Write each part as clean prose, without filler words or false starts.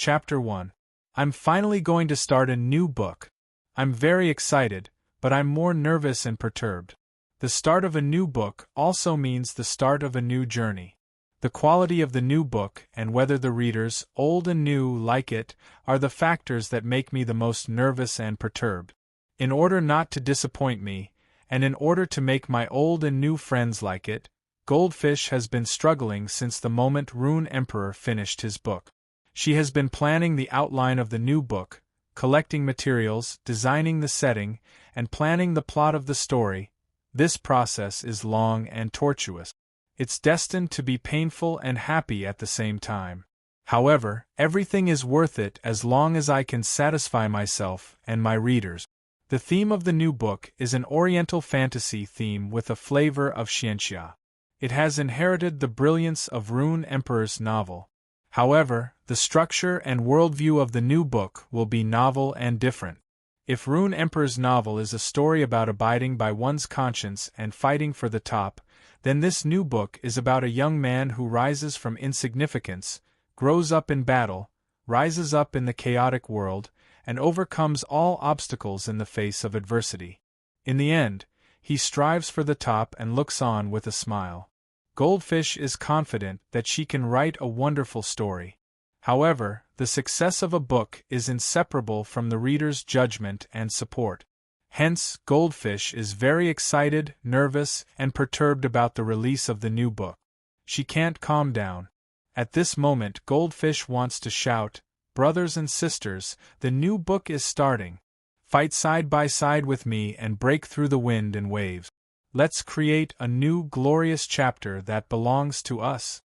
Chapter 1. I'm finally going to start a new book. I'm very excited, but I'm more nervous and perturbed. The start of a new book also means the start of a new journey. The quality of the new book and whether the readers, old and new, like it, are the factors that make me the most nervous and perturbed. In order not to disappoint me, and in order to make my old and new friends like it, Goldfish has been struggling since the moment Rune Emperor finished his book. She has been planning the outline of the new book, collecting materials, designing the setting, and planning the plot of the story. This process is long and tortuous. It's destined to be painful and happy at the same time. However, everything is worth it as long as I can satisfy myself and my readers. The theme of the new book is an Oriental fantasy theme with a flavor of xianxia. It has inherited the brilliance of Rune Emperor's novel. However, the structure and worldview of the new book will be novel and different. If Rune Emperor's novel is a story about abiding by one's conscience and fighting for the top, then this new book is about a young man who rises from insignificance, grows up in battle, rises up in the chaotic world, and overcomes all obstacles in the face of adversity. In the end, he strives for the top and looks on with a smile. Goldfish is confident that she can write a wonderful story. However, the success of a book is inseparable from the reader's judgment and support. Hence, Goldfish is very excited, nervous, and perturbed about the release of the new book. She can't calm down. At this moment, Goldfish wants to shout, "Brothers and sisters, the new book is starting. Fight side by side with me and break through the wind and waves. Let's create a new glorious chapter that belongs to us."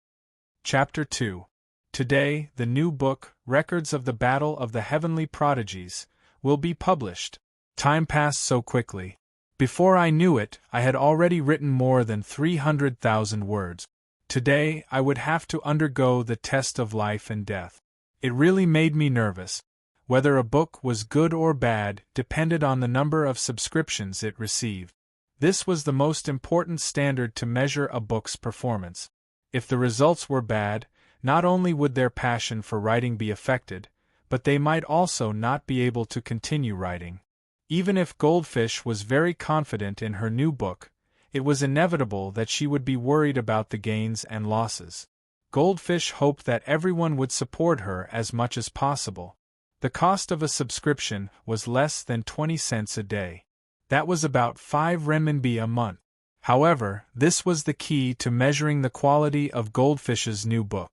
Chapter 2. Today, the new book, Records of the Battle of the Heavenly Prodigies, will be published. Time passed so quickly. Before I knew it, I had already written more than 300,000 words. Today, I would have to undergo the test of life and death. It really made me nervous. Whether a book was good or bad depended on the number of subscriptions it received. This was the most important standard to measure a book's performance. If the results were bad, not only would their passion for writing be affected, but they might also not be able to continue writing. Even if Goldfish was very confident in her new book, it was inevitable that she would be worried about the gains and losses. Goldfish hoped that everyone would support her as much as possible. The cost of a subscription was less than 20 cents a day. That was about 5 renminbi a month. However, this was the key to measuring the quality of Goldfish's new book.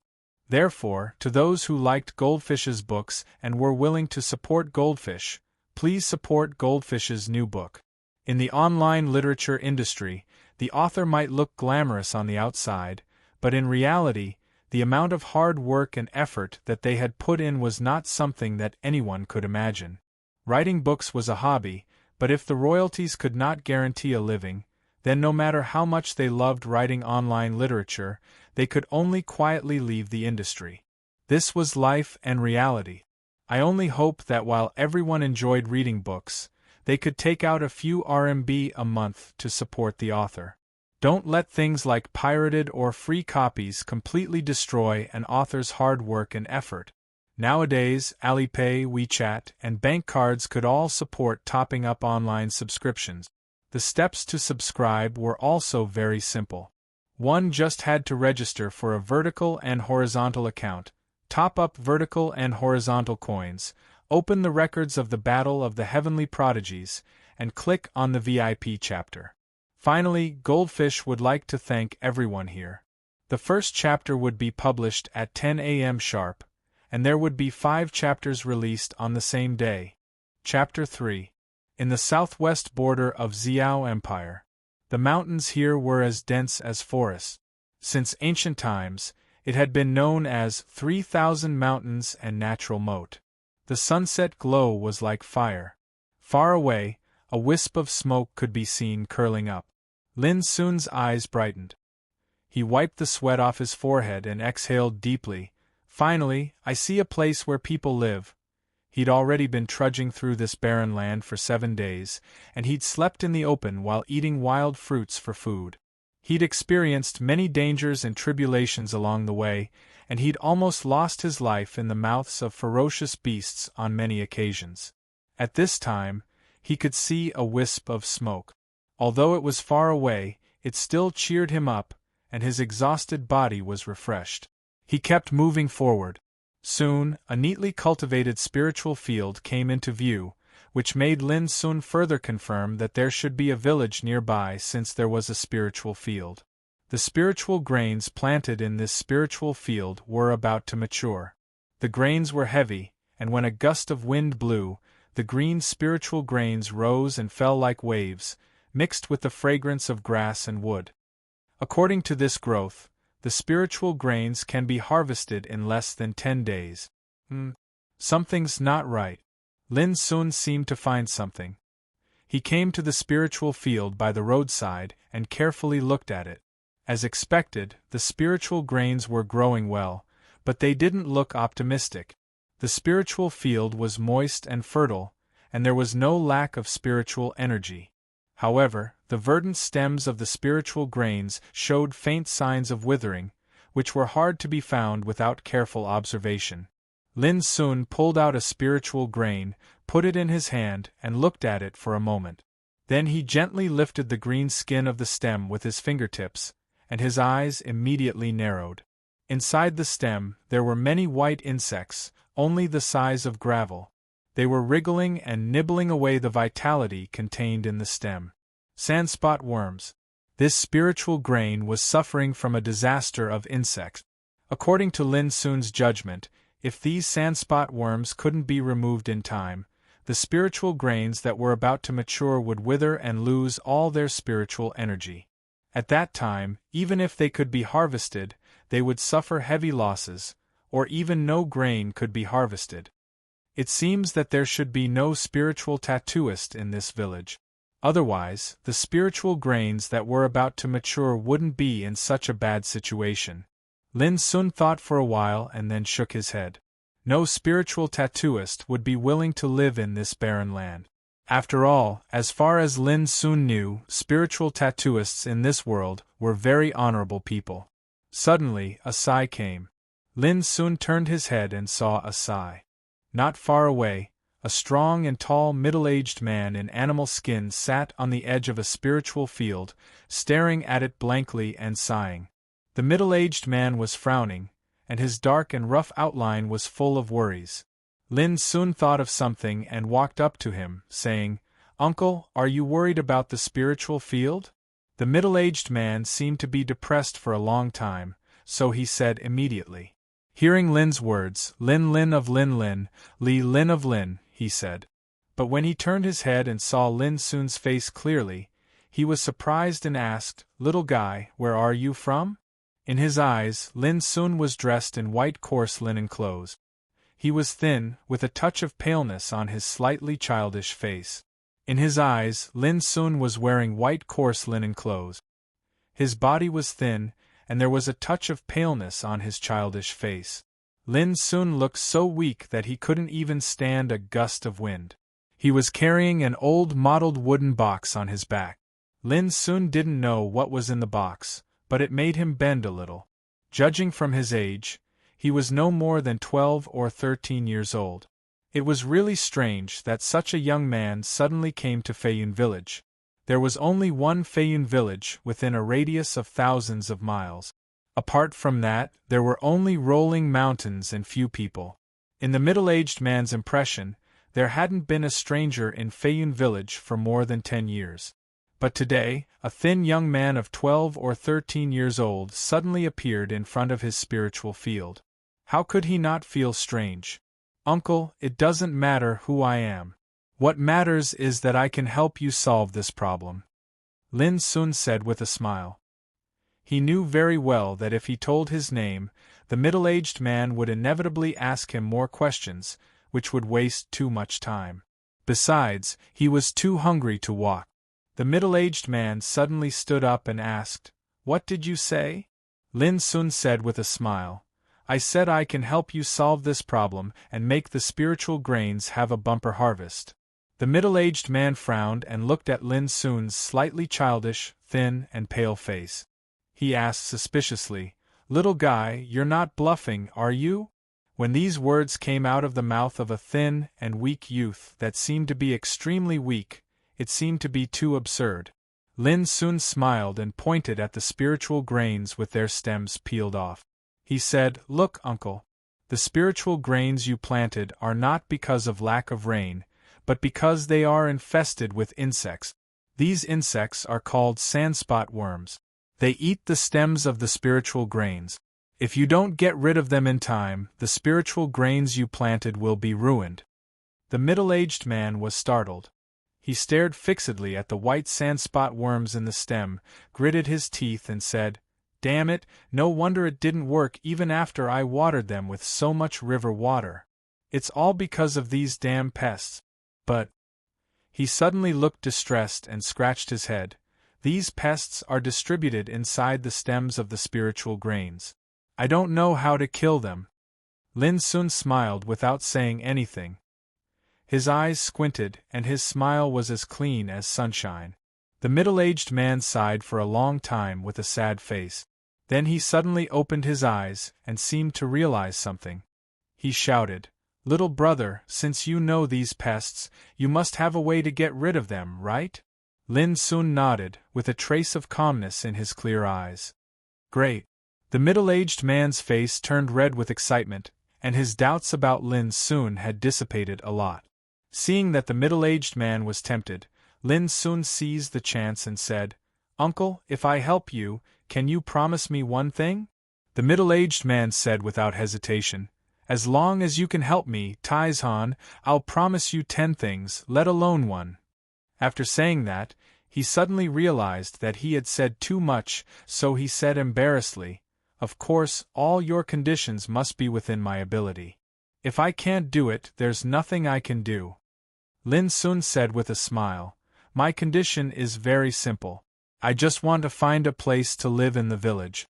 Therefore, to those who liked Goldfish's books and were willing to support Goldfish, please support Goldfish's new book. In the online literature industry, the author might look glamorous on the outside, but in reality, the amount of hard work and effort that they had put in was not something that anyone could imagine. Writing books was a hobby, but if the royalties could not guarantee a living, then no matter how much they loved writing online literature, they could only quietly leave the industry. This was life and reality. I only hope that while everyone enjoyed reading books, they could take out a few RMB a month to support the author. Don't let things like pirated or free copies completely destroy an author's hard work and effort. Nowadays, Alipay, WeChat, and bank cards could all support topping up online subscriptions. The steps to subscribe were also very simple. One just had to register for a vertical and horizontal account, top up vertical and horizontal coins, open the records of the Battle of the Heavenly Prodigies, and click on the VIP chapter. Finally, Goldfish would like to thank everyone here. The first chapter would be published at 10 a.m. sharp, and there would be 5 chapters released on the same day. Chapter 3. In the southwest border of Xiao Empire. The mountains here were as dense as forests. Since ancient times, it had been known as 3,000 mountains and natural moat. The sunset glow was like fire. Far away, a wisp of smoke could be seen curling up. Lin Sun's eyes brightened. He wiped the sweat off his forehead and exhaled deeply. Finally, I see a place where people live. He'd already been trudging through this barren land for 7 days, and he'd slept in the open while eating wild fruits for food. He'd experienced many dangers and tribulations along the way, and he'd almost lost his life in the mouths of ferocious beasts on many occasions. At this time, he could see a wisp of smoke. Although it was far away, it still cheered him up, and his exhausted body was refreshed. He kept moving forward. Soon, a neatly cultivated spiritual field came into view, which made Lin Sun further confirm that there should be a village nearby since there was a spiritual field. The spiritual grains planted in this spiritual field were about to mature. The grains were heavy, and when a gust of wind blew, the green spiritual grains rose and fell like waves, mixed with the fragrance of grass and wood. According to this growth, the spiritual grains can be harvested in less than 10 days. Something's not right. Lin Sun seemed to find something. He came to the spiritual field by the roadside and carefully looked at it. As expected, the spiritual grains were growing well, but they didn't look optimistic. The spiritual field was moist and fertile, and there was no lack of spiritual energy. However, the verdant stems of the spiritual grains showed faint signs of withering, which were hard to be found without careful observation. Lin Sun pulled out a spiritual grain, put it in his hand, and looked at it for a moment. Then he gently lifted the green skin of the stem with his fingertips, and his eyes immediately narrowed. Inside the stem, there were many white insects, only the size of gravel. They were wriggling and nibbling away the vitality contained in the stem. Sandspot worms. This spiritual grain was suffering from a disaster of insects. According to Lin Sun's judgment, if these sandspot worms couldn't be removed in time, the spiritual grains that were about to mature would wither and lose all their spiritual energy. At that time, even if they could be harvested, they would suffer heavy losses, or even no grain could be harvested. It seems that there should be no spiritual tattooist in this village. Otherwise, the spiritual grains that were about to mature wouldn't be in such a bad situation. Lin Sun thought for a while and then shook his head. No spiritual tattooist would be willing to live in this barren land. After all, as far as Lin Sun knew, spiritual tattooists in this world were very honorable people. Suddenly, a sigh came. Lin Sun turned his head and saw a sigh. Not far away, a strong and tall middle-aged man in animal skin sat on the edge of a spiritual field, staring at it blankly and sighing. The middle-aged man was frowning, and his dark and rough outline was full of worries. Lin Sun thought of something and walked up to him, saying, "Uncle, are you worried about the spiritual field?" The middle-aged man seemed to be depressed for a long time, so he said immediately. Hearing Lin's words, Lin of Lin, Li Lin of Lin, he said. But when he turned his head and saw Lin Sun's face clearly, he was surprised and asked, "Little guy, where are you from?" In his eyes, Lin Sun was dressed in white coarse linen clothes. He was thin, with a touch of paleness on his slightly childish face. In his eyes, Lin Sun was wearing white coarse linen clothes. His body was thin, and there was a touch of paleness on his childish face. Lin Sun looked so weak that he couldn't even stand a gust of wind. He was carrying an old mottled wooden box on his back. Lin Sun didn't know what was in the box, but it made him bend a little. Judging from his age, he was no more than 12 or 13 years old. It was really strange that such a young man suddenly came to Feiyun village. There was only one Feiyun village within a radius of thousands of miles. Apart from that, there were only rolling mountains and few people. In the middle-aged man's impression, there hadn't been a stranger in Feiyun village for more than 10 years. But today, a thin young man of 12 or 13 years old suddenly appeared in front of his spiritual field. How could he not feel strange? "Uncle, it doesn't matter who I am. What matters is that I can help you solve this problem," Lin Sun said with a smile. He knew very well that if he told his name, the middle-aged man would inevitably ask him more questions, which would waste too much time. Besides, he was too hungry to walk. The middle-aged man suddenly stood up and asked, "What did you say?" Lin Sun said with a smile, "I said I can help you solve this problem and make the spiritual grains have a bumper harvest." The middle-aged man frowned and looked at Lin Sun's slightly childish, thin, and pale face. He asked suspiciously, "Little guy, you're not bluffing, are you?" When these words came out of the mouth of a thin and weak youth that seemed to be extremely weak, it seemed to be too absurd. Lin Sun smiled and pointed at the spiritual grains with their stems peeled off. He said, "Look, uncle. The spiritual grains you planted are not because of lack of rain, but because they are infested with insects. These insects are called sandspot worms. They eat the stems of the spiritual grains. If you don't get rid of them in time, the spiritual grains you planted will be ruined." The middle-aged man was startled. He stared fixedly at the white sandspot worms in the stem, gritted his teeth and said, "Damn it, no wonder it didn't work even after I watered them with so much river water. It's all because of these damn pests." But he suddenly looked distressed and scratched his head. "These pests are distributed inside the stems of the spiritual grains. I don't know how to kill them." Lin Sun smiled without saying anything. His eyes squinted and his smile was as clean as sunshine. The middle-aged man sighed for a long time with a sad face. Then he suddenly opened his eyes and seemed to realize something. He shouted, "Little brother, since you know these pests, you must have a way to get rid of them, right?" Lin Sun nodded, with a trace of calmness in his clear eyes. "Great." The middle-aged man's face turned red with excitement, and his doubts about Lin Sun had dissipated a lot. Seeing that the middle-aged man was tempted, Lin Sun seized the chance and said, "Uncle, if I help you, can you promise me one thing?" The middle-aged man said without hesitation, "As long as you can help me, Taizhan, I'll promise you 10 things, let alone one." After saying that, he suddenly realized that he had said too much, so he said embarrassedly, "Of course, all your conditions must be within my ability. If I can't do it, there's nothing I can do." Lin Sun said with a smile, "My condition is very simple. I just want to find a place to live in the village."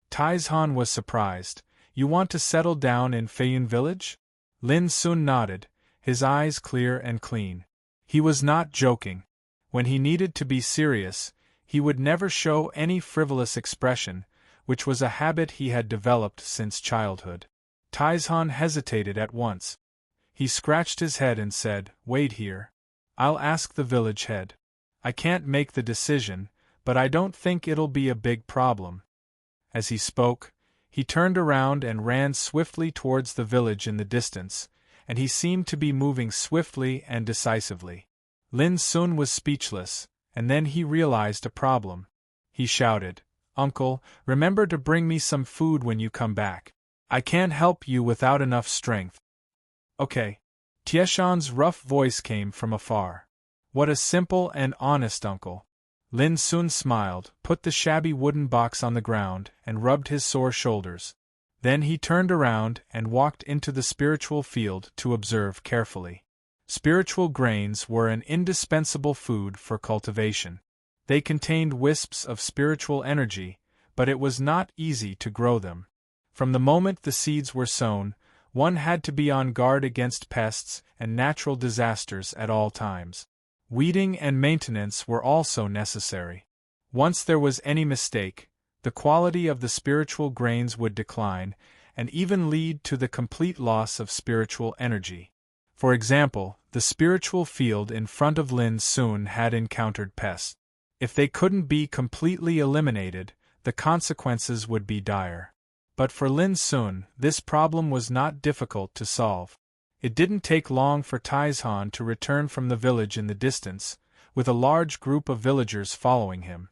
Taizhan was surprised. "You want to settle down in Feiyun village?" Lin Sun nodded, his eyes clear and clean. He was not joking. When he needed to be serious, he would never show any frivolous expression, which was a habit he had developed since childhood. Taizhan hesitated at once. He scratched his head and said, "Wait here. I'll ask the village head. I can't make the decision, but I don't think it'll be a big problem." As he spoke, he turned around and ran swiftly towards the village in the distance, and he seemed to be moving swiftly and decisively. Lin Sun was speechless, and then he realized a problem. He shouted, "Uncle, remember to bring me some food when you come back. I can't help you without enough strength." "Okay." Tieshan's rough voice came from afar. "What a simple and honest uncle." Lin Sun smiled, put the shabby wooden box on the ground, and rubbed his sore shoulders. Then he turned around and walked into the spiritual field to observe carefully. Spiritual grains were an indispensable food for cultivation. They contained wisps of spiritual energy, but it was not easy to grow them. From the moment the seeds were sown, one had to be on guard against pests and natural disasters at all times. Weeding and maintenance were also necessary. Once there was any mistake, the quality of the spiritual grains would decline, and even lead to the complete loss of spiritual energy. For example, the spiritual field in front of Lin Sun had encountered pests. If they couldn't be completely eliminated, the consequences would be dire. But for Lin Sun, this problem was not difficult to solve. It didn't take long for Taizhan to return from the village in the distance, with a large group of villagers following him.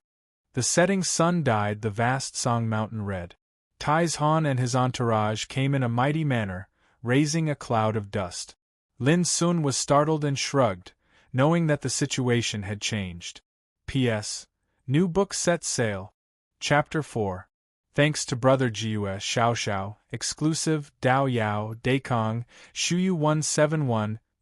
The setting sun dyed the vast Song Mountain red. Taizhan and his entourage came in a mighty manner, raising a cloud of dust. Lin Sun was startled and shrugged, knowing that the situation had changed. P.S. New book set sail. Chapter 4. Thanks to Brother Jiue Xiao, exclusive, Dao Yao, Daikong, Shuyu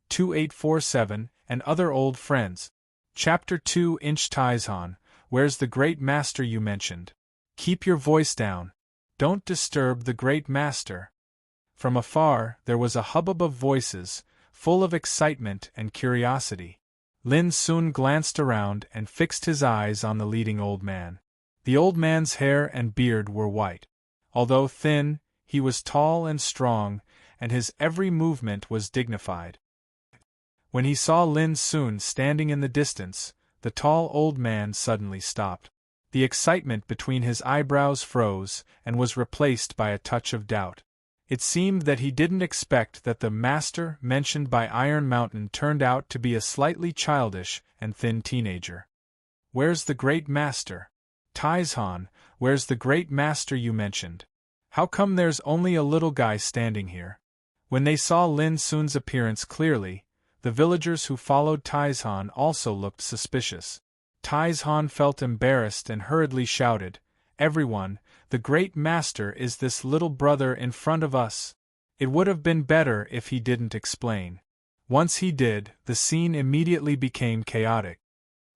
171-2847, and other old friends. Chapter 2 Inch Taizhan, where's the great master you mentioned? Keep your voice down. Don't disturb the great master. From afar, there was a hubbub of voices, full of excitement and curiosity. Lin Sun glanced around and fixed his eyes on the leading old man. The old man's hair and beard were white. Although thin, he was tall and strong, and his every movement was dignified. When he saw Lin Sun standing in the distance, the tall old man suddenly stopped. The excitement between his eyebrows froze and was replaced by a touch of doubt. It seemed that he didn't expect that the master mentioned by Iron Mountain turned out to be a slightly childish and thin teenager. "Where's the great master? Taizhan, where's the great master you mentioned? How come there's only a little guy standing here?" When they saw Lin Sun's appearance clearly, the villagers who followed Taizhan also looked suspicious. Taizhan felt embarrassed and hurriedly shouted, "Everyone, the great master is this little brother in front of us." It would have been better if he didn't explain. Once he did, the scene immediately became chaotic.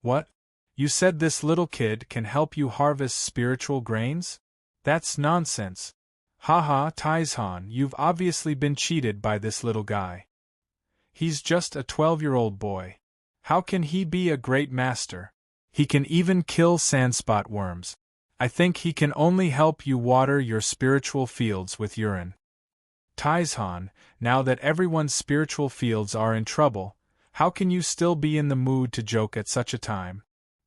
"What? You said this little kid can help you harvest spiritual grains? That's nonsense. Haha, Taizhan, you've obviously been cheated by this little guy. He's just a 12-year-old boy. How can he be a great master? He can even kill sandspot worms. I think he can only help you water your spiritual fields with urine." Taizhan, now that everyone's spiritual fields are in trouble, how can you still be in the mood to joke at such a time?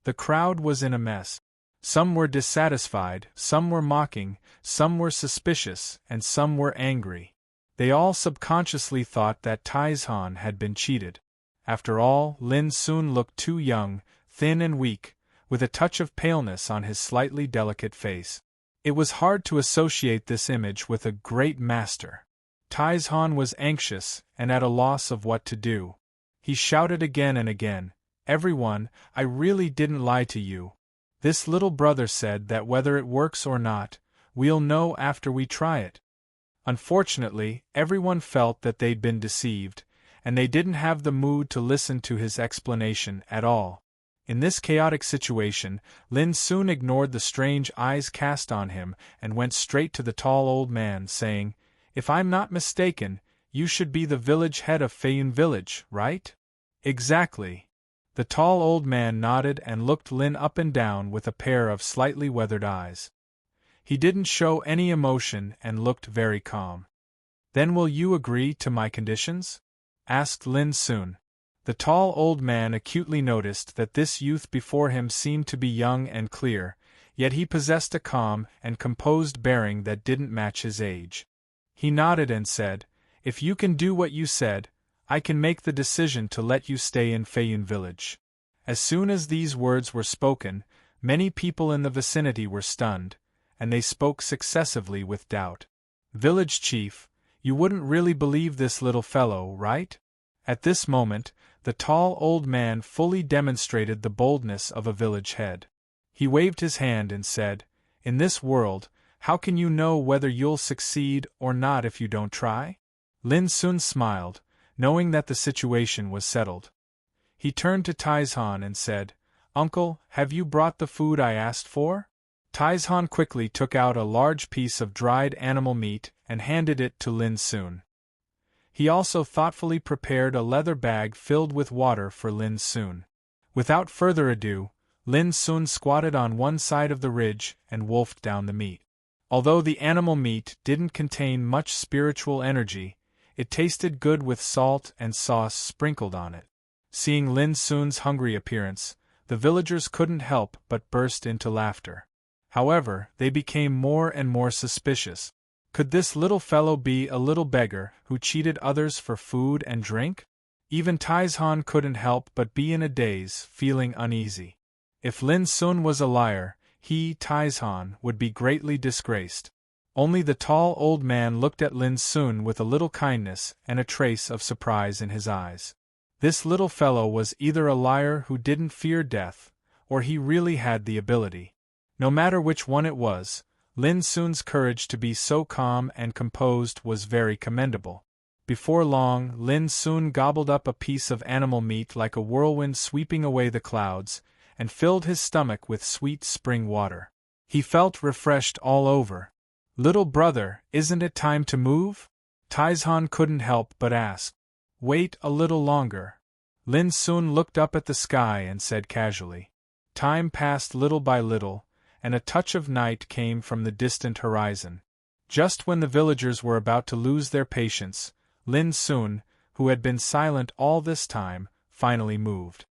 The crowd was in a mess. Some were dissatisfied, some were mocking, some were suspicious, and some were angry. They all subconsciously thought that Taizhan had been cheated. After all, Lin Sun looked too young, thin and weak, with a touch of paleness on his slightly delicate face. It was hard to associate this image with a great master. Taizhan was anxious and at a loss of what to do. He shouted again and again, "Everyone, I really didn't lie to you. This little brother said that whether it works or not, we'll know after we try it." Unfortunately, everyone felt that they'd been deceived, and they didn't have the mood to listen to his explanation at all. In this chaotic situation, Lin Sun ignored the strange eyes cast on him and went straight to the tall old man, saying, "If I'm not mistaken, you should be the village head of Feiyun village, right?" "Exactly." The tall old man nodded and looked Lin up and down with a pair of slightly weathered eyes. He didn't show any emotion and looked very calm. "Then will you agree to my conditions?" asked Lin Sun. The tall old man acutely noticed that this youth before him seemed to be young and clear, yet he possessed a calm and composed bearing that didn't match his age. He nodded and said, "If you can do what you said, I can make the decision to let you stay in Feiyun village." As soon as these words were spoken, many people in the vicinity were stunned, and they spoke successively with doubt. "Village chief, you wouldn't really believe this little fellow, right?" At this moment, the tall old man fully demonstrated the boldness of a village head. He waved his hand and said, "In this world, how can you know whether you'll succeed or not if you don't try?" Lin Sun smiled, knowing that the situation was settled. He turned to Taizhan and said, "Uncle, have you brought the food I asked for?" Taizhan quickly took out a large piece of dried animal meat and handed it to Lin Sun. He also thoughtfully prepared a leather bag filled with water for Lin Sun. Without further ado, Lin Sun squatted on one side of the ridge and wolfed down the meat. Although the animal meat didn't contain much spiritual energy, it tasted good with salt and sauce sprinkled on it. Seeing Lin Sun's hungry appearance, the villagers couldn't help but burst into laughter. However, they became more and more suspicious. Could this little fellow be a little beggar who cheated others for food and drink? Even Taizhan couldn't help but be in a daze, feeling uneasy. If Lin Sun was a liar, he, Taizhan, would be greatly disgraced. Only the tall old man looked at Lin Sun with a little kindness and a trace of surprise in his eyes. This little fellow was either a liar who didn't fear death, or he really had the ability. No matter which one it was, Lin Sun's courage to be so calm and composed was very commendable. Before long, Lin Sun gobbled up a piece of animal meat like a whirlwind sweeping away the clouds, and filled his stomach with sweet spring water. He felt refreshed all over. "Little brother, isn't it time to move?" Taizhan couldn't help but ask. "Wait a little longer." Lin Sun looked up at the sky and said casually. Time passed little by little, and a touch of night came from the distant horizon. Just when the villagers were about to lose their patience, Lin Sun, who had been silent all this time, finally moved.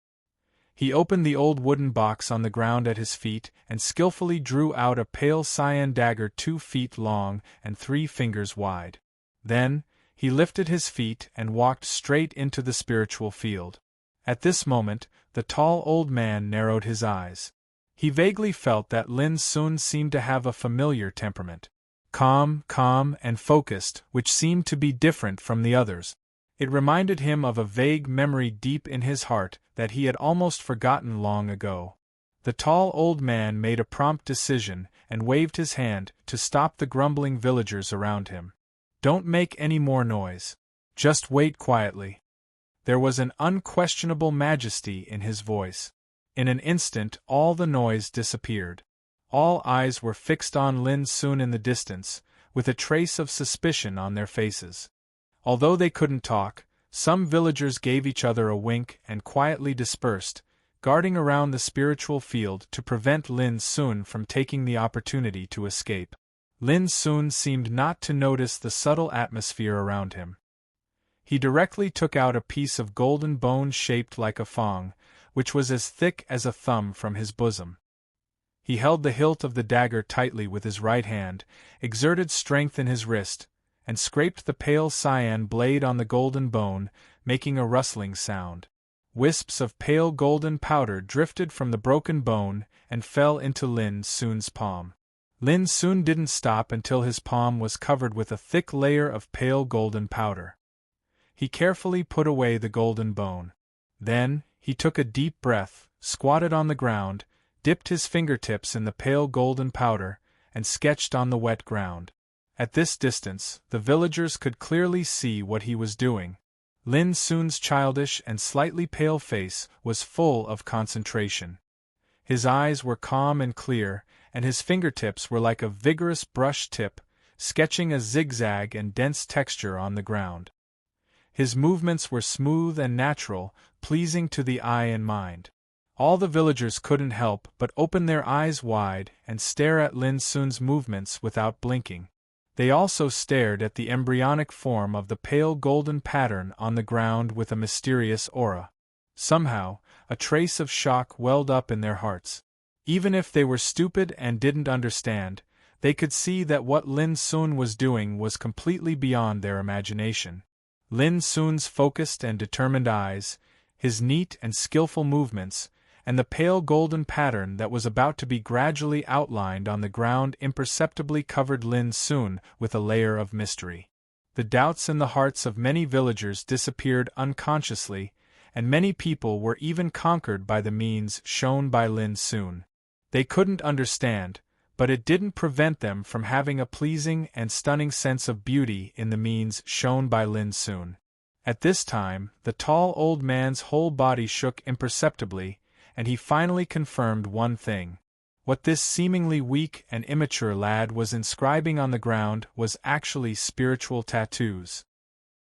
He opened the old wooden box on the ground at his feet and skillfully drew out a pale cyan dagger 2 feet long and 3 fingers wide. Then, he lifted his feet and walked straight into the spiritual field. At this moment, the tall old man narrowed his eyes. He vaguely felt that Lin Sun seemed to have a familiar temperament. Calm, and focused, which seemed to be different from the others. It reminded him of a vague memory deep in his heart that he had almost forgotten long ago. The tall old man made a prompt decision and waved his hand to stop the grumbling villagers around him. "Don't make any more noise. Just wait quietly." There was an unquestionable majesty in his voice. In an instant all the noise disappeared. All eyes were fixed on Lin Sun in the distance, with a trace of suspicion on their faces. Although they couldn't talk, some villagers gave each other a wink and quietly dispersed, guarding around the spiritual field to prevent Lin Sun from taking the opportunity to escape. Lin Sun seemed not to notice the subtle atmosphere around him. He directly took out a piece of golden bone shaped like a fong, which was as thick as a thumb from his bosom. He held the hilt of the dagger tightly with his right hand, exerted strength in his wrist, and scraped the pale cyan blade on the golden bone, making a rustling sound. Wisps of pale golden powder drifted from the broken bone and fell into Lin Sun's palm. Lin Sun didn't stop until his palm was covered with a thick layer of pale golden powder. He carefully put away the golden bone. Then, he took a deep breath, squatted on the ground, dipped his fingertips in the pale golden powder, and sketched on the wet ground. At this distance, the villagers could clearly see what he was doing. Lin Sun's childish and slightly pale face was full of concentration. His eyes were calm and clear, and his fingertips were like a vigorous brush tip, sketching a zigzag and dense texture on the ground. His movements were smooth and natural, pleasing to the eye and mind. All the villagers couldn't help but open their eyes wide and stare at Lin Sun's movements without blinking. They also stared at the embryonic form of the pale golden pattern on the ground with a mysterious aura. Somehow, a trace of shock welled up in their hearts. Even if they were stupid and didn't understand, they could see that what Lin Sun was doing was completely beyond their imagination. Lin Sun's focused and determined eyes, his neat and skillful movements, and the pale golden pattern that was about to be gradually outlined on the ground imperceptibly covered Lin Sun with a layer of mystery. The doubts in the hearts of many villagers disappeared unconsciously, and many people were even conquered by the means shown by Lin Sun. They couldn't understand, but it didn't prevent them from having a pleasing and stunning sense of beauty in the means shown by Lin Sun. At this time, the tall old man's whole body shook imperceptibly, and he finally confirmed one thing. What this seemingly weak and immature lad was inscribing on the ground was actually spiritual tattoos.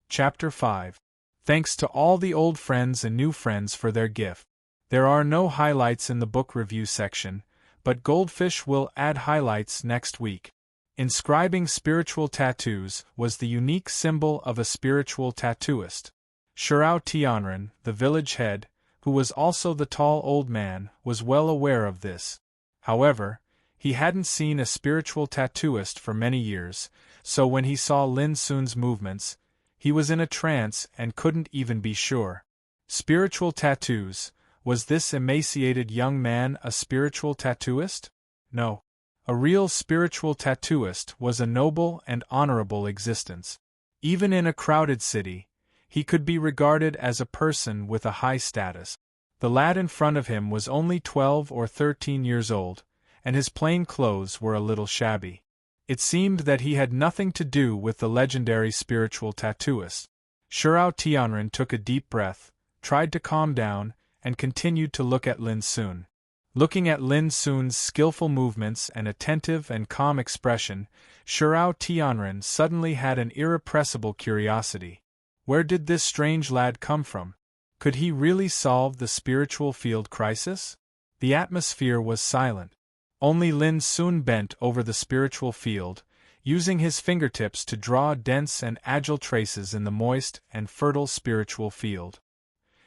Chapter 5. Thanks to all the old friends and new friends for their gift. There are no highlights in the book review section, but Goldfish will add highlights next week. Inscribing spiritual tattoos was the unique symbol of a spiritual tattooist. Shirao Tianren, the village head, who was also the tall old man, was well aware of this. However, he hadn't seen a spiritual tattooist for many years, so when he saw Lin Sun's movements, he was in a trance and couldn't even be sure. Spiritual tattoos, was this emaciated young man a spiritual tattooist? No. A real spiritual tattooist was a noble and honorable existence. Even in a crowded city, he could be regarded as a person with a high status. The lad in front of him was only 12 or 13 years old, and his plain clothes were a little shabby. It seemed that he had nothing to do with the legendary spiritual tattooist. Shirao Tianren took a deep breath, tried to calm down, and continued to look at Lin Sun. Looking at Lin Sun's skillful movements and attentive and calm expression, Shirao Tianren suddenly had an irrepressible curiosity. Where did this strange lad come from? Could he really solve the spiritual field crisis? The atmosphere was silent. Only Lin Sun bent over the spiritual field, using his fingertips to draw dense and agile traces in the moist and fertile spiritual field.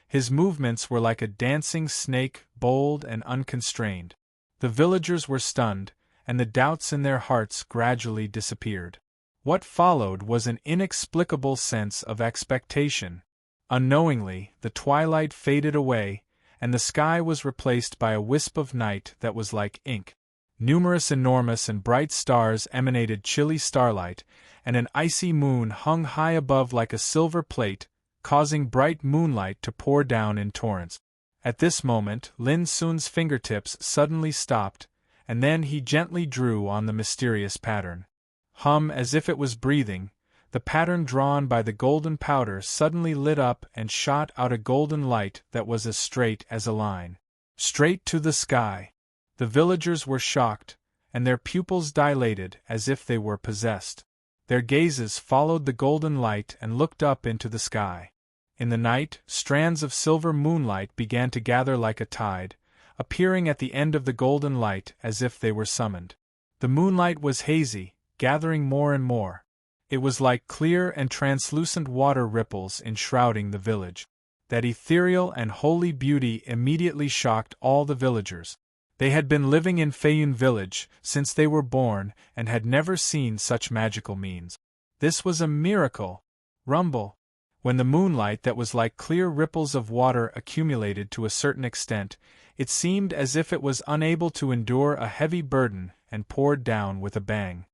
His movements were like a dancing snake, bold and unconstrained. The villagers were stunned, and the doubts in their hearts gradually disappeared. What followed was an inexplicable sense of expectation. Unknowingly, the twilight faded away, and the sky was replaced by a wisp of night that was like ink. Numerous enormous and bright stars emanated chilly starlight, and an icy moon hung high above like a silver plate, causing bright moonlight to pour down in torrents. At this moment, Lin Sun's fingertips suddenly stopped, and then he gently drew on the mysterious pattern. As if it was breathing, the pattern drawn by the golden powder suddenly lit up and shot out a golden light that was as straight as a line. Straight to the sky. The villagers were shocked, and their pupils dilated as if they were possessed. Their gazes followed the golden light and looked up into the sky. In the night, strands of silver moonlight began to gather like a tide, appearing at the end of the golden light as if they were summoned. The moonlight was hazy, gathering more and more. It was like clear and translucent water ripples enshrouding the village. That ethereal and holy beauty immediately shocked all the villagers. They had been living in Feiyun village since they were born and had never seen such magical means. This was a miracle. Rumble. When the moonlight that was like clear ripples of water accumulated to a certain extent, it seemed as if it was unable to endure a heavy burden and poured down with a bang.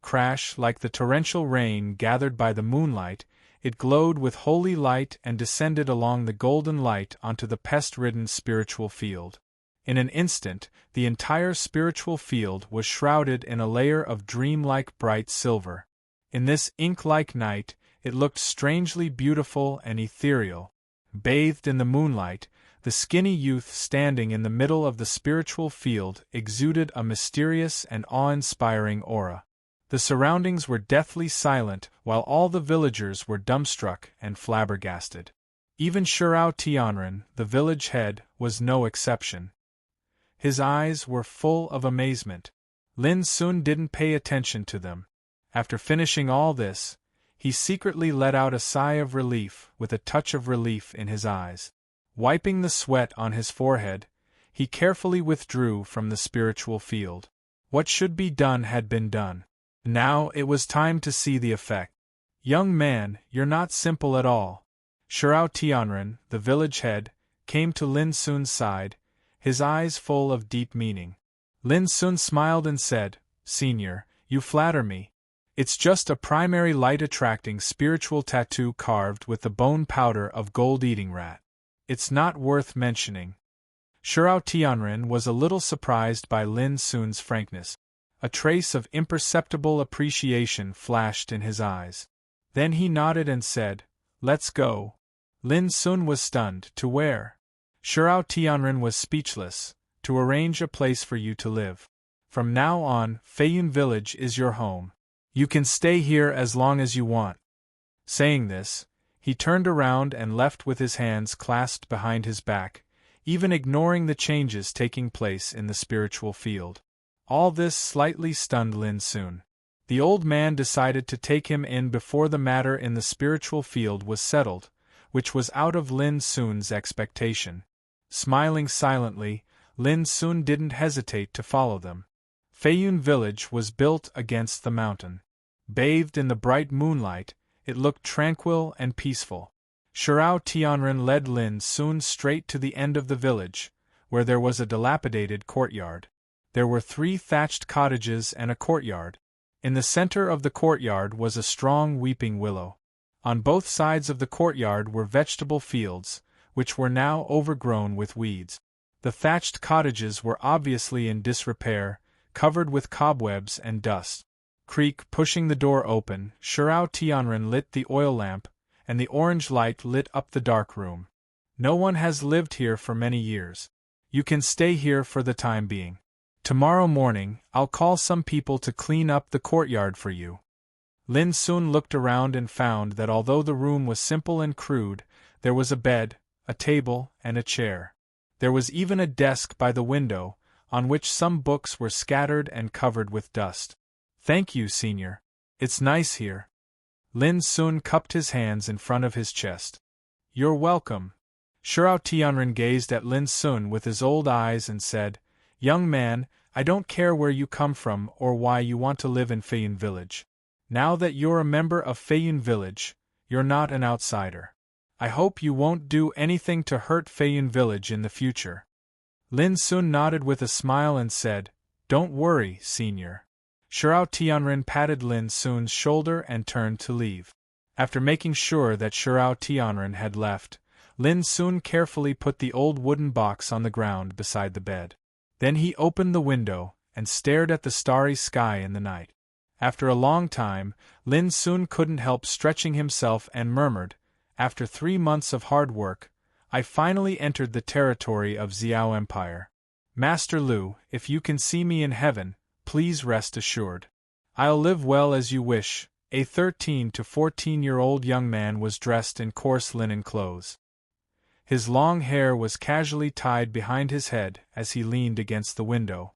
Crash, like the torrential rain gathered by the moonlight, it glowed with holy light and descended along the golden light onto the pest-ridden spiritual field. In an instant, the entire spiritual field was shrouded in a layer of dreamlike bright silver. In this ink-like night, it looked strangely beautiful and ethereal. Bathed in the moonlight, the skinny youth standing in the middle of the spiritual field exuded a mysterious and awe-inspiring aura. The surroundings were deathly silent, while all the villagers were dumbstruck and flabbergasted. Even Shirao Tianren, the village head, was no exception. His eyes were full of amazement. Lin Sun didn't pay attention to them. After finishing all this, he secretly let out a sigh of relief, with a touch of relief in his eyes. Wiping the sweat on his forehead, he carefully withdrew from the spiritual field. What should be done had been done. Now it was time to see the effect. "Young man, you're not simple at all." Shirao Tianren, the village head, came to Lin Sun's side, his eyes full of deep meaning. Lin Sun smiled and said, "Senior, you flatter me. It's just a primary light-attracting spiritual tattoo carved with the bone powder of gold-eating rat. It's not worth mentioning." Shirao Tianren was a little surprised by Lin Sun's frankness. A trace of imperceptible appreciation flashed in his eyes. Then he nodded and said, "Let's go." Lin Sun was stunned. "To where?" Shirao Tianren was speechless. "To arrange a place for you to live. From now on, Feiyun village is your home. You can stay here as long as you want." Saying this, he turned around and left with his hands clasped behind his back, even ignoring the changes taking place in the spiritual field. All this slightly stunned Lin Sun. The old man decided to take him in before the matter in the spiritual field was settled, which was out of Lin Sun's expectation. Smiling silently, Lin Sun didn't hesitate to follow them. Feiyun village was built against the mountain. Bathed in the bright moonlight, it looked tranquil and peaceful. Shirao Tianren led Lin Sun straight to the end of the village, where there was a dilapidated courtyard. There were 3 thatched cottages and a courtyard. In the center of the courtyard was a strong weeping willow. On both sides of the courtyard were vegetable fields, which were now overgrown with weeds. The thatched cottages were obviously in disrepair, covered with cobwebs and dust. Pushing the door open, Shirao Tianren lit the oil lamp, and the orange light lit up the dark room. "No one has lived here for many years. You can stay here for the time being. Tomorrow morning, I'll call some people to clean up the courtyard for you." Lin Sun looked around and found that although the room was simple and crude, there was a bed, a table, and a chair. There was even a desk by the window, on which some books were scattered and covered with dust. "Thank you, Senior," It's nice here. Lin Sun cupped his hands in front of his chest. You're welcome. Shirao Tianren gazed at Lin Sun with his old eyes and said, Young man, I don't care where you come from or why you want to live in Feiyun Village. Now that you're a member of Feiyun Village, you're not an outsider. I hope you won't do anything to hurt Feiyun Village in the future. Lin Sun nodded with a smile and said, Don't worry, senior. Shirao Tianren patted Lin Sun's shoulder and turned to leave. After making sure that Shirao Tianren had left, Lin Sun carefully put the old wooden box on the ground beside the bed. Then he opened the window and stared at the starry sky in the night. After a long time, Lin Sun couldn't help stretching himself and murmured, After 3 months of hard work, I finally entered the territory of Xiao Empire. Master Lu, if you can see me in heaven, please rest assured. I'll live well as you wish. A 13 to 14-year-old young man was dressed in coarse linen clothes. His long hair was casually tied behind his head as he leaned against the window.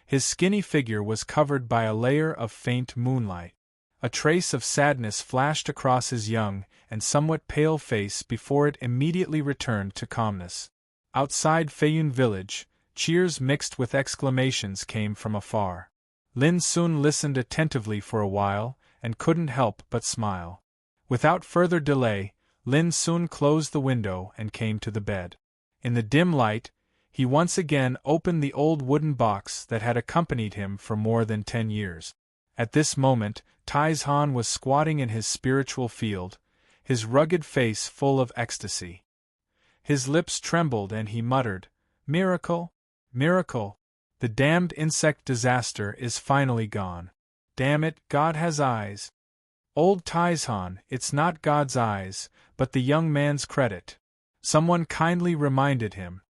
His skinny figure was covered by a layer of faint moonlight. A trace of sadness flashed across his young and somewhat pale face before it immediately returned to calmness. Outside Feiyun Village, cheers mixed with exclamations came from afar. Lin Sun listened attentively for a while and couldn't help but smile. Without further delay, Lin Sun closed the window and came to the bed. In the dim light, he once again opened the old wooden box that had accompanied him for more than 10 years. At this moment, Taizhan was squatting in his spiritual field, his rugged face full of ecstasy. His lips trembled and he muttered, Miracle? Miracle! The damned insect disaster is finally gone. Damn it, God has eyes. Old Taizhan, it's not God's eyes, but the young man's credit. Someone kindly reminded him.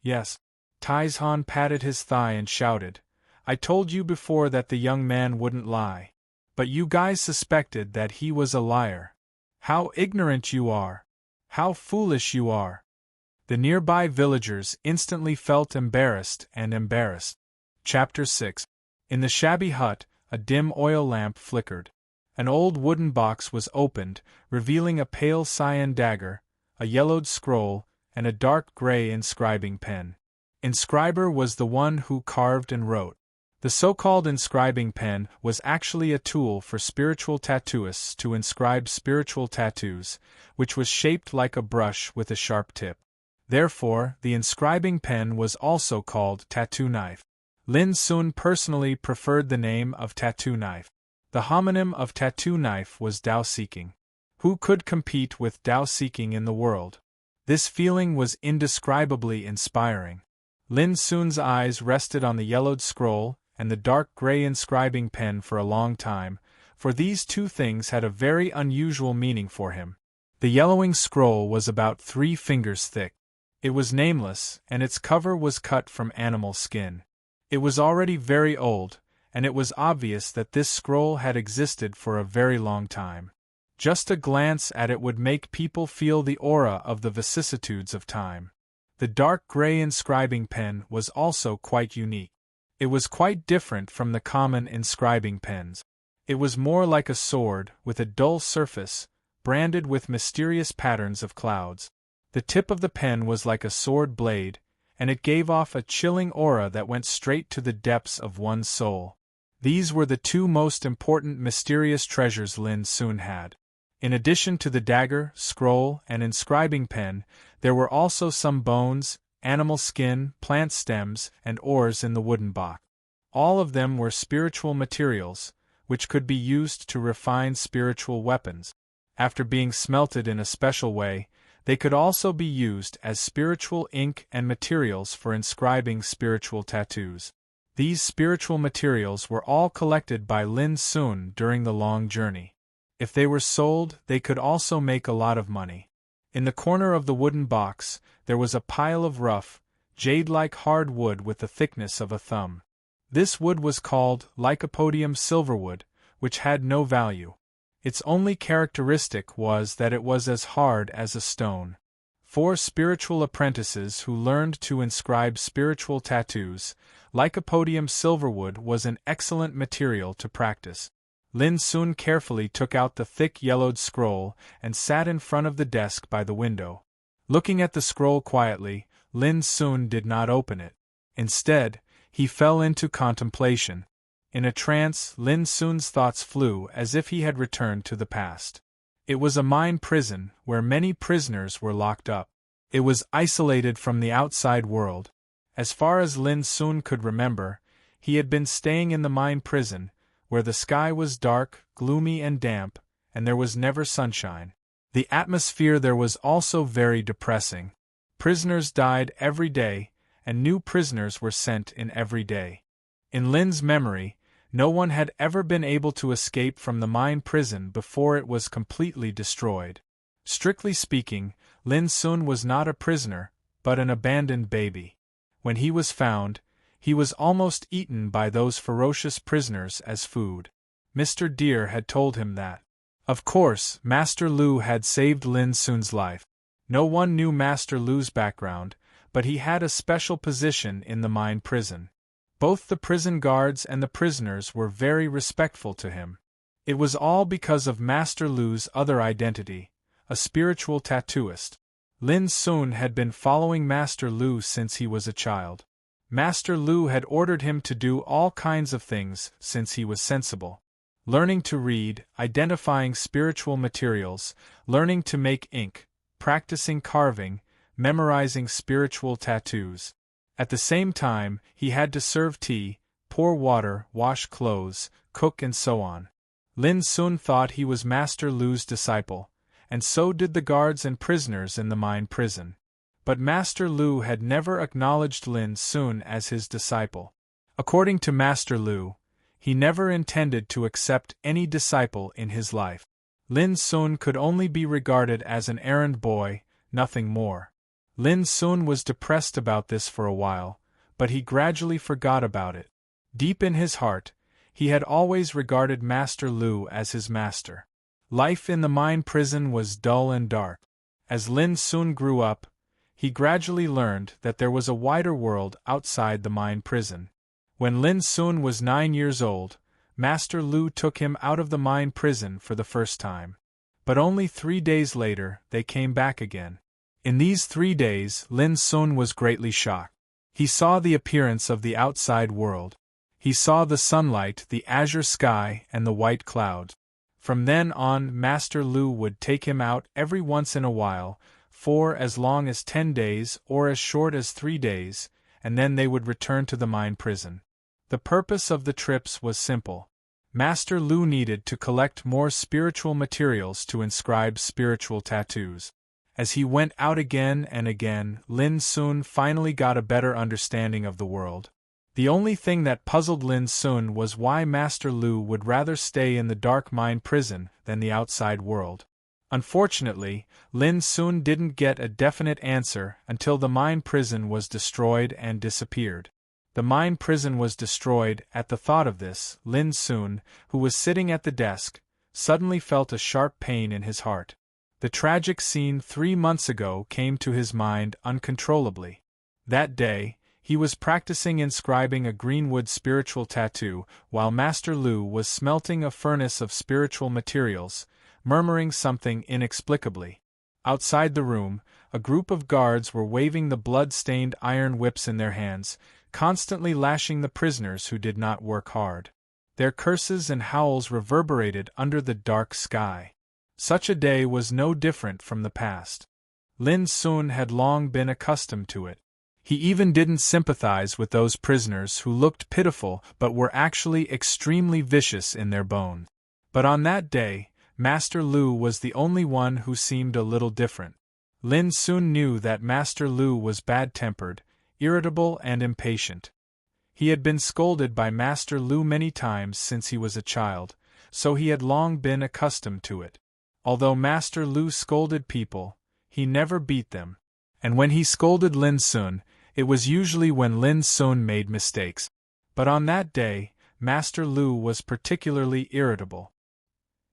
Yes. Taizhan patted his thigh and shouted, I told you before that the young man wouldn't lie. But you guys suspected that he was a liar. How ignorant you are! How foolish you are! The nearby villagers instantly felt embarrassed and embarrassed. Chapter 6. In the shabby hut, a dim oil lamp flickered. An old wooden box was opened, revealing a pale cyan dagger, a yellowed scroll, and a dark gray inscribing pen. Inscriber was the one who carved and wrote. The so-called inscribing pen was actually a tool for spiritual tattooists to inscribe spiritual tattoos, which was shaped like a brush with a sharp tip. Therefore, the inscribing pen was also called tattoo knife. Lin Sun personally preferred the name of tattoo knife. The homonym of tattoo knife was Dao-seeking. Who could compete with Dao-seeking in the world? This feeling was indescribably inspiring. Lin Sun's eyes rested on the yellowed scroll and the dark gray inscribing pen for a long time, for these two things had a very unusual meaning for him. The yellowing scroll was about 3 fingers thick. It was nameless, and its cover was cut from animal skin. It was already very old, and it was obvious that this scroll had existed for a very long time. Just a glance at it would make people feel the aura of the vicissitudes of time. The dark gray inscribing pen was also quite unique. It was quite different from the common inscribing pens. It was more like a sword, with a dull surface, branded with mysterious patterns of clouds. The tip of the pen was like a sword blade, and it gave off a chilling aura that went straight to the depths of one's soul. These were the 2 most important mysterious treasures Lin Sun had. In addition to the dagger, scroll, and inscribing pen, there were also some bones, animal skin, plant stems, and ores in the wooden box. All of them were spiritual materials, which could be used to refine spiritual weapons. After being smelted in a special way, they could also be used as spiritual ink and materials for inscribing spiritual tattoos. These spiritual materials were all collected by Lin Sun during the long journey. If they were sold, they could also make a lot of money. In the corner of the wooden box, there was a pile of rough, jade-like hard wood with the thickness of a thumb. This wood was called Lycopodium silverwood, which had no value. Its only characteristic was that it was as hard as a stone. 4 spiritual apprentices who learned to inscribe spiritual tattoos, Lycopodium silverwood was an excellent material to practice. Lin Sun carefully took out the thick yellowed scroll and sat in front of the desk by the window. Looking at the scroll quietly, Lin Sun did not open it. Instead, he fell into contemplation. In a trance, Lin Sun's thoughts flew as if he had returned to the past. It was a mine prison where many prisoners were locked up. It was isolated from the outside world. As far as Lin Sun could remember, he had been staying in the mine prison, where the sky was dark, gloomy and damp, and there was never sunshine. The atmosphere there was also very depressing. Prisoners died every day, and new prisoners were sent in every day. In Lin's memory, no one had ever been able to escape from the mine prison before it was completely destroyed. Strictly speaking, Lin Sun was not a prisoner, but an abandoned baby. When he was found, he was almost eaten by those ferocious prisoners as food. Mr. Deer had told him that. Of course, Master Lu had saved Lin Sun's life. No one knew Master Lu's background, but he had a special position in the mine prison. Both the prison guards and the prisoners were very respectful to him. It was all because of Master Lu's other identity, a spiritual tattooist. Lin Sun had been following Master Lu since he was a child. Master Lu had ordered him to do all kinds of things since he was sensible. Learning to read, identifying spiritual materials, learning to make ink, practicing carving, memorizing spiritual tattoos. At the same time, he had to serve tea, pour water, wash clothes, cook and so on. Lin Sun thought he was Master Lu's disciple, and so did the guards and prisoners in the mine prison. But Master Lu had never acknowledged Lin Sun as his disciple. According to Master Lu, he never intended to accept any disciple in his life. Lin Sun could only be regarded as an errand boy, nothing more. Lin Sun was depressed about this for a while, but he gradually forgot about it. Deep in his heart, he had always regarded Master Lu as his master. Life in the mine prison was dull and dark. As Lin Sun grew up, he gradually learned that there was a wider world outside the mine prison. When Lin Sun was 9 years old, Master Lu took him out of the mine prison for the first time. But only 3 days later, they came back again. In these 3 days, Lin Sun was greatly shocked. He saw the appearance of the outside world. He saw the sunlight, the azure sky, and the white clouds. From then on, Master Lu would take him out every once in a while, for as long as 10 days or as short as 3 days, and then they would return to the mine prison. The purpose of the trips was simple. Master Lu needed to collect more spiritual materials to inscribe spiritual tattoos. As he went out again and again, Lin Sun finally got a better understanding of the world. The only thing that puzzled Lin Sun was why Master Lu would rather stay in the dark mine prison than the outside world. Unfortunately, Lin Sun didn't get a definite answer until the mine prison was destroyed and disappeared. The mine prison was destroyed. At the thought of this, Lin Sun, who was sitting at the desk, suddenly felt a sharp pain in his heart. The tragic scene 3 months ago came to his mind uncontrollably. That day, he was practicing inscribing a greenwood spiritual tattoo while Master Lu was smelting a furnace of spiritual materials, murmuring something inexplicably. Outside the room, a group of guards were waving the blood-stained iron whips in their hands, constantly lashing the prisoners who did not work hard. Their curses and howls reverberated under the dark sky. Such a day was no different from the past. Lin Sun had long been accustomed to it. He even didn't sympathize with those prisoners who looked pitiful but were actually extremely vicious in their bones. But on that day, Master Lu was the only one who seemed a little different. Lin Sun knew that Master Lu was bad-tempered, irritable and impatient. He had been scolded by Master Lu many times since he was a child, so he had long been accustomed to it. Although Master Lu scolded people, he never beat them. And when he scolded Lin Sun, it was usually when Lin Sun made mistakes. But on that day, Master Lu was particularly irritable.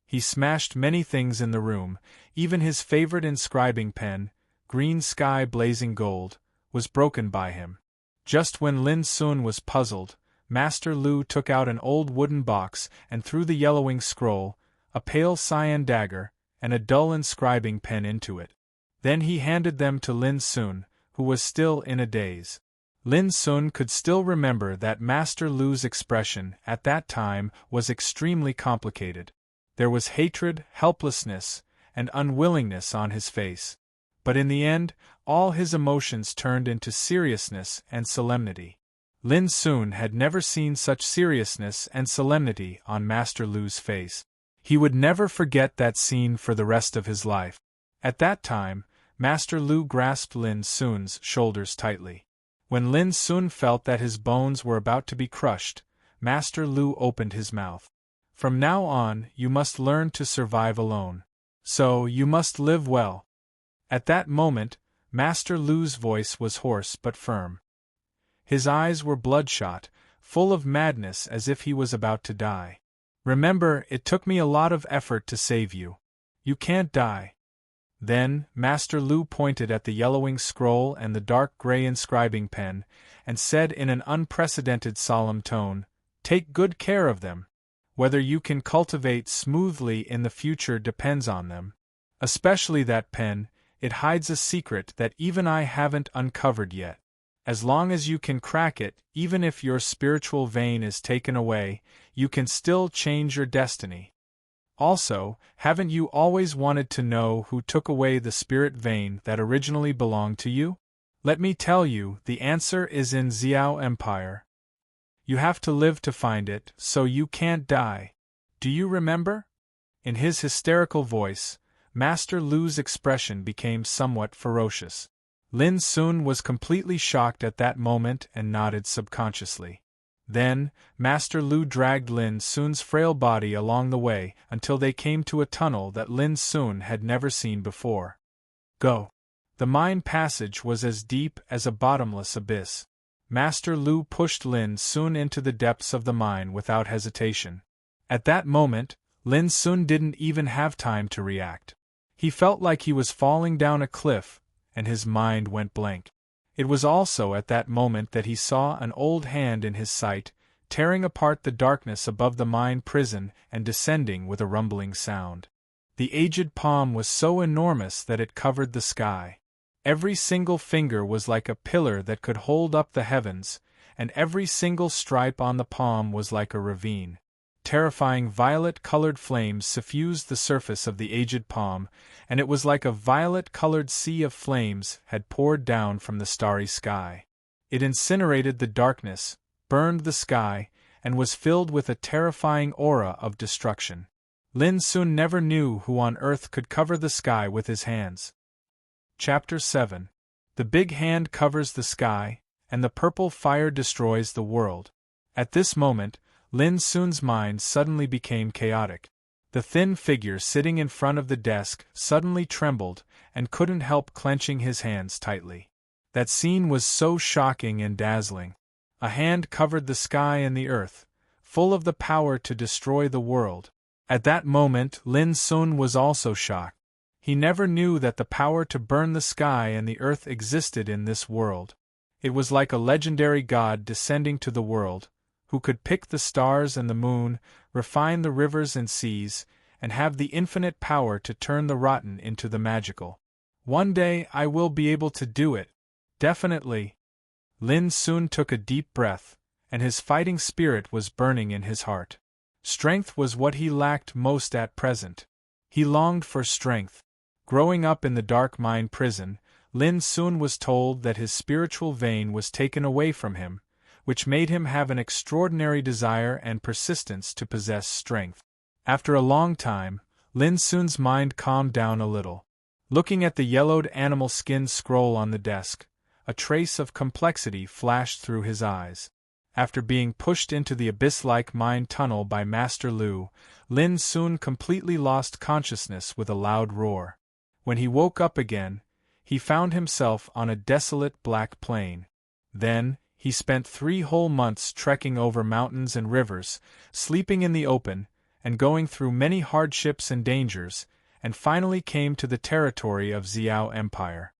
He smashed many things in the room, even his favorite inscribing pen, green sky blazing gold, was broken by him. Just when Lin Sun was puzzled, Master Lu took out an old wooden box and threw the yellowing scroll, a pale cyan dagger, and a dull inscribing pen into it. Then he handed them to Lin Sun, who was still in a daze. Lin Sun could still remember that Master Lu's expression at that time was extremely complicated. There was hatred, helplessness, and unwillingness on his face. But in the end, all his emotions turned into seriousness and solemnity. Lin Sun had never seen such seriousness and solemnity on Master Lu's face. He would never forget that scene for the rest of his life. At that time, Master Lu grasped Lin Sun's shoulders tightly. When Lin Sun felt that his bones were about to be crushed, Master Lu opened his mouth. From now on, you must learn to survive alone. So, you must live well. At that moment, Master Lu's voice was hoarse but firm. His eyes were bloodshot, full of madness as if he was about to die. Remember, it took me a lot of effort to save you. You can't die. Then, Master Lu pointed at the yellowing scroll and the dark gray inscribing pen, and said in an unprecedented solemn tone, "Take good care of them. Whether you can cultivate smoothly in the future depends on them. Especially that pen, it hides a secret that even I haven't uncovered yet. As long as you can crack it, even if your spiritual vein is taken away, you can still change your destiny. Also, haven't you always wanted to know who took away the spirit vein that originally belonged to you? Let me tell you, the answer is in Xiao Empire. You have to live to find it, so you can't die. Do you remember?" In his hysterical voice, Master Lu's expression became somewhat ferocious. Lin Sun was completely shocked at that moment and nodded subconsciously. Then, Master Lu dragged Lin Sun's frail body along the way until they came to a tunnel that Lin Sun had never seen before. Go! The mine passage was as deep as a bottomless abyss. Master Lu pushed Lin Sun into the depths of the mine without hesitation. At that moment, Lin Sun didn't even have time to react. He felt like he was falling down a cliff, and his mind went blank. It was also at that moment that he saw an old hand in his sight, tearing apart the darkness above the mine prison and descending with a rumbling sound. The aged palm was so enormous that it covered the sky. Every single finger was like a pillar that could hold up the heavens, and every single stripe on the palm was like a ravine. Terrifying violet-colored flames suffused the surface of the aged palm, and it was like a violet-colored sea of flames had poured down from the starry sky. It incinerated the darkness, burned the sky, and was filled with a terrifying aura of destruction. Lin Sun never knew who on earth could cover the sky with his hands. Chapter 7. The big hand covers the sky, and the purple fire destroys the world. At this moment, Lin Sun's mind suddenly became chaotic. The thin figure sitting in front of the desk suddenly trembled and couldn't help clenching his hands tightly. That scene was so shocking and dazzling. A hand covered the sky and the earth, full of the power to destroy the world. At that moment, Lin Sun was also shocked. He never knew that the power to burn the sky and the earth existed in this world. It was like a legendary god descending to the world, who could pick the stars and the moon, refine the rivers and seas, and have the infinite power to turn the rotten into the magical. One day I will be able to do it. Definitely. Lin Sun took a deep breath, and his fighting spirit was burning in his heart. Strength was what he lacked most at present. He longed for strength. Growing up in the dark mine prison, Lin Sun was told that his spiritual vein was taken away from him, which made him have an extraordinary desire and persistence to possess strength. After a long time, Lin Sun's mind calmed down a little. Looking at the yellowed animal skin scroll on the desk, a trace of complexity flashed through his eyes. After being pushed into the abyss-like mine tunnel by Master Lu, Lin Sun completely lost consciousness with a loud roar. When he woke up again, he found himself on a desolate black plain. Then, he spent 3 whole months trekking over mountains and rivers, sleeping in the open, and going through many hardships and dangers, and finally came to the territory of Xiao Empire.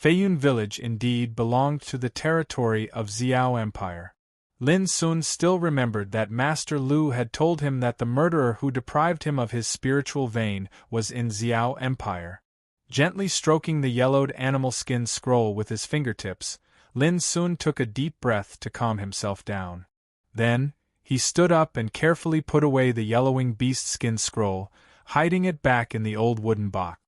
Feiyun village indeed belonged to the territory of Xiao Empire. Lin Sun still remembered that Master Lu had told him that the murderer who deprived him of his spiritual vein was in Xiao Empire. Gently stroking the yellowed animal skin scroll with his fingertips, Lin Sun took a deep breath to calm himself down. Then, he stood up and carefully put away the yellowing beast skin scroll, hiding it back in the old wooden box.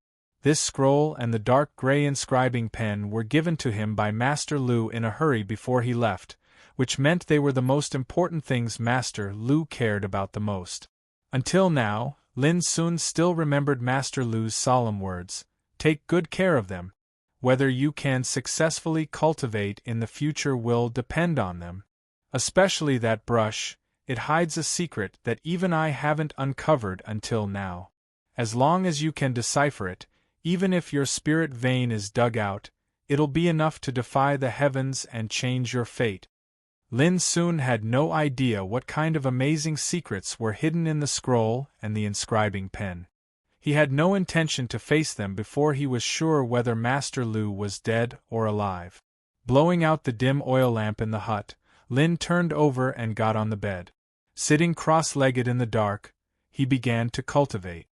This scroll and the dark gray inscribing pen were given to him by Master Lu in a hurry before he left, which meant they were the most important things Master Lu cared about the most. Until now, Lin Sun still remembered Master Lu's solemn words. Take good care of them. Whether you can successfully cultivate in the future will depend on them. Especially that brush, it hides a secret that even I haven't uncovered until now. As long as you can decipher it, even if your spirit vein is dug out, it'll be enough to defy the heavens and change your fate. Lin Sun had no idea what kind of amazing secrets were hidden in the scroll and the inscribing pen. He had no intention to face them before he was sure whether Master Lu was dead or alive. Blowing out the dim oil lamp in the hut, Lin turned over and got on the bed. Sitting cross-legged in the dark, he began to cultivate.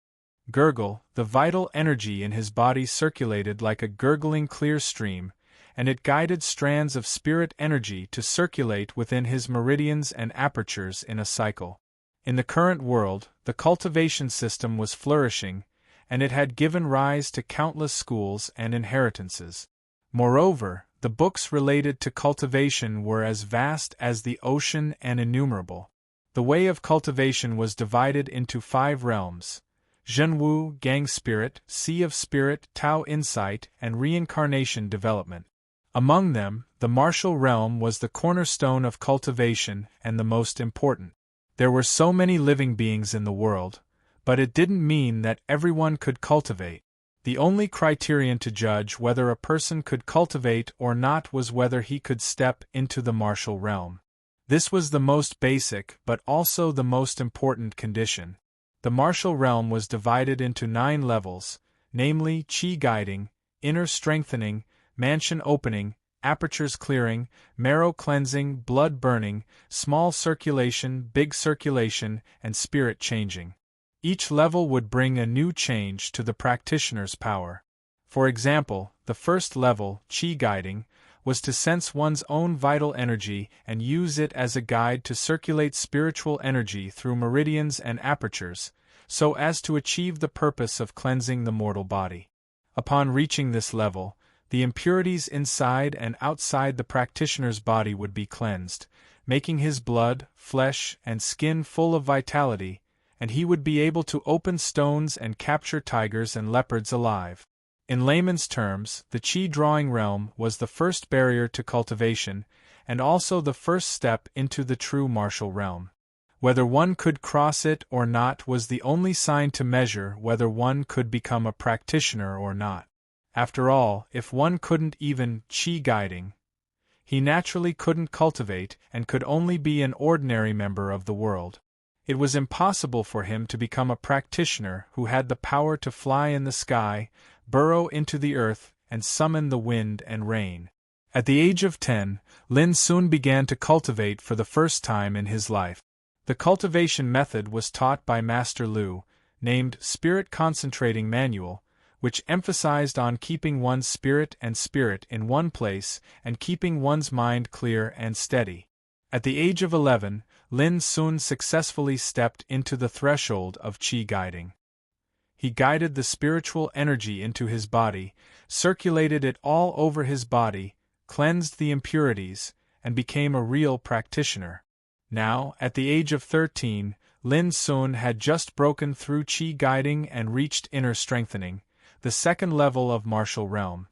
Gurgle, the vital energy in his body circulated like a gurgling clear stream, and it guided strands of spirit energy to circulate within his meridians and apertures in a cycle. In the current world, the cultivation system was flourishing, and it had given rise to countless schools and inheritances. Moreover, the books related to cultivation were as vast as the ocean and innumerable. The way of cultivation was divided into 5 realms: Zhenwu, Gang Spirit, Sea of Spirit, Tao Insight, and Reincarnation Development. Among them, the martial realm was the cornerstone of cultivation and the most important. There were so many living beings in the world, but it didn't mean that everyone could cultivate. The only criterion to judge whether a person could cultivate or not was whether he could step into the martial realm. This was the most basic but also the most important condition. The martial realm was divided into 9 levels, namely Qi guiding, inner strengthening, mansion opening, apertures clearing, marrow cleansing, blood burning, small circulation, big circulation, and spirit changing. Each level would bring a new change to the practitioner's power. For example, the first level, Qi guiding, was to sense one's own vital energy and use it as a guide to circulate spiritual energy through meridians and apertures, so as to achieve the purpose of cleansing the mortal body. Upon reaching this level, the impurities inside and outside the practitioner's body would be cleansed, making his blood, flesh, and skin full of vitality, and he would be able to open stones and capture tigers and leopards alive. In layman's terms, the Qi drawing realm was the first barrier to cultivation, and also the first step into the true martial realm. Whether one could cross it or not was the only sign to measure whether one could become a practitioner or not. After all, if one couldn't even Qi guiding, he naturally couldn't cultivate and could only be an ordinary member of the world. It was impossible for him to become a practitioner who had the power to fly in the sky, burrow into the earth, and summon the wind and rain. At the age of 10, Lin Sun began to cultivate for the first time in his life. The cultivation method was taught by Master Lu, named Spirit Concentrating Manual, which emphasized on keeping one's spirit in one place and keeping one's mind clear and steady. At the age of 11, Lin Sun successfully stepped into the threshold of Qi guiding. He guided the spiritual energy into his body, circulated it all over his body, cleansed the impurities, and became a real practitioner. Now, at the age of 13, Lin Sun had just broken through Qi guiding and reached inner strengthening, the second level of martial realm.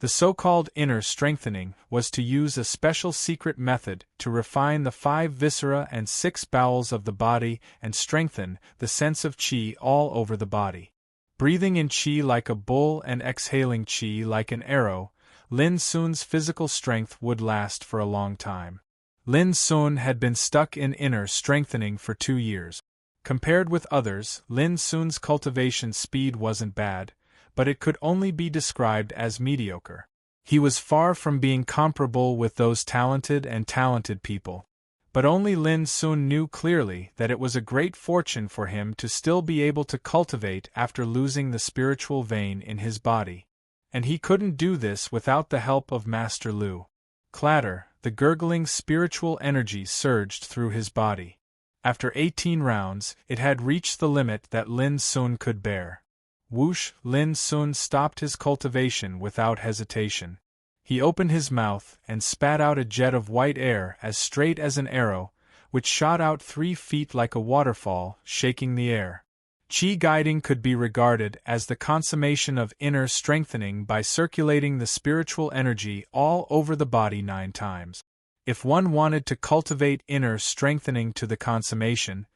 The so-called inner strengthening was to use a special secret method to refine the 5 viscera and 6 bowels of the body and strengthen the sense of Qi all over the body. Breathing in Qi like a bull and exhaling Qi like an arrow, Lin Sun's physical strength would last for a long time. Lin Sun had been stuck in inner strengthening for 2 years. Compared with others, Lin Sun's cultivation speed wasn't bad, but it could only be described as mediocre. He was far from being comparable with those talented people. But only Lin Sun knew clearly that it was a great fortune for him to still be able to cultivate after losing the spiritual vein in his body. And he couldn't do this without the help of Master Lu. Clatter, the gurgling spiritual energy surged through his body. After 18 rounds, it had reached the limit that Lin Sun could bear. Whoosh! Lin Sun stopped his cultivation without hesitation. He opened his mouth and spat out a jet of white air as straight as an arrow, which shot out 3 feet like a waterfall, shaking the air. Qi guiding could be regarded as the consummation of inner strengthening by circulating the spiritual energy all over the body 9 times. If one wanted to cultivate inner strengthening to the consummation,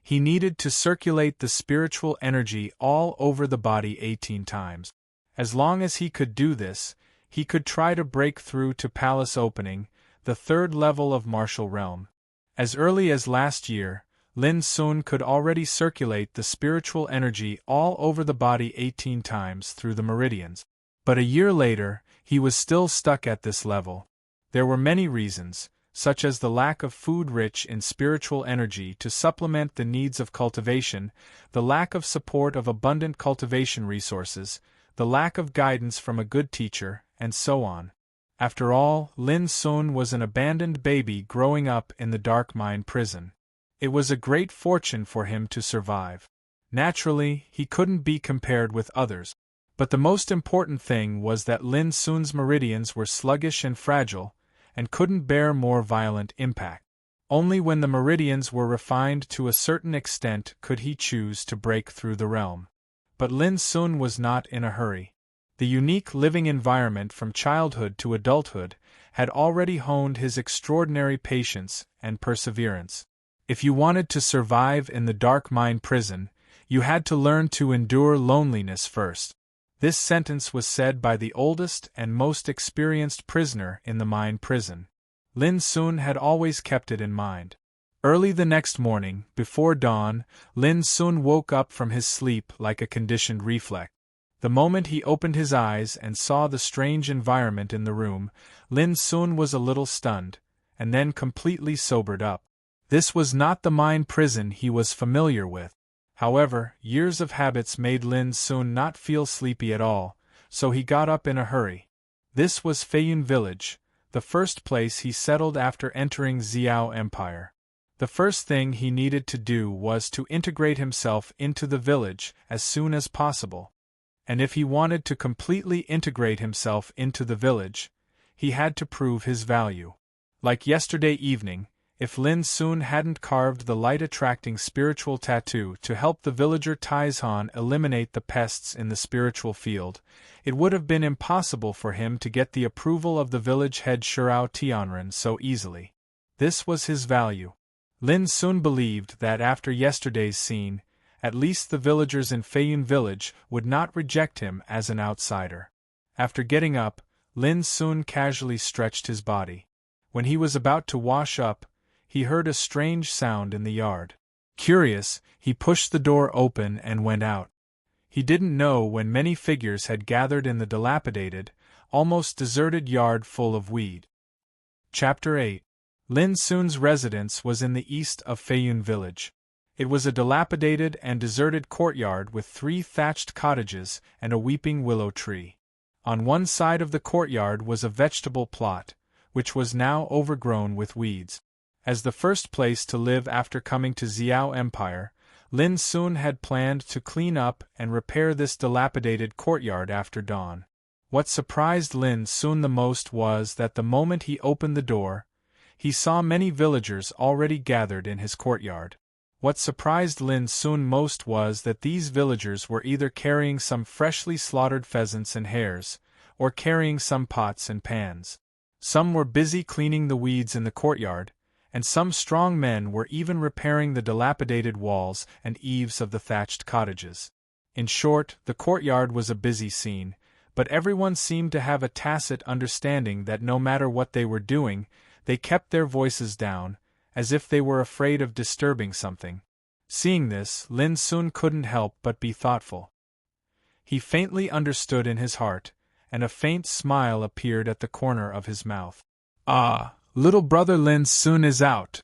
he needed to circulate the spiritual energy all over the body 18 times. As long as he could do this, he could try to break through to Palace Opening, the 3rd level of Martial Realm. As early as last year, Lin Sun could already circulate the spiritual energy all over the body 18 times through the meridians. But a year later, he was still stuck at this level. There were many reasons, such as the lack of food rich in spiritual energy to supplement the needs of cultivation, the lack of support of abundant cultivation resources, the lack of guidance from a good teacher, and so on. After all, Lin Sun was an abandoned baby growing up in the dark mine prison. It was a great fortune for him to survive. Naturally, he couldn't be compared with others. But the most important thing was that Lin Sun's meridians were sluggish and fragile, and couldn't bear more violent impact. Only when the meridians were refined to a certain extent could he choose to break through the realm. But Lin Sun was not in a hurry. The unique living environment from childhood to adulthood had already honed his extraordinary patience and perseverance. If you wanted to survive in the dark mine prison, you had to learn to endure loneliness first. This sentence was said by the oldest and most experienced prisoner in the mine prison. Lin Sun had always kept it in mind. Early the next morning, before dawn, Lin Sun woke up from his sleep like a conditioned reflex. The moment he opened his eyes and saw the strange environment in the room, Lin Sun was a little stunned, and then completely sobered up. This was not the mine prison he was familiar with. However, years of habits made Lin Sun not feel sleepy at all, so he got up in a hurry. This was Feiyun Village, the first place he settled after entering Xiao Empire. The first thing he needed to do was to integrate himself into the village as soon as possible. And if he wanted to completely integrate himself into the village, he had to prove his value. Like yesterday evening, if Lin Sun hadn't carved the light-attracting spiritual tattoo to help the villager Taizhan eliminate the pests in the spiritual field, it would have been impossible for him to get the approval of the village head Shirao Tianren so easily. This was his value. Lin Sun believed that after yesterday's scene, at least the villagers in Feiyun Village would not reject him as an outsider. After getting up, Lin Sun casually stretched his body. When he was about to wash up, he heard a strange sound in the yard. Curious, he pushed the door open and went out. He didn't know when many figures had gathered in the dilapidated, almost deserted yard full of weed. Chapter 8. Lin Sun's residence was in the east of Feiyun Village. It was a dilapidated and deserted courtyard with 3 thatched cottages and a weeping willow tree. On one side of the courtyard was a vegetable plot, which was now overgrown with weeds. As the first place to live after coming to Xiao Empire, Lin Sun had planned to clean up and repair this dilapidated courtyard after dawn. What surprised Lin Sun the most was that the moment he opened the door, he saw many villagers already gathered in his courtyard. What surprised Lin Sun most was that these villagers were either carrying some freshly slaughtered pheasants and hares, or carrying some pots and pans. Some were busy cleaning the weeds in the courtyard, and some strong men were even repairing the dilapidated walls and eaves of the thatched cottages. In short, the courtyard was a busy scene, but everyone seemed to have a tacit understanding that no matter what they were doing, they kept their voices down, as if they were afraid of disturbing something. Seeing this, Lin Sun couldn't help but be thoughtful. He faintly understood in his heart, and a faint smile appeared at the corner of his mouth. Ah, little brother Lin Sun is out.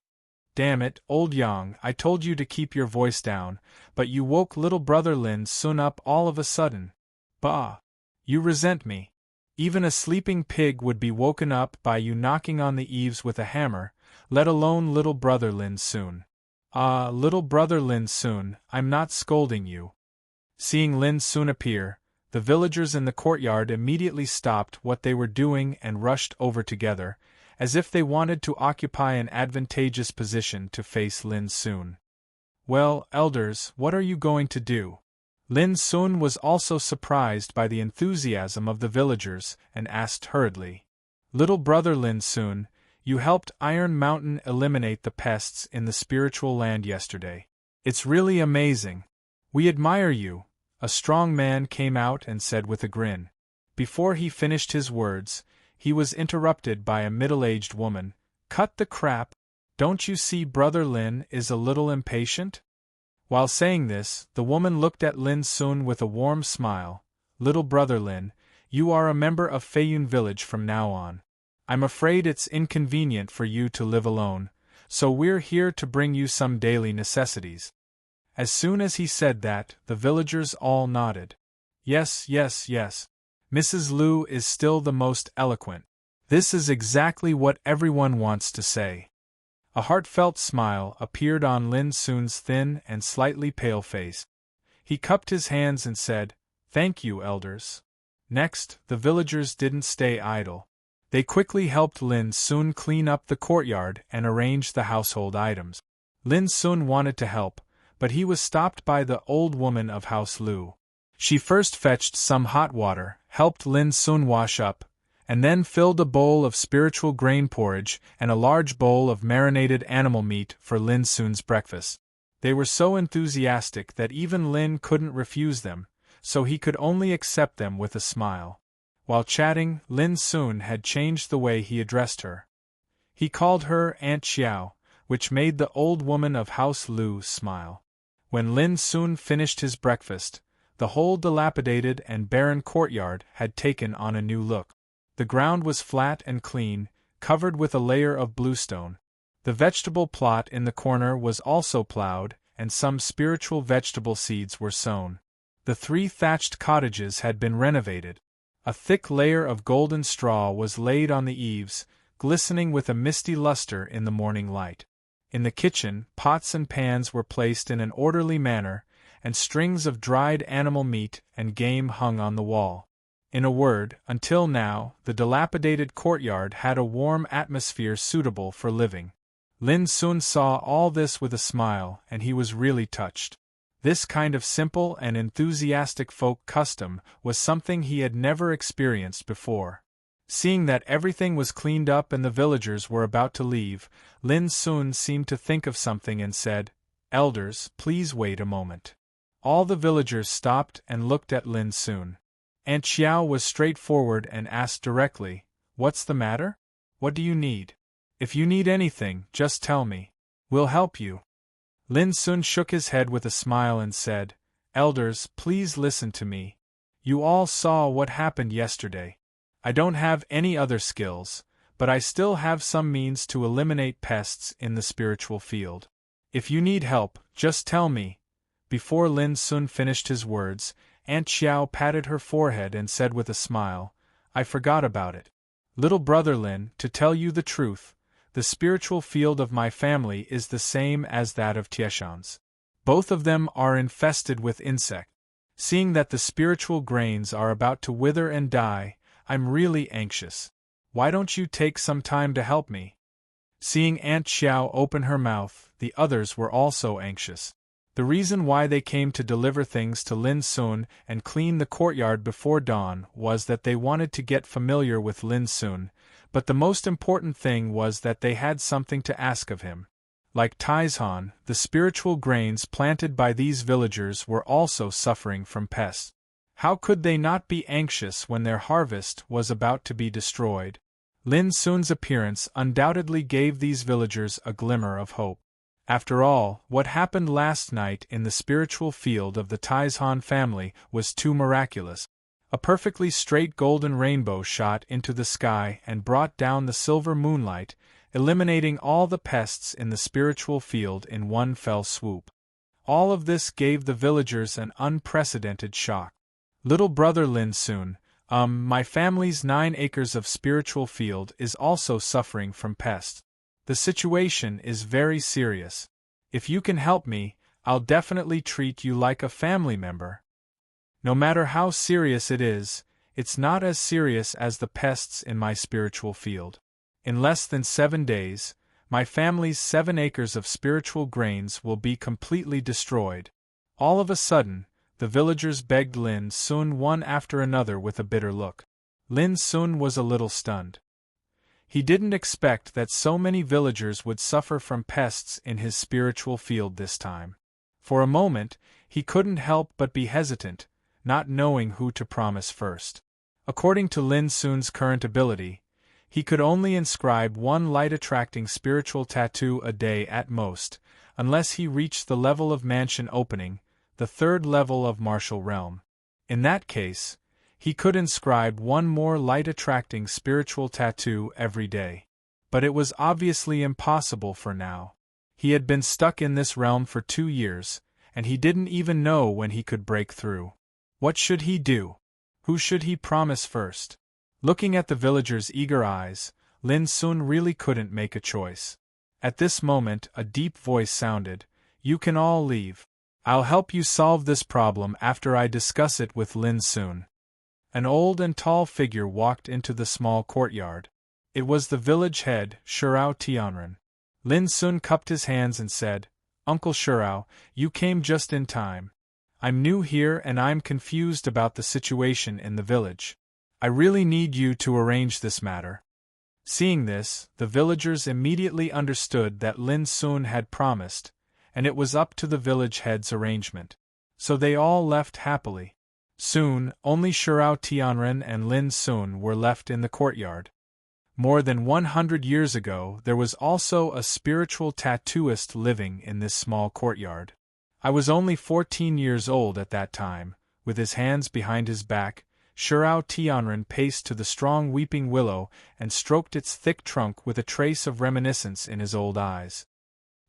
Damn it, old Yang, I told you to keep your voice down, but you woke little brother Lin Sun up all of a sudden. Bah! You resent me. Even a sleeping pig would be woken up by you knocking on the eaves with a hammer, let alone little brother Lin Sun. Ah, little brother Lin Sun, I'm not scolding you. Seeing Lin Sun appear, the villagers in the courtyard immediately stopped what they were doing and rushed over together, as if they wanted to occupy an advantageous position to face Lin Sun. Well, elders, what are you going to do? Lin Sun was also surprised by the enthusiasm of the villagers and asked hurriedly. Little brother Lin Sun, you helped Iron Mountain eliminate the pests in the spiritual land yesterday. It's really amazing. We admire you, a strong man came out and said with a grin. Before he finished his words, he was interrupted by a middle-aged woman. Cut the crap! Don't you see Brother Lin is a little impatient? While saying this, the woman looked at Lin Sun with a warm smile. Little Brother Lin, you are a member of Feiyun Village from now on. I'm afraid it's inconvenient for you to live alone, so we're here to bring you some daily necessities. As soon as he said that, the villagers all nodded. Yes, yes, yes. Mrs. Liu is still the most eloquent. This is exactly what everyone wants to say. A heartfelt smile appeared on Lin Sun's thin and slightly pale face. He cupped his hands and said, "Thank you, elders." Next, the villagers didn't stay idle. They quickly helped Lin Sun clean up the courtyard and arrange the household items. Lin Sun wanted to help, but he was stopped by the old woman of House Liu. She first fetched some hot water, helped Lin Sun wash up, and then filled a bowl of spiritual grain porridge and a large bowl of marinated animal meat for Lin Sun's breakfast. They were so enthusiastic that even Lin couldn't refuse them, so he could only accept them with a smile. While chatting, Lin Sun had changed the way he addressed her. He called her Aunt Xiao, which made the old woman of House Liu smile. When Lin Sun finished his breakfast, the whole dilapidated and barren courtyard had taken on a new look. The ground was flat and clean, covered with a layer of bluestone. The vegetable plot in the corner was also plowed, and some spiritual vegetable seeds were sown. The 3 thatched cottages had been renovated. A thick layer of golden straw was laid on the eaves, glistening with a misty luster in the morning light. In the kitchen, pots and pans were placed in an orderly manner, and strings of dried animal meat and game hung on the wall. In a word, until now, the dilapidated courtyard had a warm atmosphere suitable for living. Lin Sun saw all this with a smile, and he was really touched. This kind of simple and enthusiastic folk custom was something he had never experienced before. Seeing that everything was cleaned up and the villagers were about to leave, Lin Sun seemed to think of something and said, "Elders, please wait a moment." All the villagers stopped and looked at Lin Sun. Aunt Xiao was straightforward and asked directly, "What's the matter? What do you need? If you need anything, just tell me. We'll help you." Lin Sun shook his head with a smile and said, "Elders, please listen to me. You all saw what happened yesterday. I don't have any other skills, but I still have some means to eliminate pests in the spiritual field. If you need help, just tell me." Before Lin Sun finished his words, Aunt Xiao patted her forehead and said with a smile, "I forgot about it. Little brother Lin, to tell you the truth, the spiritual field of my family is the same as that of Tieshan's. Both of them are infested with insects. Seeing that the spiritual grains are about to wither and die, I'm really anxious. Why don't you take some time to help me?" Seeing Aunt Xiao open her mouth, the others were also anxious. The reason why they came to deliver things to Lin Sun and clean the courtyard before dawn was that they wanted to get familiar with Lin Sun, but the most important thing was that they had something to ask of him. Like Taizhan, the spiritual grains planted by these villagers were also suffering from pests. How could they not be anxious when their harvest was about to be destroyed? Lin Sun's appearance undoubtedly gave these villagers a glimmer of hope. After all, what happened last night in the spiritual field of the Taizhan family was too miraculous. A perfectly straight golden rainbow shot into the sky and brought down the silver moonlight, eliminating all the pests in the spiritual field in one fell swoop. All of this gave the villagers an unprecedented shock. Little brother Lin Sun, my family's 9 acres of spiritual field is also suffering from pests. The situation is very serious. If you can help me, I'll definitely treat you like a family member. No matter how serious it is, it's not as serious as the pests in my spiritual field. In less than 7 days, my family's 7 acres of spiritual grains will be completely destroyed. All of a sudden, the villagers begged Lin Sun one after another with a bitter look. Lin Sun was a little stunned. He didn't expect that so many villagers would suffer from pests in his spiritual field this time. For a moment, he couldn't help but be hesitant, not knowing who to promise first. According to Lin Sun's current ability, he could only inscribe 1 light-attracting spiritual tattoo a day at most, unless he reached the level of mansion opening, the 3rd level of martial realm. In that case, he could inscribe 1 more light-attracting spiritual tattoo every day. But it was obviously impossible for now. He had been stuck in this realm for 2 years, and he didn't even know when he could break through. What should he do? Who should he promise first? Looking at the villagers' eager eyes, Lin Sun really couldn't make a choice. At this moment, a deep voice sounded, "You can all leave. I'll help you solve this problem after I discuss it with Lin Sun." An old and tall figure walked into the small courtyard. It was the village head, Shurao Tianren. Lin Sun cupped his hands and said, "Uncle Shurao, you came just in time. I'm new here and I'm confused about the situation in the village. I really need you to arrange this matter." Seeing this, the villagers immediately understood that Lin Sun had promised, and it was up to the village head's arrangement. So they all left happily. Soon, only Shurao Tianren and Lin Sun were left in the courtyard. More than 100 years ago, there was also a spiritual tattooist living in this small courtyard. I was only 14 years old at that time. With his hands behind his back, Shurao Tianren paced to the strong weeping willow and stroked its thick trunk with a trace of reminiscence in his old eyes.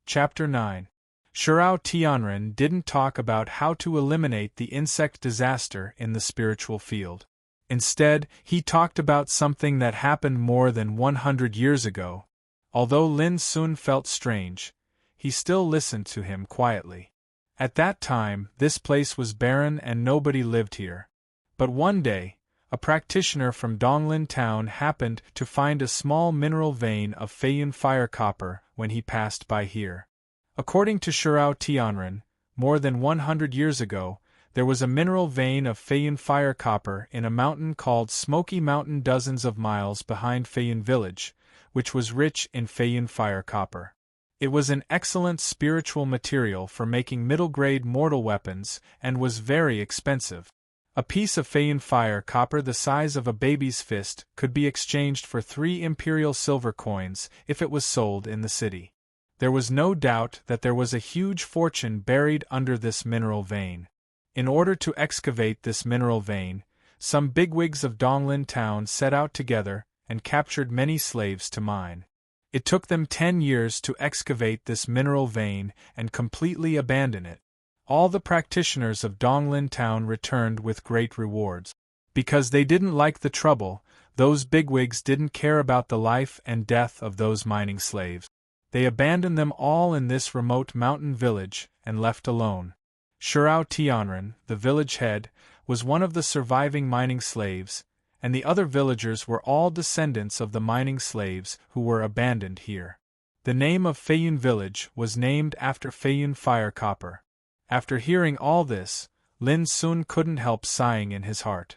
Chapter 9. Shurao Tianren didn't talk about how to eliminate the insect disaster in the spiritual field. Instead, he talked about something that happened more than 100 years ago. Although Lin Sun felt strange, he still listened to him quietly. At that time, this place was barren and nobody lived here. But one day, a practitioner from Donglin town happened to find a small mineral vein of Feiyun fire copper when he passed by here. According to Shurao Tianren, more than 100 years ago, there was a mineral vein of Feiyun fire copper in a mountain called Smoky Mountain dozens of miles behind Feiyun village, which was rich in Feiyun fire copper. It was an excellent spiritual material for making middle-grade mortal weapons and was very expensive. A piece of Feiyun fire copper the size of a baby's fist could be exchanged for 3 imperial silver coins if it was sold in the city. There was no doubt that there was a huge fortune buried under this mineral vein. In order to excavate this mineral vein, some bigwigs of Donglin town set out together and captured many slaves to mine. It took them 10 years to excavate this mineral vein and completely abandon it. All the practitioners of Donglin town returned with great rewards. Because they didn't like the trouble, those bigwigs didn't care about the life and death of those mining slaves. They abandoned them all in this remote mountain village and left alone. Shurao Tianren, the village head, was one of the surviving mining slaves, and the other villagers were all descendants of the mining slaves who were abandoned here. The name of Feiyun village was named after Feiyun fire copper. After hearing all this, Lin Sun couldn't help sighing in his heart.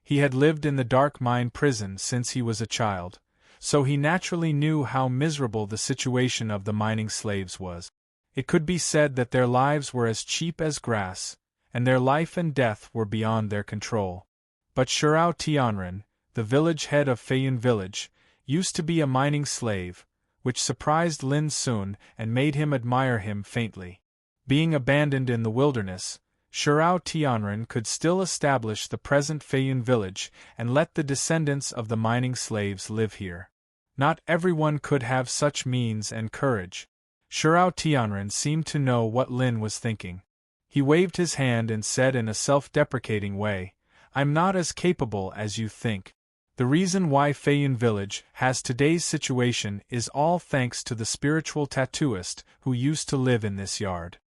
He had lived in the dark mine prison since he was a child, so he naturally knew how miserable the situation of the mining slaves was. It could be said that their lives were as cheap as grass, and their life and death were beyond their control. But Shurao Tianren, the village head of Feiyun village, used to be a mining slave, which surprised Lin Sun and made him admire him faintly. Being abandoned in the wilderness, Shurao Tianren could still establish the present Feiyun village and let the descendants of the mining slaves live here. Not everyone could have such means and courage. Shirao Tianren seemed to know what Lin was thinking. He waved his hand and said in a self-deprecating way, "I'm not as capable as you think. The reason why Feiyun Village has today's situation is all thanks to the spiritual tattooist who used to live in this yard."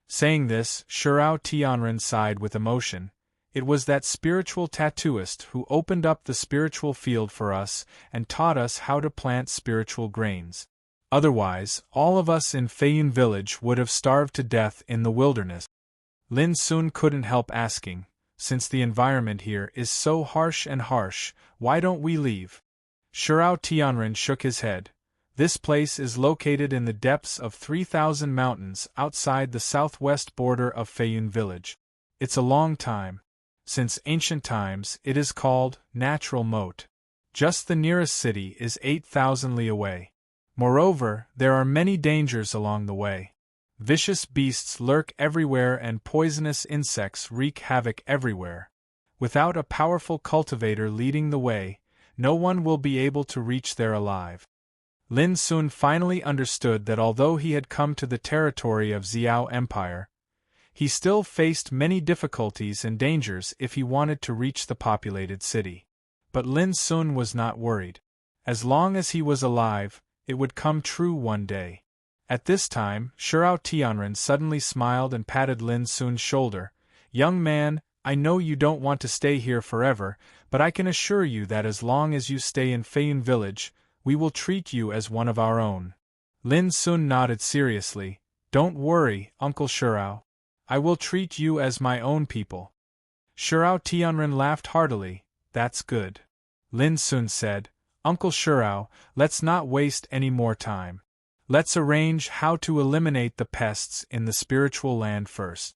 Saying this, Shirao Tianren sighed with emotion. It was that spiritual tattooist who opened up the spiritual field for us and taught us how to plant spiritual grains. Otherwise, all of us in Feiyun Village would have starved to death in the wilderness. Lin Sun couldn't help asking, "Since the environment here is so harsh, why don't we leave?" Shirao Tianren shook his head. "This place is located in the depths of 3,000 mountains outside the southwest border of Feiyun Village. It's a long time. Since ancient times, it is called Natural Moat. Just the nearest city is 8,000 li away. Moreover, there are many dangers along the way. Vicious beasts lurk everywhere and poisonous insects wreak havoc everywhere. Without a powerful cultivator leading the way, no one will be able to reach there alive." Lin Sun finally understood that although he had come to the territory of Xiao Empire, he still faced many difficulties and dangers if he wanted to reach the populated city. But Lin Sun was not worried. As long as he was alive, it would come true one day. At this time, Shirao Tianren suddenly smiled and patted Lin Sun's shoulder. "Young man, I know you don't want to stay here forever, but I can assure you that as long as you stay in Feiyun Village, we will treat you as one of our own." Lin Sun nodded seriously. "Don't worry, Uncle Shirao. I will treat you as my own people." Shirao Tianren laughed heartily. "That's good." Lin Sun said, "Uncle Shirao, let's not waste any more time. Let's arrange how to eliminate the pests in the spiritual land first."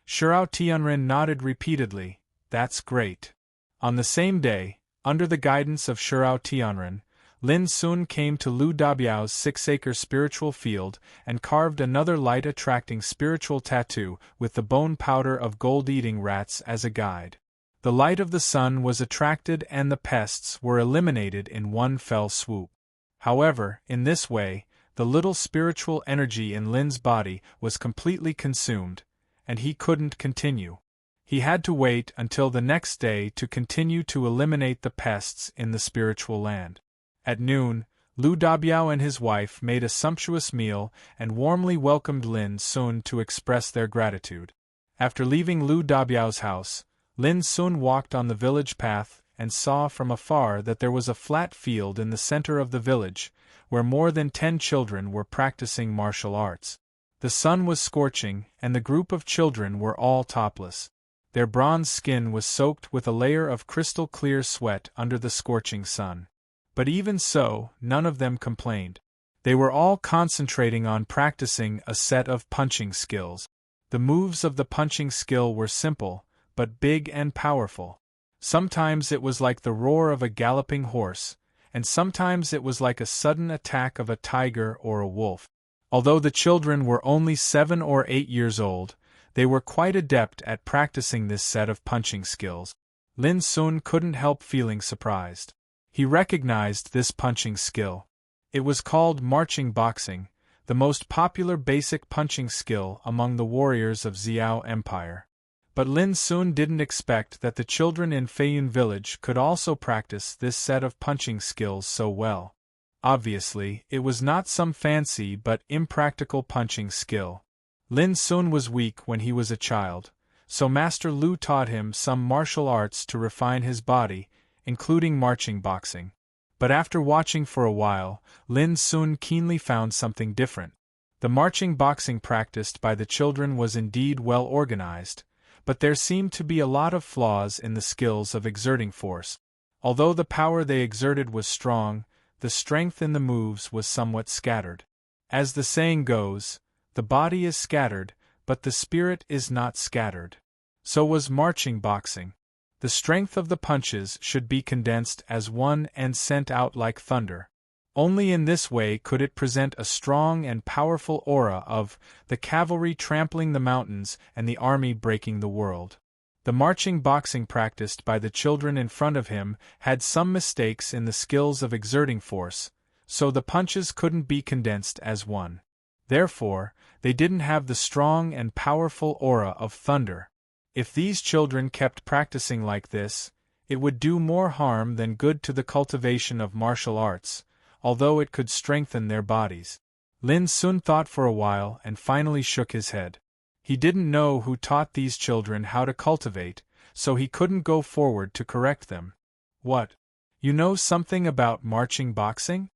Shirao Tianren nodded repeatedly. "That's great." On the same day, under the guidance of Shirao Tianren, Lin Sun came to Lu Dabiao's 6-acre spiritual field and carved another light-attracting spiritual tattoo with the bone powder of gold-eating rats as a guide. The light of the sun was attracted and the pests were eliminated in one fell swoop. However, in this way, the little spiritual energy in Lin's body was completely consumed, and he couldn't continue. He had to wait until the next day to continue to eliminate the pests in the spiritual land. At noon, Lu Dabiao and his wife made a sumptuous meal and warmly welcomed Lin Sun to express their gratitude. After leaving Lu Dabiao's house, Lin Sun walked on the village path and saw from afar that there was a flat field in the center of the village, where more than 10 children were practicing martial arts. The sun was scorching, and the group of children were all topless. Their bronze skin was soaked with a layer of crystal-clear sweat under the scorching sun. But even so, none of them complained. They were all concentrating on practicing a set of punching skills. The moves of the punching skill were simple, but big and powerful. Sometimes it was like the roar of a galloping horse, and sometimes it was like a sudden attack of a tiger or a wolf. Although the children were only 7 or 8 years old, they were quite adept at practicing this set of punching skills. Lin Sun couldn't help feeling surprised. He recognized this punching skill. It was called marching boxing, the most popular basic punching skill among the warriors of Xiao Empire. But Lin Sun didn't expect that the children in Feiyun Village could also practice this set of punching skills so well. Obviously, it was not some fancy but impractical punching skill. Lin Sun was weak when he was a child, so Master Lu taught him some martial arts to refine his body, including marching boxing. But after watching for a while, Lin Sun keenly found something different. The marching boxing practiced by the children was indeed well organized, but there seemed to be a lot of flaws in the skills of exerting force. Although the power they exerted was strong, the strength in the moves was somewhat scattered. As the saying goes, the body is scattered, but the spirit is not scattered. So was marching boxing. The strength of the punches should be condensed as one and sent out like thunder. Only in this way could it present a strong and powerful aura of the cavalry trampling the mountains and the army breaking the world. The marching boxing practiced by the children in front of him had some mistakes in the skills of exerting force, so the punches couldn't be condensed as one. Therefore, they didn't have the strong and powerful aura of thunder. If these children kept practicing like this, it would do more harm than good to the cultivation of martial arts, although it could strengthen their bodies. Lin Sun thought for a while and finally shook his head. He didn't know who taught these children how to cultivate, so he couldn't go forward to correct them. What? You know something about marching boxing?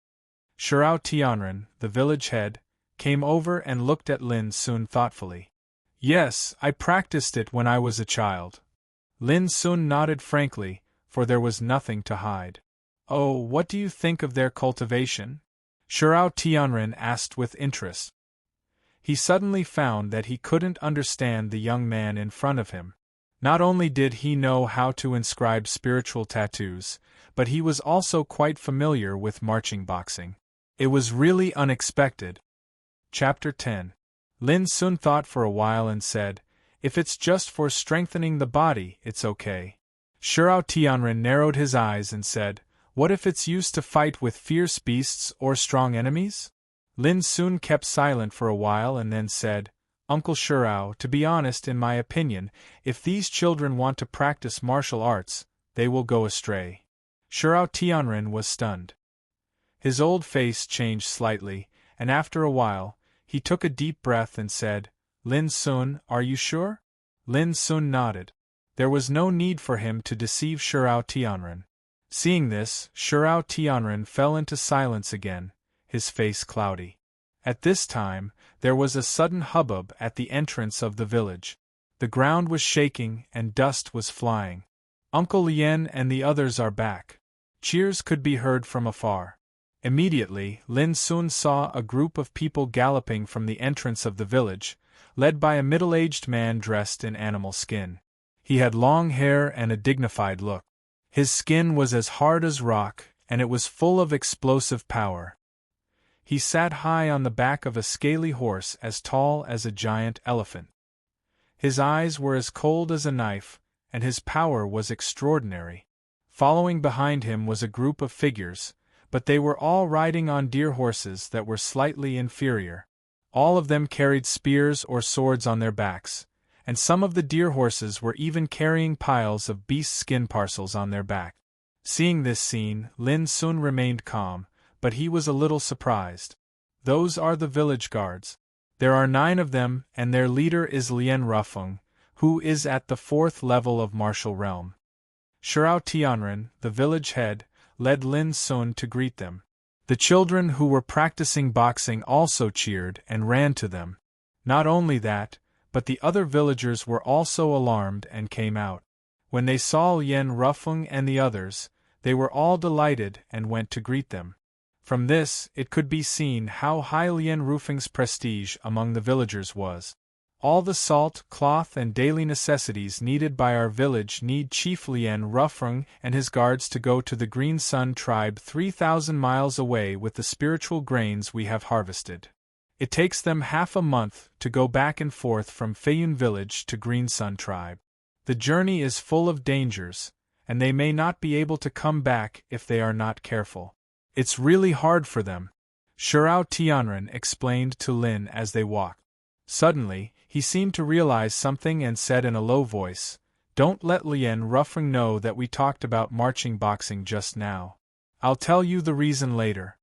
Shirao Tianren, the village head, came over and looked at Lin Sun thoughtfully. Yes, I practiced it when I was a child. Lin Sun nodded frankly, for there was nothing to hide. Oh, what do you think of their cultivation? Shirao Tianren asked with interest. He suddenly found that he couldn't understand the young man in front of him. Not only did he know how to inscribe spiritual tattoos, but he was also quite familiar with marching boxing. It was really unexpected. Chapter 10. Lin Sun thought for a while and said, "If it's just for strengthening the body, it's okay." Shirao Tianren narrowed his eyes and said, "What if it's used to fight with fierce beasts or strong enemies?" Lin Sun kept silent for a while and then said, "Uncle Shirao, to be honest, in my opinion, if these children want to practice martial arts, they will go astray." Shirao Tianren was stunned. His old face changed slightly, and after a while, he took a deep breath and said, "Lin Sun, are you sure?" Lin Sun nodded. There was no need for him to deceive Shirao Tianren. Seeing this, Shirao Tianren fell into silence again, his face cloudy. At this time, there was a sudden hubbub at the entrance of the village. The ground was shaking and dust was flying. "Uncle Lien and the others are back." Cheers could be heard from afar. Immediately, Lin Sun saw a group of people galloping from the entrance of the village, led by a middle-aged man dressed in animal skin. He had long hair and a dignified look. His skin was as hard as rock, and it was full of explosive power. He sat high on the back of a scaly horse as tall as a giant elephant. His eyes were as cold as a knife, and his power was extraordinary. Following behind him was a group of figures, but they were all riding on deer horses that were slightly inferior. All of them carried spears or swords on their backs, and some of the deer horses were even carrying piles of beast skin parcels on their back. Seeing this scene, Lin Sun remained calm, but he was a little surprised. "Those are the village guards. There are 9 of them, and their leader is Lien Rufeng, who is at the 4th level of martial realm." Shirao Tianren, the village head, led Lin Sun to greet them. The children who were practicing boxing also cheered and ran to them. Not only that, but the other villagers were also alarmed and came out. When they saw Lien Rufeng and the others, they were all delighted and went to greet them. From this, it could be seen how high Lien Rufeng's prestige among the villagers was. "All the salt, cloth and daily necessities needed by our village need Chief Lien Rufeng and his guards to go to the Green Sun tribe 3,000 miles away with the spiritual grains we have harvested. It takes them half a month to go back and forth from Feiyun village to Green Sun tribe. The journey is full of dangers, and they may not be able to come back if they are not careful. It's really hard for them," Shirao Tianren explained to Lin as they walked. Suddenly, he seemed to realize something and said in a low voice, "Don't let Lien Rufeng know that we talked about marching boxing just now. I'll tell you the reason later."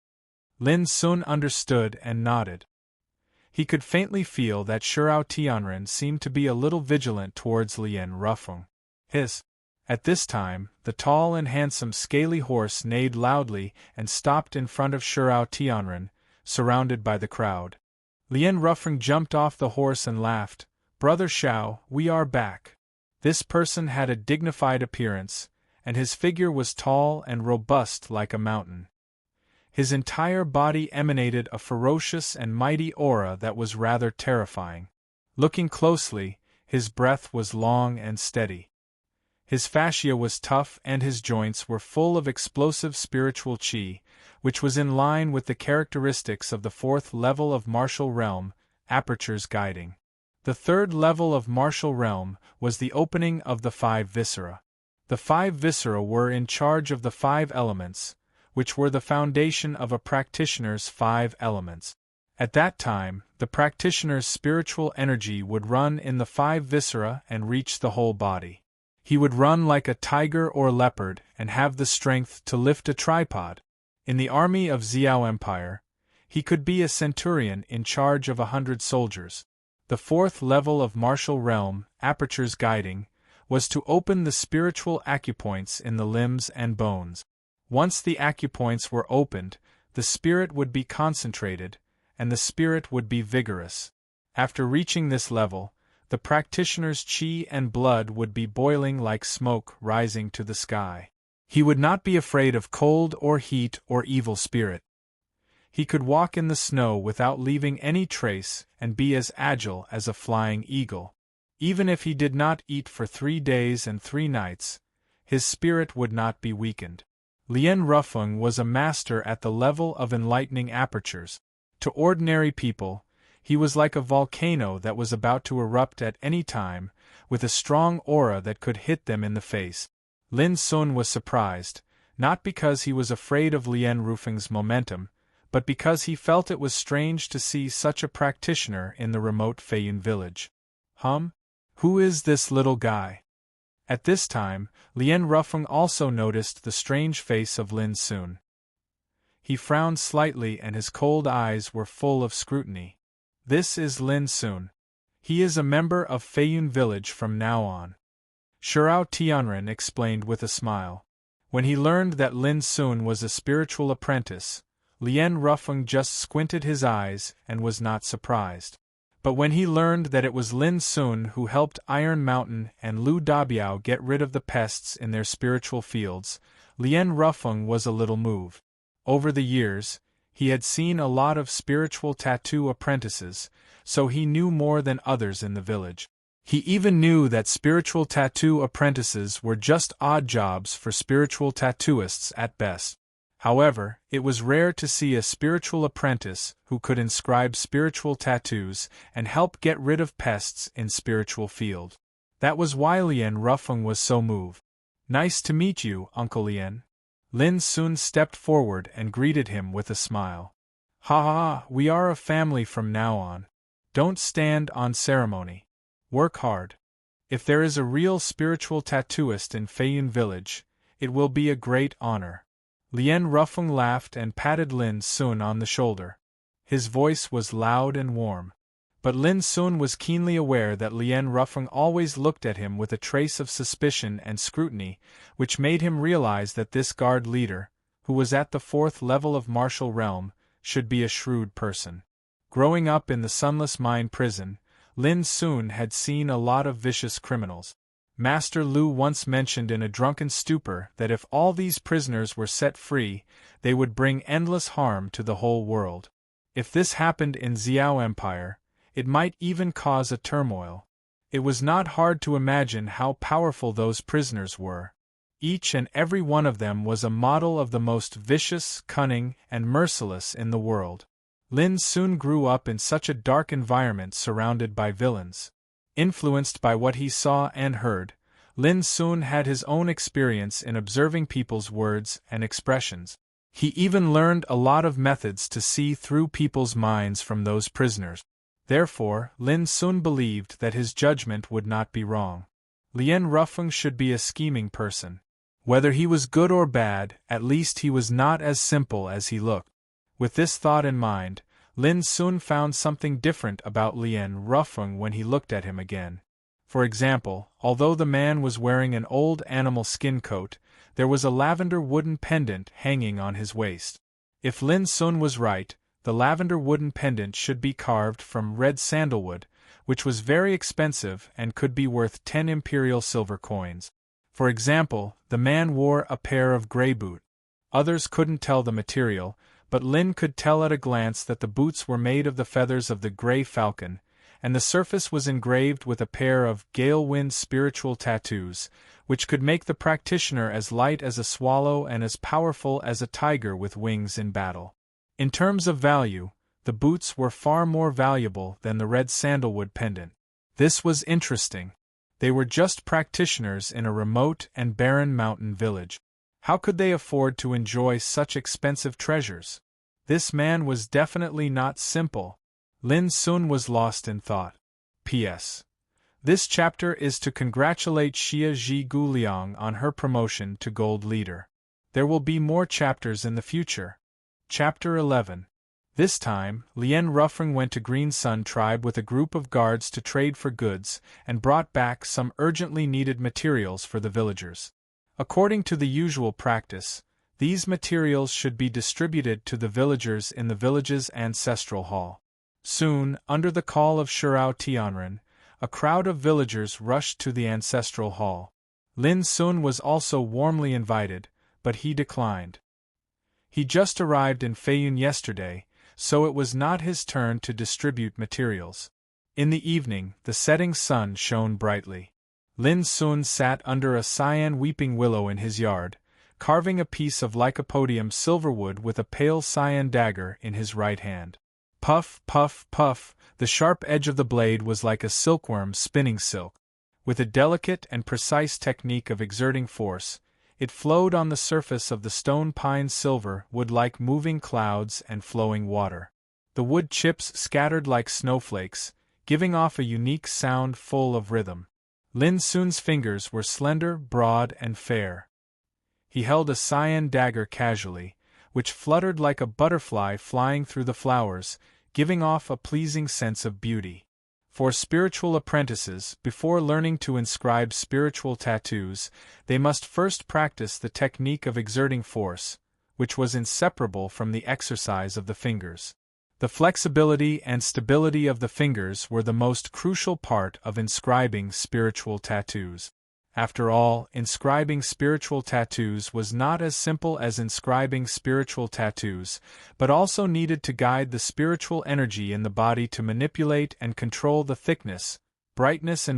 Lin Sun understood and nodded. He could faintly feel that Shirao Tianren seemed to be a little vigilant towards Lien Rufeng. At this time, the tall and handsome scaly horse neighed loudly and stopped in front of Shirao Tianren, surrounded by the crowd. Lien Rufeng jumped off the horse and laughed, "Brother Shao, we are back." This person had a dignified appearance, and his figure was tall and robust like a mountain. His entire body emanated a ferocious and mighty aura that was rather terrifying. Looking closely, his breath was long and steady. His fascia was tough and his joints were full of explosive spiritual qi, which was in line with the characteristics of the 4th level of martial realm, apertures guiding. The 3rd level of martial realm was the opening of the 5 viscera. The 5 viscera were in charge of the 5 elements, which were the foundation of a practitioner's 5 elements. At that time, the practitioner's spiritual energy would run in the 5 viscera and reach the whole body. He would run like a tiger or leopard and have the strength to lift a tripod. In the army of Xiao Empire, he could be a centurion in charge of 100 soldiers. The 4th level of martial realm, apertures guiding, was to open the spiritual acupoints in the limbs and bones. Once the acupoints were opened, the spirit would be concentrated, and the spirit would be vigorous. After reaching this level, the practitioner's chi and blood would be boiling like smoke rising to the sky. He would not be afraid of cold or heat or evil spirit. He could walk in the snow without leaving any trace and be as agile as a flying eagle. Even if he did not eat for 3 days and 3 nights, his spirit would not be weakened. Lien Rufeng was a master at the level of enlightening apertures. To ordinary people, he was like a volcano that was about to erupt at any time, with a strong aura that could hit them in the face. Lin Sun was surprised, not because he was afraid of Lien Rufeng's momentum, but because he felt it was strange to see such a practitioner in the remote Feiyun village. Who is this little guy? At this time, Lien Rufeng also noticed the strange face of Lin Sun. He frowned slightly and his cold eyes were full of scrutiny. This is Lin Sun. He is a member of Feiyun village from now on. Shirao Tianren explained with a smile. When he learned that Lin Sun was a spiritual apprentice, Lien Rufeng just squinted his eyes and was not surprised. But when he learned that it was Lin Sun who helped Iron Mountain and Lu Dabiao get rid of the pests in their spiritual fields, Lien Rufeng was a little moved. Over the years, he had seen a lot of spiritual tattoo apprentices, so he knew more than others in the village. He even knew that spiritual tattoo apprentices were just odd jobs for spiritual tattooists at best. However, it was rare to see a spiritual apprentice who could inscribe spiritual tattoos and help get rid of pests in spiritual field. That was why Lien Rufeng was so moved. Nice to meet you, Uncle Lien. Lin Sun stepped forward and greeted him with a smile. Ha, we are a family from now on. Don't stand on ceremony. Work hard. If there is a real spiritual tattooist in Feiyun village, it will be a great honor. Lien Rufeng laughed and patted Lin Sun on the shoulder. His voice was loud and warm. But Lin Sun was keenly aware that Lien Rufeng always looked at him with a trace of suspicion and scrutiny, which made him realize that this guard leader, who was at the 4th level of martial realm, should be a shrewd person. Growing up in the Sunless Mine prison, Lin Sun had seen a lot of vicious criminals. Master Lu once mentioned in a drunken stupor that if all these prisoners were set free, they would bring endless harm to the whole world. If this happened in Xiao Empire, it might even cause a turmoil. It was not hard to imagine how powerful those prisoners were. Each and every one of them was a model of the most vicious, cunning, and merciless in the world. Lin Sun grew up in such a dark environment surrounded by villains. Influenced by what he saw and heard, Lin Sun had his own experience in observing people's words and expressions. He even learned a lot of methods to see through people's minds from those prisoners. Therefore, Lin Sun believed that his judgment would not be wrong. Lien Rufeng should be a scheming person. Whether he was good or bad, at least he was not as simple as he looked. With this thought in mind, Lin Sun found something different about Lien Rufeng when he looked at him again. For example, although the man was wearing an old animal skin coat, there was a lavender wooden pendant hanging on his waist. If Lin Sun was right, the lavender wooden pendant should be carved from red sandalwood, which was very expensive and could be worth 10 imperial silver coins. For example, the man wore a pair of gray boots. Others couldn't tell the material, but Lin could tell at a glance that the boots were made of the feathers of the gray falcon, and the surface was engraved with a pair of gale wind spiritual tattoos, which could make the practitioner as light as a swallow and as powerful as a tiger with wings in battle. In terms of value, the boots were far more valuable than the red sandalwood pendant. This was interesting. They were just practitioners in a remote and barren mountain village. How could they afford to enjoy such expensive treasures? This man was definitely not simple. Lin Sun was lost in thought. P.S. This chapter is to congratulate Xia Zhi Guliang on her promotion to Gold Leader. There will be more chapters in the future. Chapter 11. This time, Lien Ruffring went to Green Sun Tribe with a group of guards to trade for goods and brought back some urgently needed materials for the villagers. According to the usual practice, these materials should be distributed to the villagers in the village's ancestral hall. Soon, under the call of Shurao Tianren, a crowd of villagers rushed to the ancestral hall. Lin Sun was also warmly invited, but he declined. He just arrived in Feiyun yesterday, so it was not his turn to distribute materials. In the evening, the setting sun shone brightly. Lin Sun sat under a cyan weeping willow in his yard, carving a piece of lycopodium silverwood with a pale cyan dagger in his right hand. Puff, puff, puff, the sharp edge of the blade was like a silkworm spinning silk. With a delicate and precise technique of exerting force, it flowed on the surface of the stone pine silver wood like moving clouds and flowing water. The wood chips scattered like snowflakes, giving off a unique sound full of rhythm. Lin Sun's fingers were slender, broad, and fair. He held a cyan dagger casually, which fluttered like a butterfly flying through the flowers, giving off a pleasing sense of beauty. For spiritual apprentices, before learning to inscribe spiritual tattoos, they must first practice the technique of exerting force, which was inseparable from the exercise of the fingers. The flexibility and stability of the fingers were the most crucial part of inscribing spiritual tattoos. After all, inscribing spiritual tattoos was not as simple as inscribing spiritual tattoos, but also needed to guide the spiritual energy in the body to manipulate and control the thickness, brightness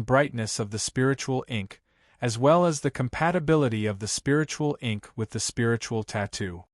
of the spiritual ink, as well as the compatibility of the spiritual ink with the spiritual tattoo.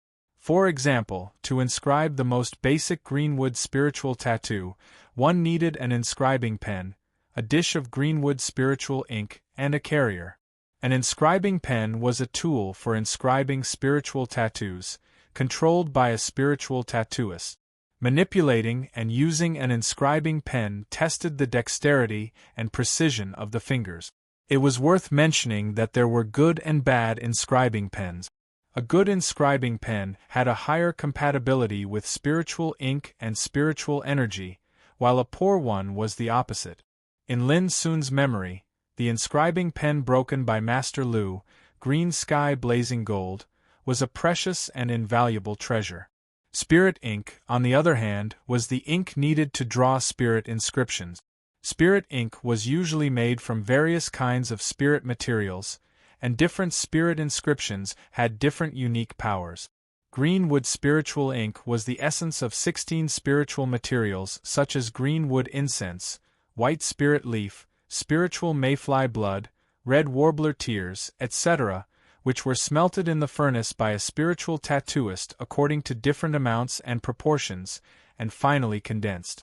For example, to inscribe the most basic greenwood spiritual tattoo, one needed an inscribing pen, a dish of greenwood spiritual ink, and a carrier. An inscribing pen was a tool for inscribing spiritual tattoos, controlled by a spiritual tattooist. Manipulating and using an inscribing pen tested the dexterity and precision of the fingers. It was worth mentioning that there were good and bad inscribing pens. A good inscribing pen had a higher compatibility with spiritual ink and spiritual energy, while a poor one was the opposite. In Lin Sun's memory, the inscribing pen broken by Master Lu, green sky blazing gold, was a precious and invaluable treasure. Spirit ink, on the other hand, was the ink needed to draw spirit inscriptions. Spirit ink was usually made from various kinds of spirit materials, and different spirit inscriptions had different unique powers. Greenwood spiritual ink was the essence of 16 spiritual materials such as greenwood incense, white spirit leaf, spiritual mayfly blood, red warbler tears, etc., which were smelted in the furnace by a spiritual tattooist according to different amounts and proportions, and finally condensed.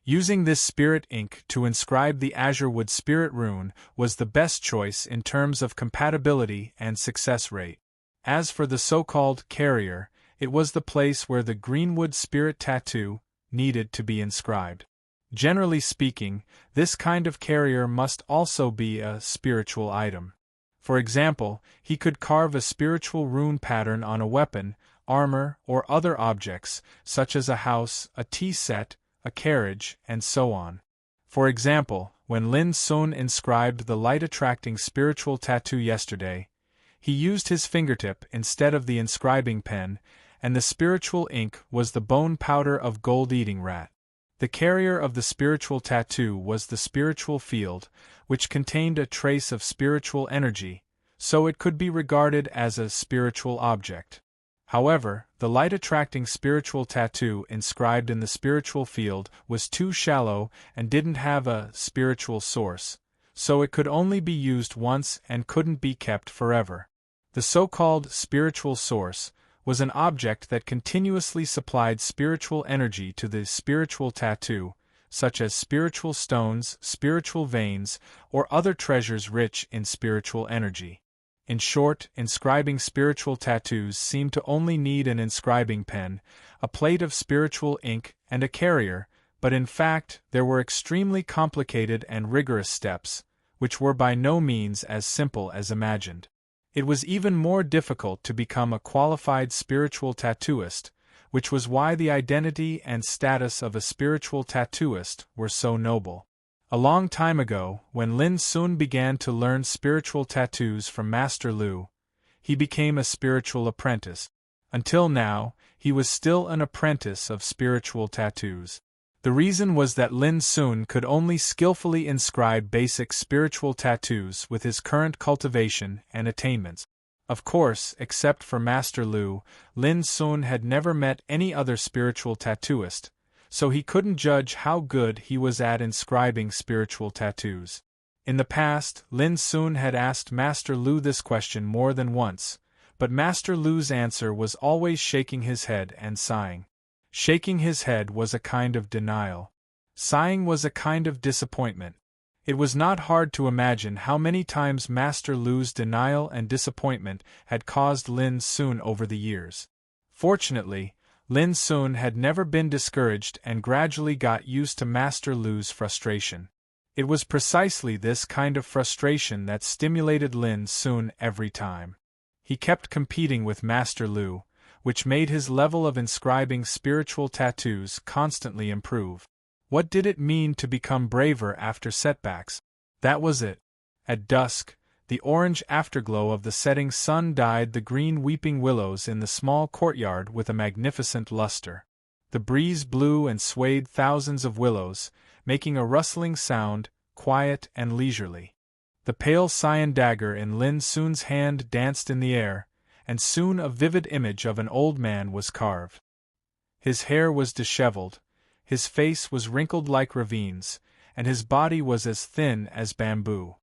Using this spirit ink to inscribe the azurewood spirit rune was the best choice in terms of compatibility and success rate. As for the so-called carrier, it was the place where the greenwood spirit tattoo needed to be inscribed. Generally speaking, this kind of carrier must also be a spiritual item. For example, he could carve a spiritual rune pattern on a weapon, armor, or other objects, such as a house, a tea set, a carriage, and so on. For example, when Lin Sun inscribed the light-attracting spiritual tattoo yesterday, he used his fingertip instead of the inscribing pen, and the spiritual ink was the bone powder of gold-eating rat. The carrier of the spiritual tattoo was the spiritual field, which contained a trace of spiritual energy, so it could be regarded as a spiritual object. However, the light-attracting spiritual tattoo inscribed in the spiritual field was too shallow and didn't have a spiritual source, so it could only be used once and couldn't be kept forever. The so-called spiritual source was an object that continuously supplied spiritual energy to the spiritual tattoo, such as spiritual stones, spiritual veins, or other treasures rich in spiritual energy. In short, inscribing spiritual tattoos seem to only need an inscribing pen, a plate of spiritual ink, and a carrier, but in fact, there were extremely complicated and rigorous steps, which were by no means as simple as imagined. It was even more difficult to become a qualified spiritual tattooist, which was why the identity and status of a spiritual tattooist were so noble. A long time ago, when Lin Sun began to learn spiritual tattoos from Master Lu, he became a spiritual apprentice. Until now, he was still an apprentice of spiritual tattoos. The reason was that Lin Sun could only skillfully inscribe basic spiritual tattoos with his current cultivation and attainments. Of course, except for Master Lu, Lin Sun had never met any other spiritual tattooist, so he couldn't judge how good he was at inscribing spiritual tattoos. In the past, Lin Sun had asked Master Lu this question more than once, but Master Lu's answer was always shaking his head and sighing. Shaking his head was a kind of denial. Sighing was a kind of disappointment. It was not hard to imagine how many times Master Lu's denial and disappointment had caused Lin Sun over the years. Fortunately, Lin Sun had never been discouraged and gradually got used to Master Lu's frustration. It was precisely this kind of frustration that stimulated Lin Sun every time. He kept competing with Master Lu, which made his level of inscribing spiritual tattoos constantly improve. What did it mean to become braver after setbacks? That was it. At dusk, the orange afterglow of the setting sun dyed the green weeping willows in the small courtyard with a magnificent luster. The breeze blew and swayed thousands of willows, making a rustling sound, quiet and leisurely. The pale cyan dagger in Lin Sun's hand danced in the air, and soon a vivid image of an old man was carved. His hair was disheveled, his face was wrinkled like ravines, and his body was as thin as bamboo.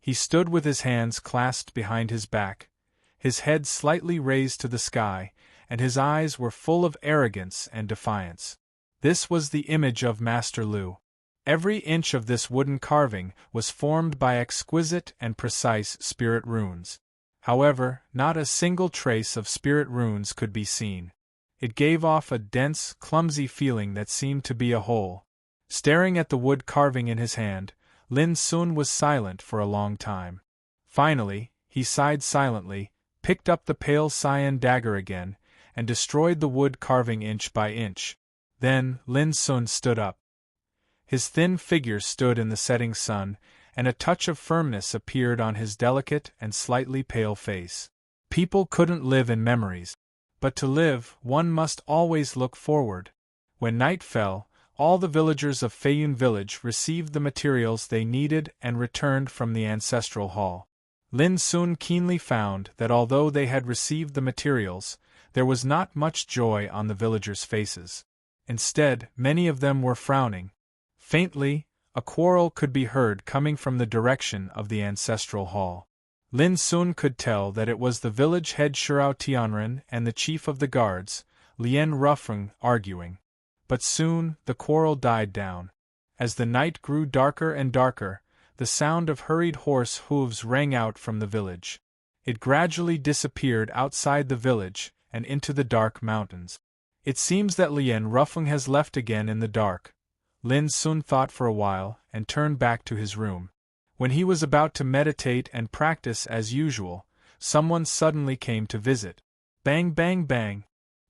He stood with his hands clasped behind his back, his head slightly raised to the sky, and his eyes were full of arrogance and defiance. This was the image of Master Lu. Every inch of this wooden carving was formed by exquisite and precise spirit runes. However, not a single trace of spirit runes could be seen. It gave off a dense, clumsy feeling that seemed to be a hole. Staring at the wood carving in his hand, Lin Sun was silent for a long time. Finally, he sighed silently, picked up the pale cyan dagger again, and destroyed the wood carving inch by inch. Then, Lin Sun stood up. His thin figure stood in the setting sun, and a touch of firmness appeared on his delicate and slightly pale face. People couldn't live in memories. But to live, one must always look forward. When night fell, all the villagers of Feiyun village received the materials they needed and returned from the ancestral hall. Lin Sun keenly found that although they had received the materials, there was not much joy on the villagers' faces. Instead, many of them were frowning. Faintly, a quarrel could be heard coming from the direction of the ancestral hall. Lin Sun could tell that it was the village head Shirao Tianren and the chief of the guards, Lien Rufeng, arguing. But soon, the quarrel died down. As the night grew darker and darker, the sound of hurried horse hooves rang out from the village. It gradually disappeared outside the village and into the dark mountains. It seems that Lien Rufeng has left again in the dark. Lin Sun thought for a while and turned back to his room. When he was about to meditate and practice as usual, someone suddenly came to visit. Bang bang bang.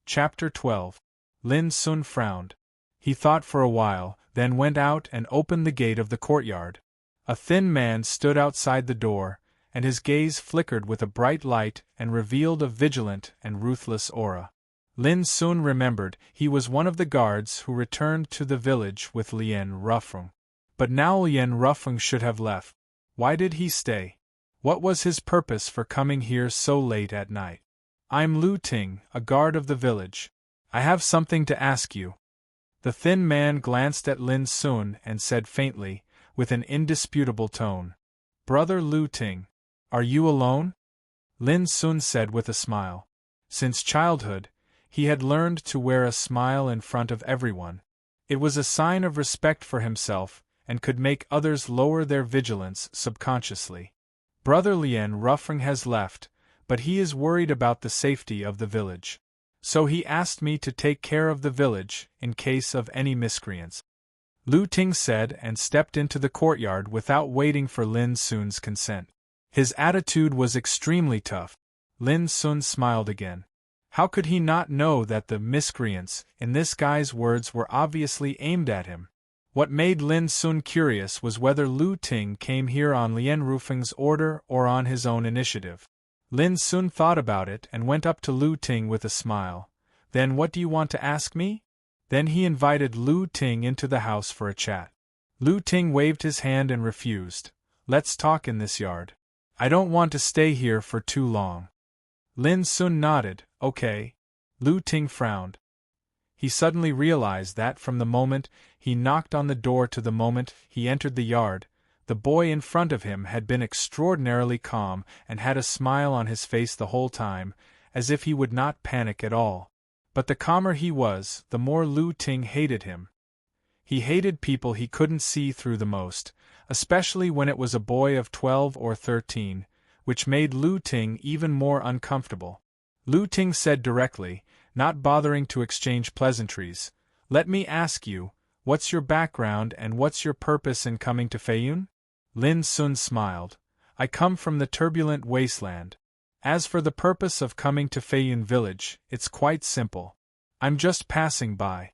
Chapter 12. Lin Sun frowned. He thought for a while, then went out and opened the gate of the courtyard. A thin man stood outside the door, and his gaze flickered with a bright light and revealed a vigilant and ruthless aura. Lin Sun remembered he was one of the guards who returned to the village with Lien Rufeng. But now Lien Rufeng should have left. Why did he stay? What was his purpose for coming here so late at night? I'm Lu Ting, a guard of the village. I have something to ask you. The thin man glanced at Lin Sun and said faintly, with an indisputable tone, Brother Lu Ting, are you alone? Lin Sun said with a smile. Since childhood, he had learned to wear a smile in front of everyone. It was a sign of respect for himself, and could make others lower their vigilance subconsciously. Brother Lien Ruffring has left, but he is worried about the safety of the village. So he asked me to take care of the village, in case of any miscreants. Lu Ting said and stepped into the courtyard without waiting for Lin Sun's consent. His attitude was extremely tough. Lin Sun smiled again. How could he not know that the miscreants, in this guy's words, were obviously aimed at him? What made Lin Sun curious was whether Lu Ting came here on Lien Rufing's order or on his own initiative. Lin Sun thought about it and went up to Lu Ting with a smile. Then what do you want to ask me? Then he invited Lu Ting into the house for a chat. Lu Ting waved his hand and refused. Let's talk in this yard. I don't want to stay here for too long. Lin Sun nodded. Okay. Lu Ting frowned. He suddenly realized that from the moment he knocked on the door to the moment he entered the yard, the boy in front of him had been extraordinarily calm and had a smile on his face the whole time, as if he would not panic at all. But the calmer he was, the more Lu Ting hated him. He hated people he couldn't see through the most, especially when it was a boy of 12 or 13, which made Lu Ting even more uncomfortable. Lu Ting said directly, not bothering to exchange pleasantries, "Let me ask you, what's your background and what's your purpose in coming to Feiyun?" Lin Sun smiled. "I come from the turbulent wasteland. As for the purpose of coming to Feiyun village, it's quite simple. I'm just passing by."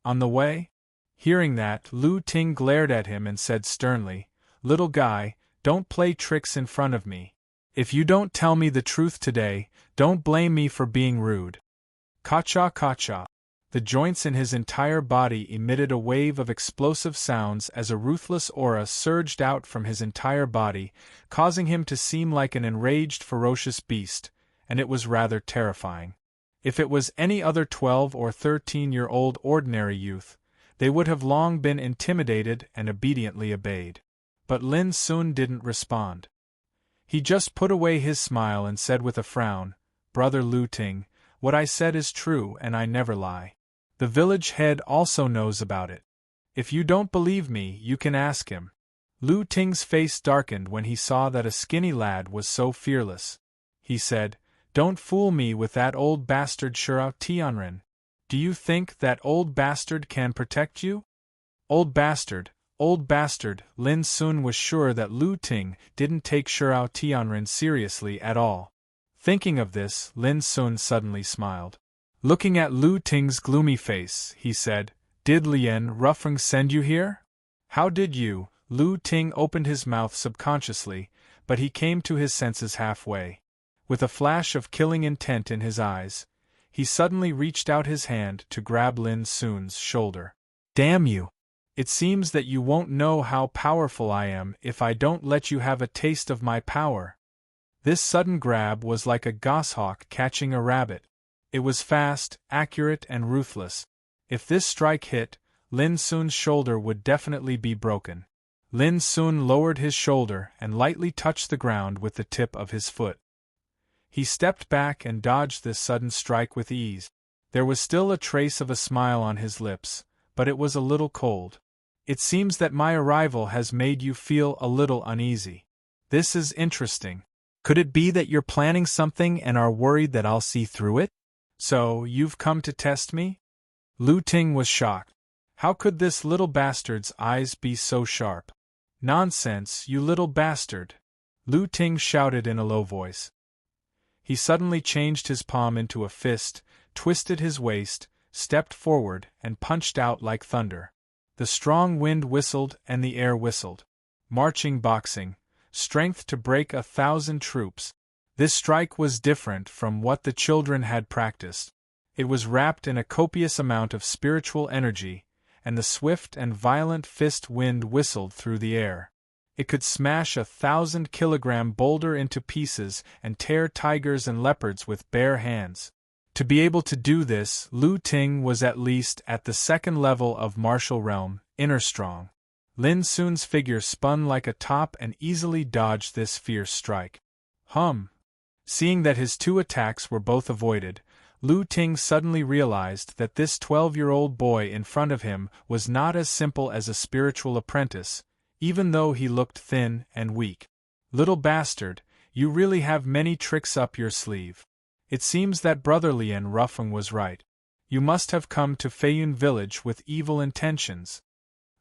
"On the way?" Hearing that, Lu Ting glared at him and said sternly, "Little guy, don't play tricks in front of me. If you don't tell me the truth today, don't blame me for being rude." Ka-cha ka-cha. The joints in his entire body emitted a wave of explosive sounds as a ruthless aura surged out from his entire body, causing him to seem like an enraged, ferocious beast, and it was rather terrifying. If it was any other 12 or 13-year-old ordinary youth, they would have long been intimidated and obediently obeyed. But Lin Sun didn't respond. He just put away his smile and said with a frown, "Brother Lu Ting, what I said is true and I never lie. The village head also knows about it. If you don't believe me, you can ask him." Lu Ting's face darkened when he saw that a skinny lad was so fearless. He said, "Don't fool me with that old bastard Shurao Tianren. Do you think that old bastard can protect you?" Old bastard, old bastard. Lin Sun was sure that Lu Ting didn't take Shurao Tianren seriously at all. Thinking of this, Lin Sun suddenly smiled. Looking at Lu Ting's gloomy face, he said, "Did Lien Ruffring send you here?" "How did you?" Lu Ting opened his mouth subconsciously, but he came to his senses halfway. With a flash of killing intent in his eyes, he suddenly reached out his hand to grab Lin Sun's shoulder. "Damn you! It seems that you won't know how powerful I am if I don't let you have a taste of my power." This sudden grab was like a goshawk catching a rabbit. It was fast, accurate, and ruthless. If this strike hit, Lin Sun's shoulder would definitely be broken. Lin Sun lowered his shoulder and lightly touched the ground with the tip of his foot. He stepped back and dodged this sudden strike with ease. There was still a trace of a smile on his lips, but it was a little cold. "It seems that my arrival has made you feel a little uneasy. This is interesting. Could it be that you're planning something and are worried that I'll see through it? So, you've come to test me?" Lu Ting was shocked. How could this little bastard's eyes be so sharp? "Nonsense, you little bastard!" Lu Ting shouted in a low voice. He suddenly changed his palm into a fist, twisted his waist, stepped forward, and punched out like thunder. The strong wind whistled and the air whistled. Marching boxing, strength to break 1,000 troops. This strike was different from what the children had practiced. It was wrapped in a copious amount of spiritual energy, and the swift and violent fist wind whistled through the air. It could smash a 1,000-kilogram boulder into pieces and tear tigers and leopards with bare hands. To be able to do this, Lu Ting was at least at the second level of martial realm, inner strong. Lin Sun's figure spun like a top and easily dodged this fierce strike. Seeing that his two attacks were both avoided, Lu Ting suddenly realized that this 12-year-old boy in front of him was not as simple as a spiritual apprentice, even though he looked thin and weak. Little bastard, you really have many tricks up your sleeve. It seems that Brother Lien Ruffung was right. You must have come to Feiyun village with evil intentions.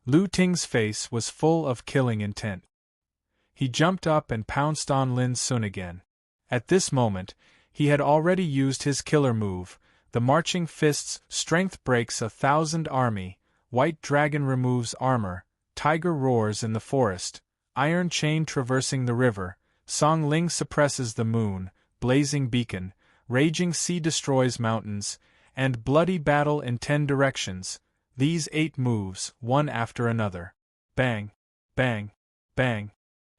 Lu Ting's face was full of killing intent. He jumped up and pounced on Lin Sun again. At this moment, he had already used his killer move, the marching fist's strength breaks 1,000 army, white dragon removes armor, tiger roars in the forest, iron chain traversing the river, Song Ling suppresses the moon, blazing beacon, raging sea destroys mountains, and bloody battle in 10 directions, these 8 moves, one after another. Bang, bang, bang.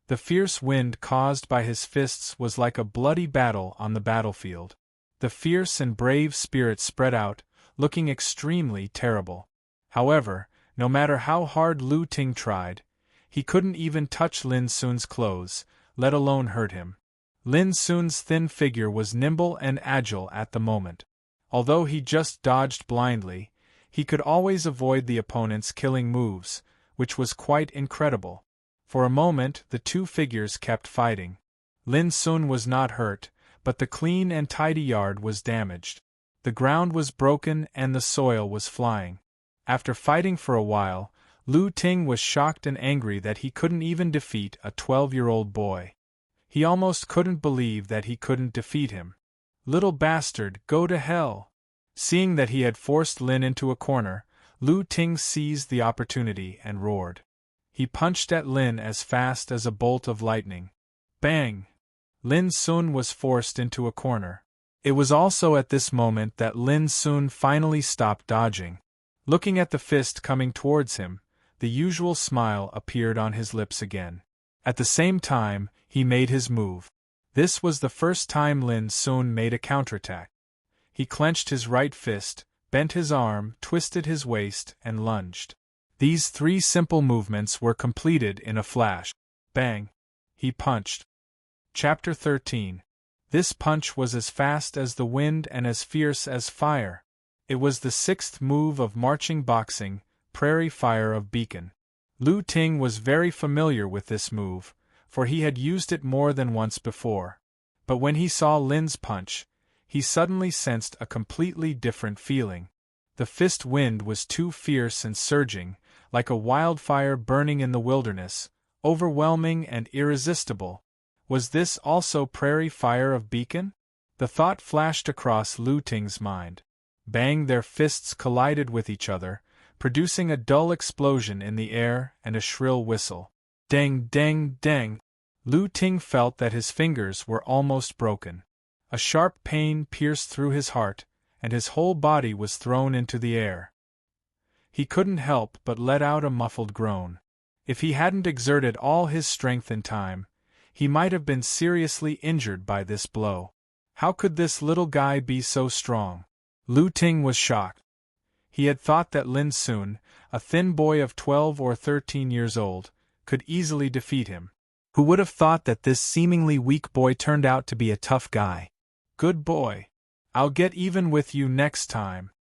The fierce wind caused by his fists was like a bloody battle on the battlefield. The fierce and brave spirit spread out, looking extremely terrible. However, no matter how hard Lu Ting tried, he couldn't even touch Lin Sun's clothes, let alone hurt him. Lin Sun's thin figure was nimble and agile at the moment. Although he just dodged blindly, he could always avoid the opponent's killing moves, which was quite incredible. For a moment the two figures kept fighting. Lin Sun was not hurt, but the clean and tidy yard was damaged. The ground was broken and the soil was flying. After fighting for a while, Lu Ting was shocked and angry that he couldn't even defeat a 12-year-old boy. He almost couldn't believe that he couldn't defeat him. Little bastard, go to hell! Seeing that he had forced Lin into a corner, Lu Ting seized the opportunity and roared. He punched at Lin as fast as a bolt of lightning. Bang! Lin Sun was forced into a corner. It was also at this moment that Lin Sun finally stopped dodging. Looking at the fist coming towards him, the usual smile appeared on his lips again. At the same time, he made his move. This was the first time Lin Sun made a counterattack. He clenched his right fist, bent his arm, twisted his waist, and lunged. These 3 simple movements were completed in a flash. Bang! He punched. Chapter 13. This punch was as fast as the wind and as fierce as fire. It was the 6th move of marching boxing, Prairie Fire of Beacon. Lu Ting was very familiar with this move, for he had used it more than once before. But when he saw Lin's punch, he suddenly sensed a completely different feeling. The fist wind was too fierce and surging, like a wildfire burning in the wilderness, overwhelming and irresistible. Was this also Prairie Fire of Beacon? The thought flashed across Lu Ting's mind. Bang! Their fists collided with each other, producing a dull explosion in the air and a shrill whistle. Dang, dang, dang! Lu Ting felt that his fingers were almost broken. A sharp pain pierced through his heart, and his whole body was thrown into the air. He couldn't help but let out a muffled groan. If he hadn't exerted all his strength in time, he might have been seriously injured by this blow. How could this little guy be so strong? Lu Ting was shocked. He had thought that Lin Sun, a thin boy of 12 or 13 years old, could easily defeat him. Who would have thought that this seemingly weak boy turned out to be a tough guy? Good boy. I'll get even with you next time.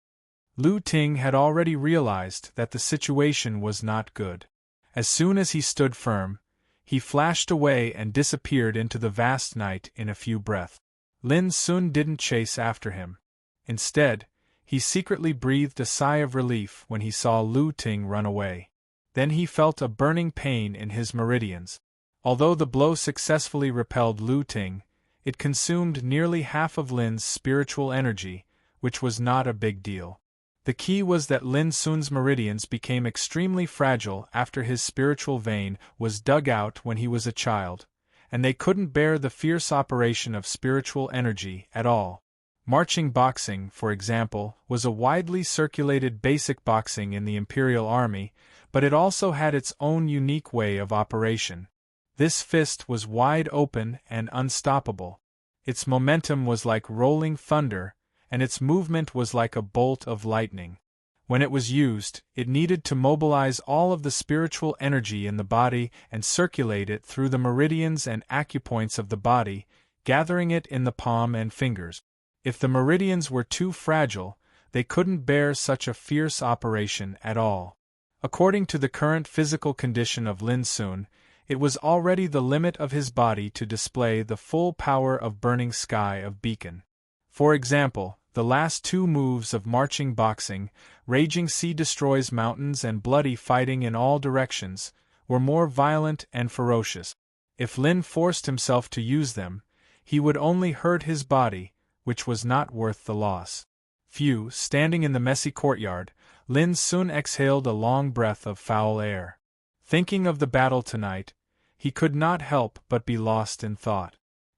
Lu Ting had already realized that the situation was not good. As soon as he stood firm, he flashed away and disappeared into the vast night in a few breaths. Lin Sun didn't chase after him. Instead, he secretly breathed a sigh of relief when he saw Lu Ting run away. Then he felt a burning pain in his meridians. Although the blow successfully repelled Lu Ting, it consumed nearly half of Lin's spiritual energy, which was not a big deal. The key was that Lin Sun's meridians became extremely fragile after his spiritual vein was dug out when he was a child, and they couldn't bear the fierce operation of spiritual energy at all. Marching boxing, for example, was a widely circulated basic boxing in the Imperial Army, but it also had its own unique way of operation. This fist was wide open and unstoppable. Its momentum was like rolling thunder, and its movement was like a bolt of lightning. When it was used, it needed to mobilize all of the spiritual energy in the body and circulate it through the meridians and acupoints of the body, gathering it in the palm and fingers. If the meridians were too fragile, they couldn't bear such a fierce operation at all. According to the current physical condition of Lin Sun, It was already the limit of his body to display the full power of burning sky of beacon. For example, the last two moves of marching boxing, raging sea destroys mountains and bloody fighting in all directions, were more violent and ferocious. If Lin forced himself to use them, he would only hurt his body, which was not worth the loss. Standing in the messy courtyard, Lin soon exhaled a long breath of foul air. Thinking of the battle tonight, he could not help but be lost in thought.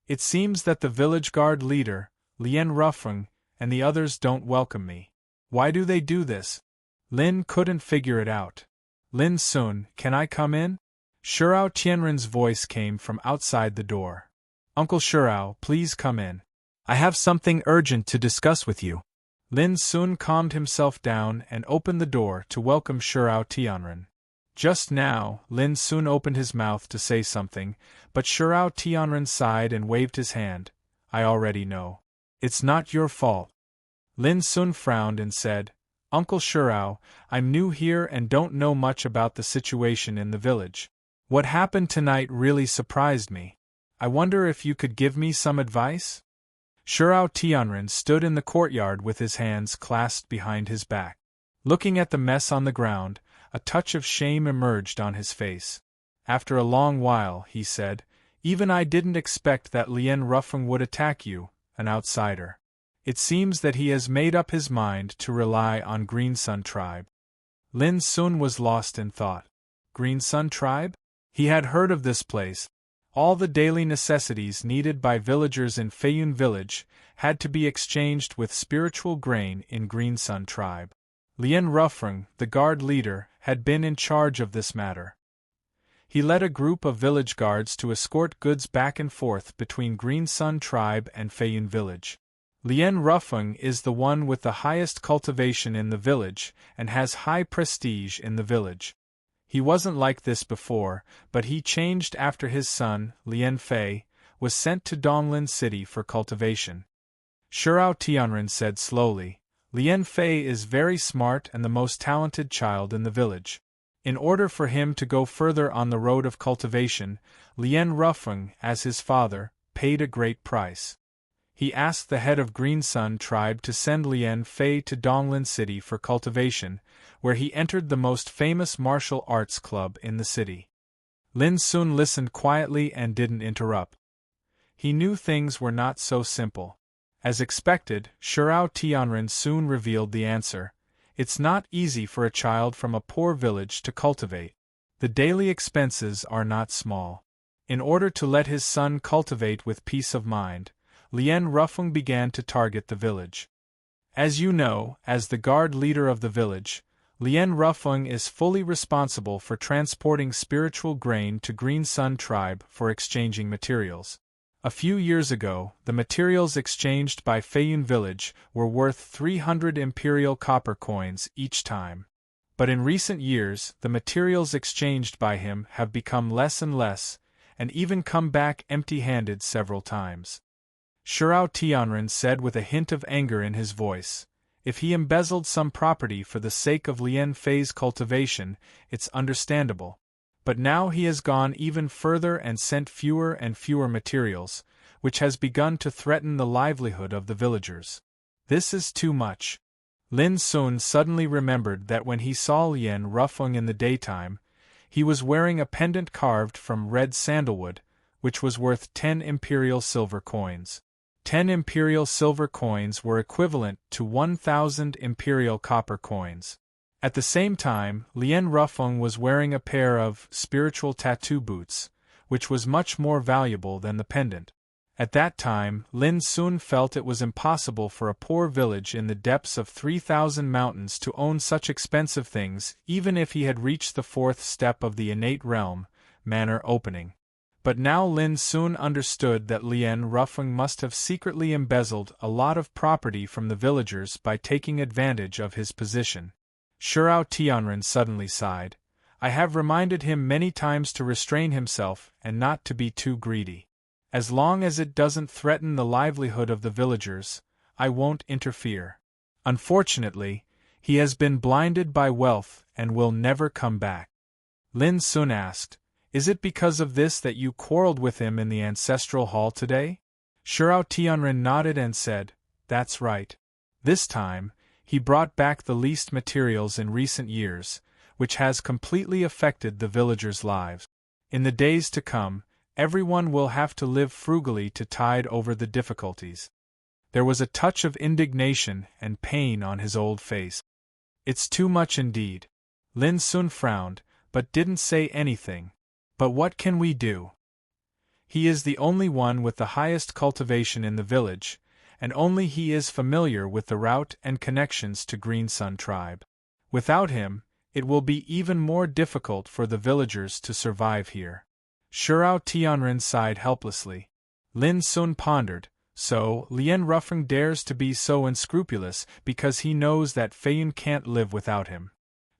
It seems that the village guard leader, Lien Ruffeng, and the others don't welcome me. Why do they do this? Lin couldn't figure it out. Lin Sun, can I come in? Shurao Tianren's voice came from outside the door. Uncle Shurao, please come in. I have something urgent to discuss with you. Lin Sun calmed himself down and opened the door to welcome Shurao Tianren. Just now, Lin Sun opened his mouth to say something, but Shurao Tianren sighed and waved his hand. I already know. It's not your fault. Lin Sun frowned and said, Uncle Shurao, I'm new here and don't know much about the situation in the village. What happened tonight really surprised me. I wonder if you could give me some advice? Shurao Tianren stood in the courtyard with his hands clasped behind his back. Looking at the mess on the ground, a touch of shame emerged on his face. After a long while, he said, Even I didn't expect that Lien Ruffeng would attack you, an outsider. It seems that he has made up his mind to rely on Green Sun Tribe. Lin Sun was lost in thought. Green Sun Tribe? He had heard of this place. All the daily necessities needed by villagers in Feiyun village had to be exchanged with spiritual grain in Green Sun Tribe. Lien Ruffeng, the guard leader, had been in charge of this matter. He led a group of village guards to escort goods back and forth between Green Sun Tribe and Feiyun village. Lien Ruffeng is the one with the highest cultivation in the village and has high prestige in the village. He wasn't like this before, but he changed after his son, Lien Fei, was sent to Donglin City for cultivation. Shurao Tianren said slowly, Lien Fei is very smart and the most talented child in the village. In order for him to go further on the road of cultivation, Lien Ruffeng, as his father, paid a great price. He asked the head of Green Sun Tribe to send Lien Fei to Donglin City for cultivation, where he entered the most famous martial arts club in the city. Lin Sun listened quietly and didn't interrupt. He knew things were not so simple. As expected, Shurao Tianren soon revealed the answer. It's not easy for a child from a poor village to cultivate. The daily expenses are not small. In order to let his son cultivate with peace of mind, Lien Ruffeng began to target the village. As you know, as the guard leader of the village, Lien Ruffeng is fully responsible for transporting spiritual grain to Green Sun Tribe for exchanging materials. A few years ago, the materials exchanged by Feiyun village were worth 300 imperial copper coins each time. But in recent years, the materials exchanged by him have become less and less, and even come back empty-handed several times. Shurao Tianren said with a hint of anger in his voice, If he embezzled some property for the sake of Lien Fei's cultivation, it's understandable. But now he has gone even further and sent fewer and fewer materials, which has begun to threaten the livelihood of the villagers. This is too much. Lin Sun suddenly remembered that when he saw Lien Ruffeng in the daytime, he was wearing a pendant carved from red sandalwood, which was worth 10 imperial silver coins. 10 imperial silver coins were equivalent to 1,000 imperial copper coins. At the same time, Lien Ruffeng was wearing a pair of spiritual tattoo boots, which was much more valuable than the pendant. At that time, Lin Sun felt it was impossible for a poor village in the depths of 3,000 mountains to own such expensive things, even if he had reached the fourth step of the innate realm, manner opening. But now Lin Sun understood that Lien Ruffeng must have secretly embezzled a lot of property from the villagers by taking advantage of his position. Shurao Tianren suddenly sighed. I have reminded him many times to restrain himself and not to be too greedy. As long as it doesn't threaten the livelihood of the villagers, I won't interfere. Unfortunately, he has been blinded by wealth and will never come back. Lin Sun asked, Is it because of this that you quarreled with him in the ancestral hall today? Shirao Tianren nodded and said, That's right. This time, he brought back the least materials in recent years, which has completely affected the villagers' lives. In the days to come, everyone will have to live frugally to tide over the difficulties. There was a touch of indignation and pain on his old face. It's too much indeed. Lin Sun frowned, but didn't say anything. But what can we do? He is the only one with the highest cultivation in the village, and only he is familiar with the route and connections to Green Sun tribe. Without him, it will be even more difficult for the villagers to survive here. Shirao Tianren sighed helplessly. Lin Sun pondered, so Lien Ruffeng dares to be so unscrupulous because he knows that Feiyun can't live without him.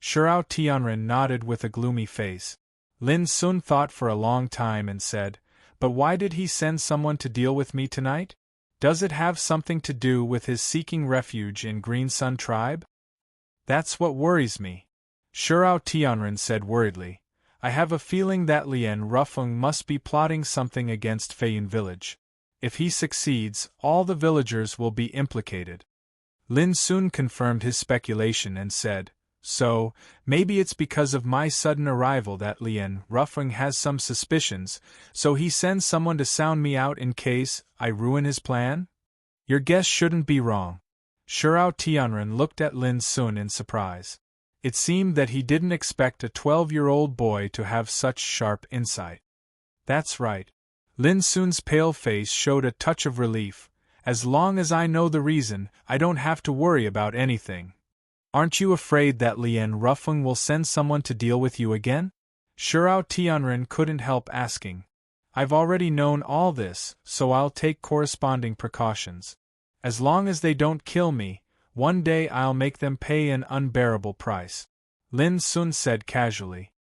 Shirao Tianren nodded with a gloomy face. Lin Sun thought for a long time and said, But why did he send someone to deal with me tonight? Does it have something to do with his seeking refuge in Green Sun tribe? That's what worries me. Shirao Tianren said worriedly. I have a feeling that Lien Ruffeng must be plotting something against Feiyun village. If he succeeds, all the villagers will be implicated. Lin Sun confirmed his speculation and said, So, maybe it's because of my sudden arrival that Lien Ruffeng has some suspicions, so he sends someone to sound me out in case I ruin his plan? Your guess shouldn't be wrong. Shirao Tianren looked at Lin Sun in surprise. It seemed that he didn't expect a 12-year-old boy to have such sharp insight. That's right. Lin Sun's pale face showed a touch of relief. As long as I know the reason, I don't have to worry about anything. Aren't you afraid that Lien Ruffeng will send someone to deal with you again? Shirao Tianren couldn't help asking. I've already known all this, so I'll take corresponding precautions. As long as they don't kill me, one day I'll make them pay an unbearable price. Lin Sun said casually.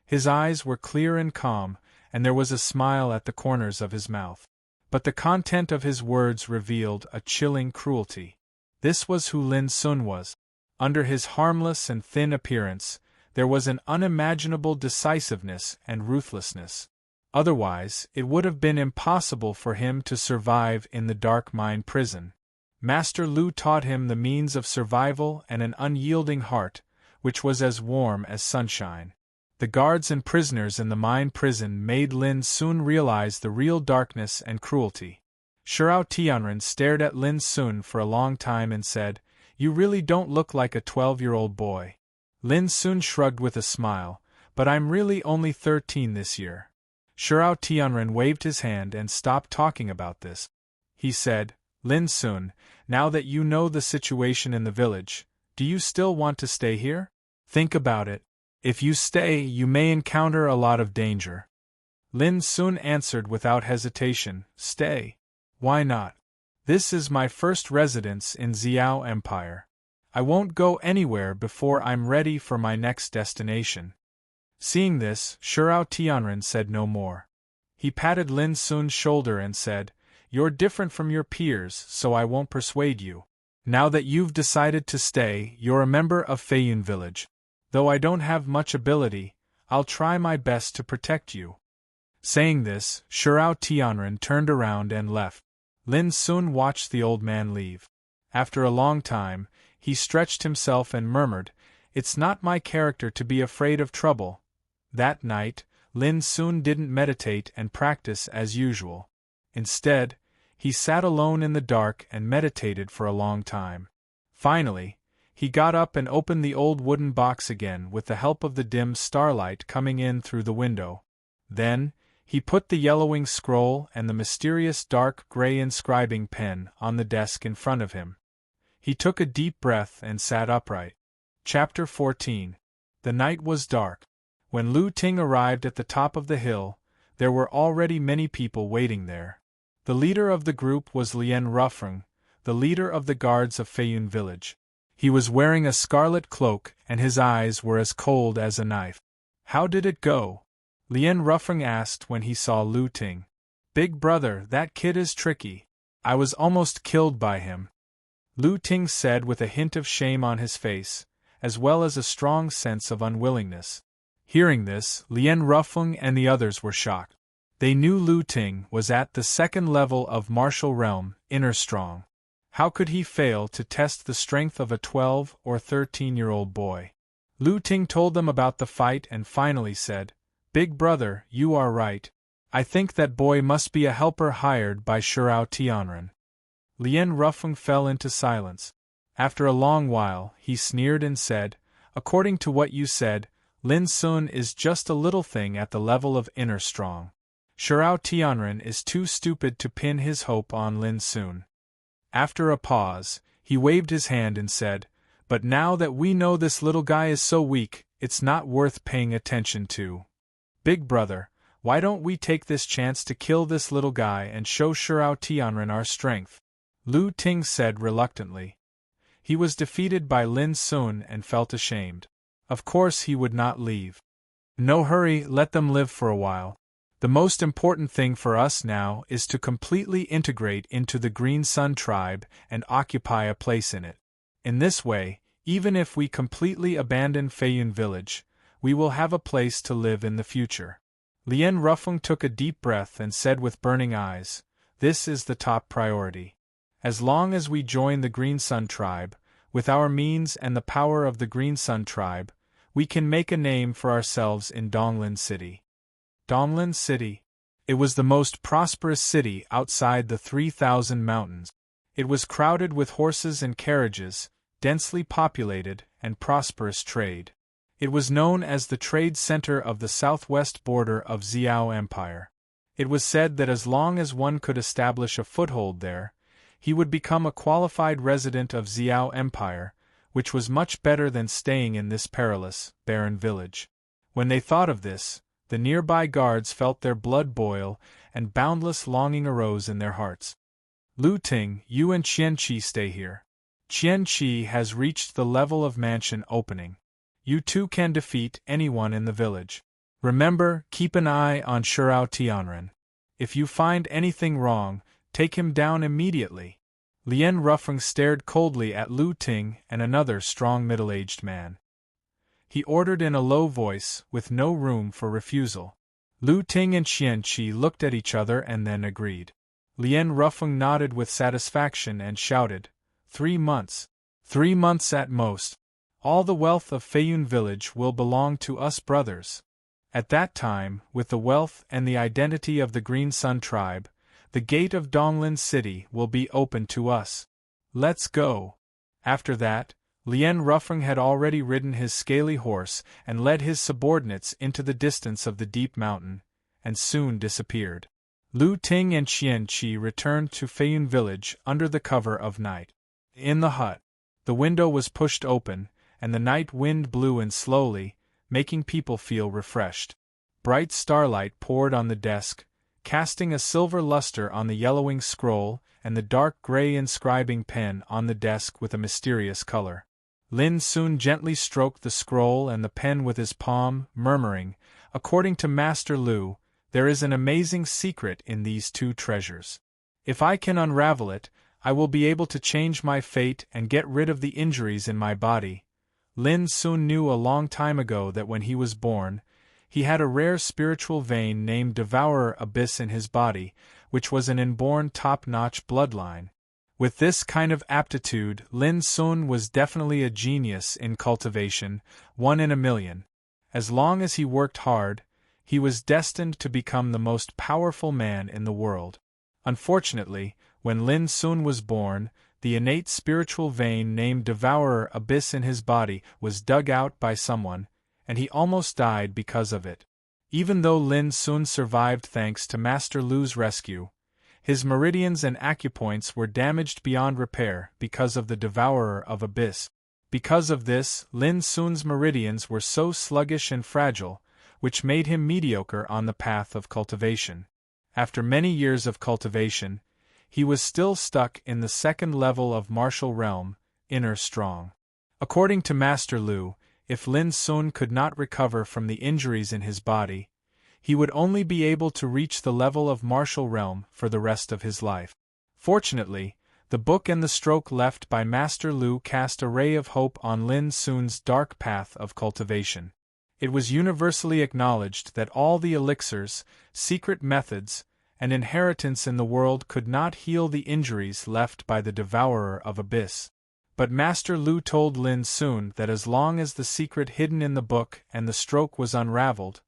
His eyes were clear and calm, and there was a smile at the corners of his mouth. But the content of his words revealed a chilling cruelty. This was who Lin Sun was. Under his harmless and thin appearance, there was an unimaginable decisiveness and ruthlessness. Otherwise, it would have been impossible for him to survive in the dark mine prison. Master Lu taught him the means of survival and an unyielding heart, which was as warm as sunshine. The guards and prisoners in the mine prison made Lin Sun realize the real darkness and cruelty. Shirao Tianren stared at Lin Sun for a long time and said, You really don't look like a 12-year-old boy. Lin Sun shrugged with a smile, But I'm really only 13 this year. Shirao Tianren waved his hand and stopped talking about this. He said, Lin Sun, now that you know the situation in the village, do you still want to stay here? Think about it. If you stay, you may encounter a lot of danger. Lin Sun answered without hesitation, Stay. Why not? This is my first residence in Xiao Empire. I won't go anywhere before I'm ready for my next destination. Seeing this, Shirao Tianren said no more. He patted Lin Sun's shoulder and said, You're different from your peers, so I won't persuade you. Now that you've decided to stay, you're a member of Feiyun village. Though I don't have much ability, I'll try my best to protect you. Saying this, Shirao Tianren turned around and left. Lin Sun watched the old man leave. After a long time, he stretched himself and murmured, It's not my character to be afraid of trouble. That night, Lin Sun didn't meditate and practice as usual. Instead, he sat alone in the dark and meditated for a long time. Finally, he got up and opened the old wooden box again with the help of the dim starlight coming in through the window. Then, he put the yellowing scroll and the mysterious dark gray inscribing pen on the desk in front of him. He took a deep breath and sat upright. Chapter 14. The night was dark. When Lu Ting arrived at the top of the hill, there were already many people waiting there. The leader of the group was Lien Ruffeng, the leader of the guards of Feiyun village. He was wearing a scarlet cloak and his eyes were as cold as a knife. How did it go? Lien Ruffeng asked when he saw Lu Ting. Big brother, that kid is tricky. I was almost killed by him. Lu Ting said with a hint of shame on his face, as well as a strong sense of unwillingness. Hearing this, Lien Rufeng and the others were shocked. They knew Lu Ting was at the second level of martial realm, inner strong. How could he fail to test the strength of a 12 or 13-year-old boy? Lu Ting told them about the fight and finally said, "Big brother, you are right. I think that boy must be a helper hired by Shirao Tianren." Lien Rufeng fell into silence. After a long while, he sneered and said, "According to what you said, Lin Sun is just a little thing at the level of inner strong. Shirao Tianren is too stupid to pin his hope on Lin Sun." After a pause, he waved his hand and said, "But now that we know this little guy is so weak, it's not worth paying attention to. Big brother, why don't we take this chance to kill this little guy and show Shirao Tianren our strength?" Lu Ting said reluctantly. He was defeated by Lin Sun and felt ashamed. Of course he would not leave. "No hurry, let them live for a while. The most important thing for us now is to completely integrate into the Green Sun tribe and occupy a place in it. In this way, even if we completely abandon Feiyun village, we will have a place to live in the future." Lien Rufeng took a deep breath and said with burning eyes, "This is the top priority. As long as we join the Green Sun tribe, with our means and the power of the Green Sun tribe, we can make a name for ourselves in Donglin City." Donglin City. It was the most prosperous city outside the 3,000 mountains. It was crowded with horses and carriages, densely populated, and prosperous trade. It was known as the trade center of the southwest border of Xiao Empire. It was said that as long as one could establish a foothold there, he would become a qualified resident of Xiao Empire, which was much better than staying in this perilous, barren village. When they thought of this, the nearby guards felt their blood boil, and boundless longing arose in their hearts. "Lu Ting, you and Qian Qi stay here. Qian Qi has reached the level of mansion opening. You two can defeat anyone in the village. Remember, keep an eye on Shirao Tianren. If you find anything wrong, take him down immediately." Lien Rufeng stared coldly at Lu Ting and another strong middle-aged man. He ordered in a low voice, with no room for refusal. Lu Ting and Qian Qi looked at each other and then agreed. Lien Rufeng nodded with satisfaction and shouted, 3 months. 3 months at most. All the wealth of Feiyun village will belong to us brothers. At that time, with the wealth and the identity of the Green Sun tribe, the gate of Donglin City will be open to us. Let's go." After that, Lien Rufeng had already ridden his scaly horse and led his subordinates into the distance of the deep mountain, and soon disappeared. Lu Ting and Qian Qi returned to Feiyun village under the cover of night. In the hut, the window was pushed open, and the night wind blew in slowly, making people feel refreshed. Bright starlight poured on the desk, casting a silver luster on the yellowing scroll and the dark gray inscribing pen on the desk with a mysterious color. Lin Sun gently stroked the scroll and the pen with his palm, murmuring, "According to Master Lu, there is an amazing secret in these 2 treasures. If I can unravel it, I will be able to change my fate and get rid of the injuries in my body." Lin Sun knew a long time ago that when he was born, he had a rare spiritual vein named Devourer Abyss in his body, which was an inborn top-notch bloodline. With this kind of aptitude, Lin Sun was definitely a genius in cultivation, 1 in a million. As long as he worked hard, he was destined to become the most powerful man in the world. Unfortunately, when Lin Sun was born, the innate spiritual vein named Devourer Abyss in his body was dug out by someone, and he almost died because of it. Even though Lin Sun survived thanks to Master Lu's rescue, his meridians and acupoints were damaged beyond repair because of the Devourer of Abyss. Because of this, Lin Sun's meridians were so sluggish and fragile, which made him mediocre on the path of cultivation. After many years of cultivation, he was still stuck in the second level of martial realm, inner strong. According to Master Lu, if Lin Sun could not recover from the injuries in his body, he would only be able to reach the level of martial realm for the rest of his life. Fortunately, the book and the stroke left by Master Lu cast a ray of hope on Lin Sun's dark path of cultivation. It was universally acknowledged that all the elixirs, secret methods, and inheritance in the world could not heal the injuries left by the devourer of abyss. But Master Lu told Lin Sun that as long as the secret hidden in the book and the stroke was unraveled,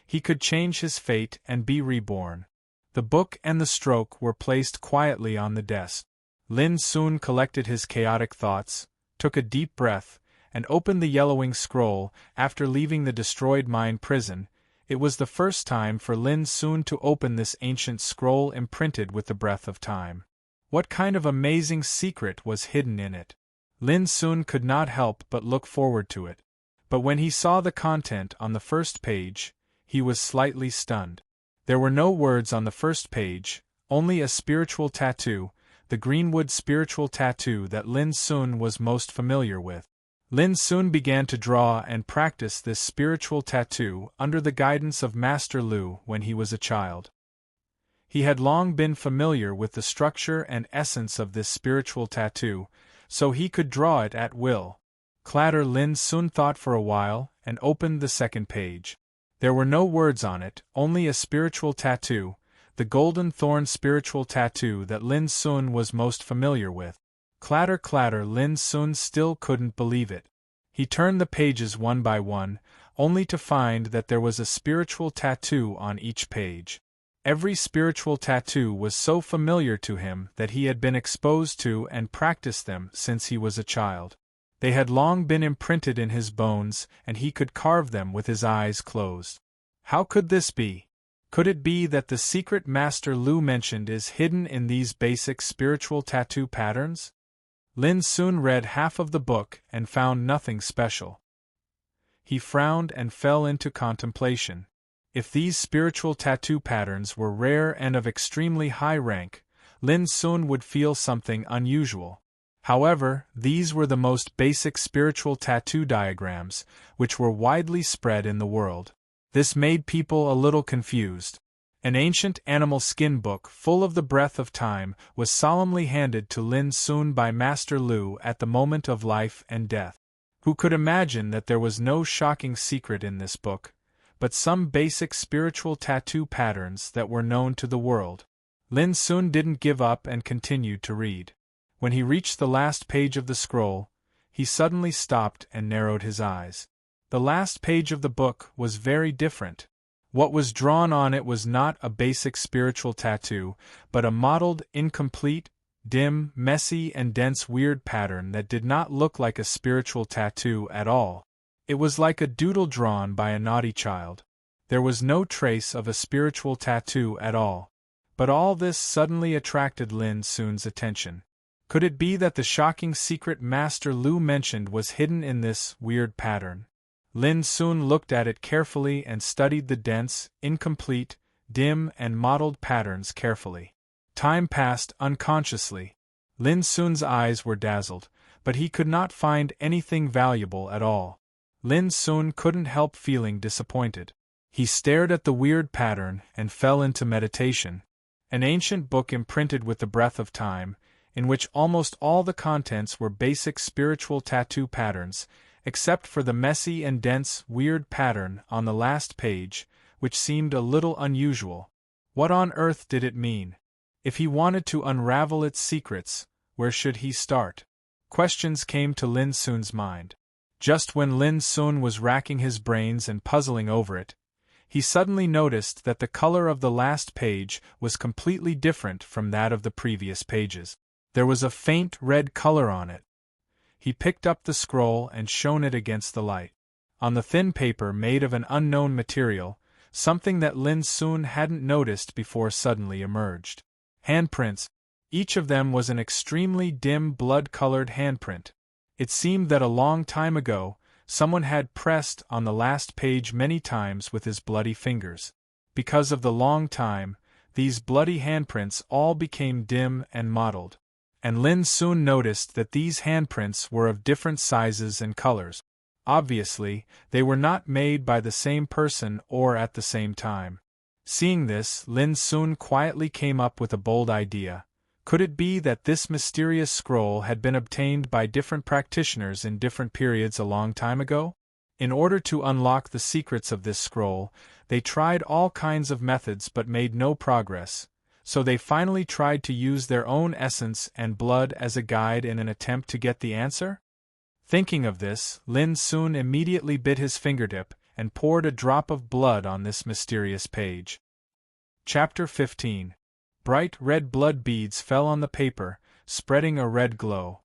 he could change his fate and be reborn. The book and the stroke were placed quietly on the desk. Lin Sun collected his chaotic thoughts, took a deep breath, and opened the yellowing scroll. After leaving the destroyed mine prison, it was the first time for Lin Sun to open this ancient scroll imprinted with the breath of time. What kind of amazing secret was hidden in it? Lin Sun could not help but look forward to it. But when he saw the content on the first page, he was slightly stunned. There were no words on the first page, only a spiritual tattoo, the greenwood spiritual tattoo that Lin Sun was most familiar with. Lin Sun began to draw and practice this spiritual tattoo under the guidance of Master Lu when he was a child. He had long been familiar with the structure and essence of this spiritual tattoo, so he could draw it at will. Clatter. Lin Sun thought for a while and opened the second page. There were no words on it, only a spiritual tattoo, the golden thorn spiritual tattoo that Lin Sun was most familiar with. Clatter clatter. Lin Sun still couldn't believe it. He turned the pages one by one, only to find that there was a spiritual tattoo on each page. Every spiritual tattoo was so familiar to him that he had been exposed to and practiced them since he was a child. They had long been imprinted in his bones, and he could carve them with his eyes closed. How could this be? Could it be that the secret Master Lu mentioned is hidden in these basic spiritual tattoo patterns? Lin Sun read half of the book and found nothing special. He frowned and fell into contemplation. If these spiritual tattoo patterns were rare and of extremely high rank, Lin Sun would feel something unusual. However, these were the most basic spiritual tattoo diagrams, which were widely spread in the world. This made people a little confused. An ancient animal skin book full of the breath of time was solemnly handed to Lin Sun by Master Lu at the moment of life and death. Who could imagine that there was no shocking secret in this book, but some basic spiritual tattoo patterns that were known to the world? Lin Sun didn't give up and continued to read. When he reached the last page of the scroll, he suddenly stopped and narrowed his eyes. The last page of the book was very different. What was drawn on it was not a basic spiritual tattoo, but a mottled, incomplete, dim, messy and dense weird pattern that did not look like a spiritual tattoo at all. It was like a doodle drawn by a naughty child. There was no trace of a spiritual tattoo at all. But all this suddenly attracted Lin Sun's attention. Could it be that the shocking secret Master Lu mentioned was hidden in this weird pattern? Lin Sun looked at it carefully and studied the dense, incomplete, dim and mottled patterns carefully. Time passed unconsciously. Lin Sun's eyes were dazzled, but he could not find anything valuable at all. Lin Sun couldn't help feeling disappointed. He stared at the weird pattern and fell into meditation. An ancient book imprinted with the breath of time, in which almost all the contents were basic spiritual tattoo patterns, except for the messy and dense, weird pattern on the last page, which seemed a little unusual. What on earth did it mean? If he wanted to unravel its secrets, where should he start? Questions came to Lin Sun's mind. Just when Lin Sun was racking his brains and puzzling over it, he suddenly noticed that the color of the last page was completely different from that of the previous pages. There was a faint red color on it. He picked up the scroll and shone it against the light. On the thin paper made of an unknown material, something that Lin Sun hadn't noticed before suddenly emerged. Handprints. Each of them was an extremely dim blood-colored handprint. It seemed that a long time ago, someone had pressed on the last page many times with his bloody fingers. Because of the long time, these bloody handprints all became dim and mottled. And Lin Sun noticed that these handprints were of different sizes and colors. Obviously, they were not made by the same person or at the same time. Seeing this, Lin Sun quietly came up with a bold idea. Could it be that this mysterious scroll had been obtained by different practitioners in different periods a long time ago? In order to unlock the secrets of this scroll, they tried all kinds of methods but made no progress, so they finally tried to use their own essence and blood as a guide in an attempt to get the answer? Thinking of this, Lin Sun immediately bit his fingertip and poured a drop of blood on this mysterious page. Chapter 15. Bright red blood beads fell on the paper, spreading a red glow.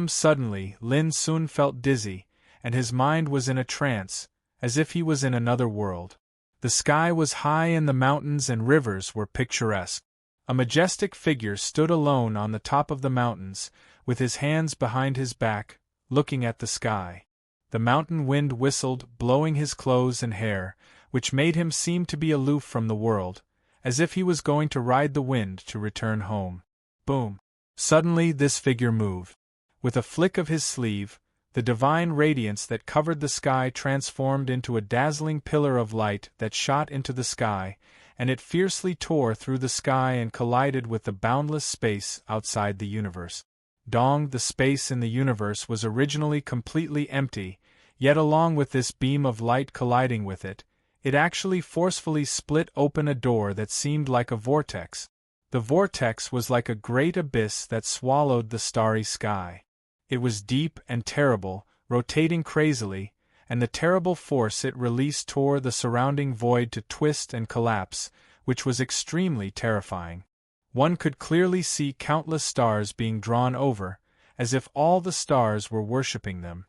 Suddenly, Lin Sun felt dizzy, and his mind was in a trance, as if he was in another world. The sky was high and the mountains and rivers were picturesque. A majestic figure stood alone on the top of the mountains, with his hands behind his back, looking at the sky. The mountain wind whistled, blowing his clothes and hair, which made him seem to be aloof from the world, as if he was going to ride the wind to return home. Boom! Suddenly this figure moved. With a flick of his sleeve, the divine radiance that covered the sky transformed into a dazzling pillar of light that shot into the sky, and it fiercely tore through the sky and collided with the boundless space outside the universe. The space in the universe was originally completely empty, yet along with this beam of light colliding with it, it actually forcefully split open a door that seemed like a vortex. The vortex was like a great abyss that swallowed the starry sky. It was deep and terrible, rotating crazily, and the terrible force it released tore the surrounding void to twist and collapse, which was extremely terrifying. One could clearly see countless stars being drawn over, as if all the stars were worshipping them.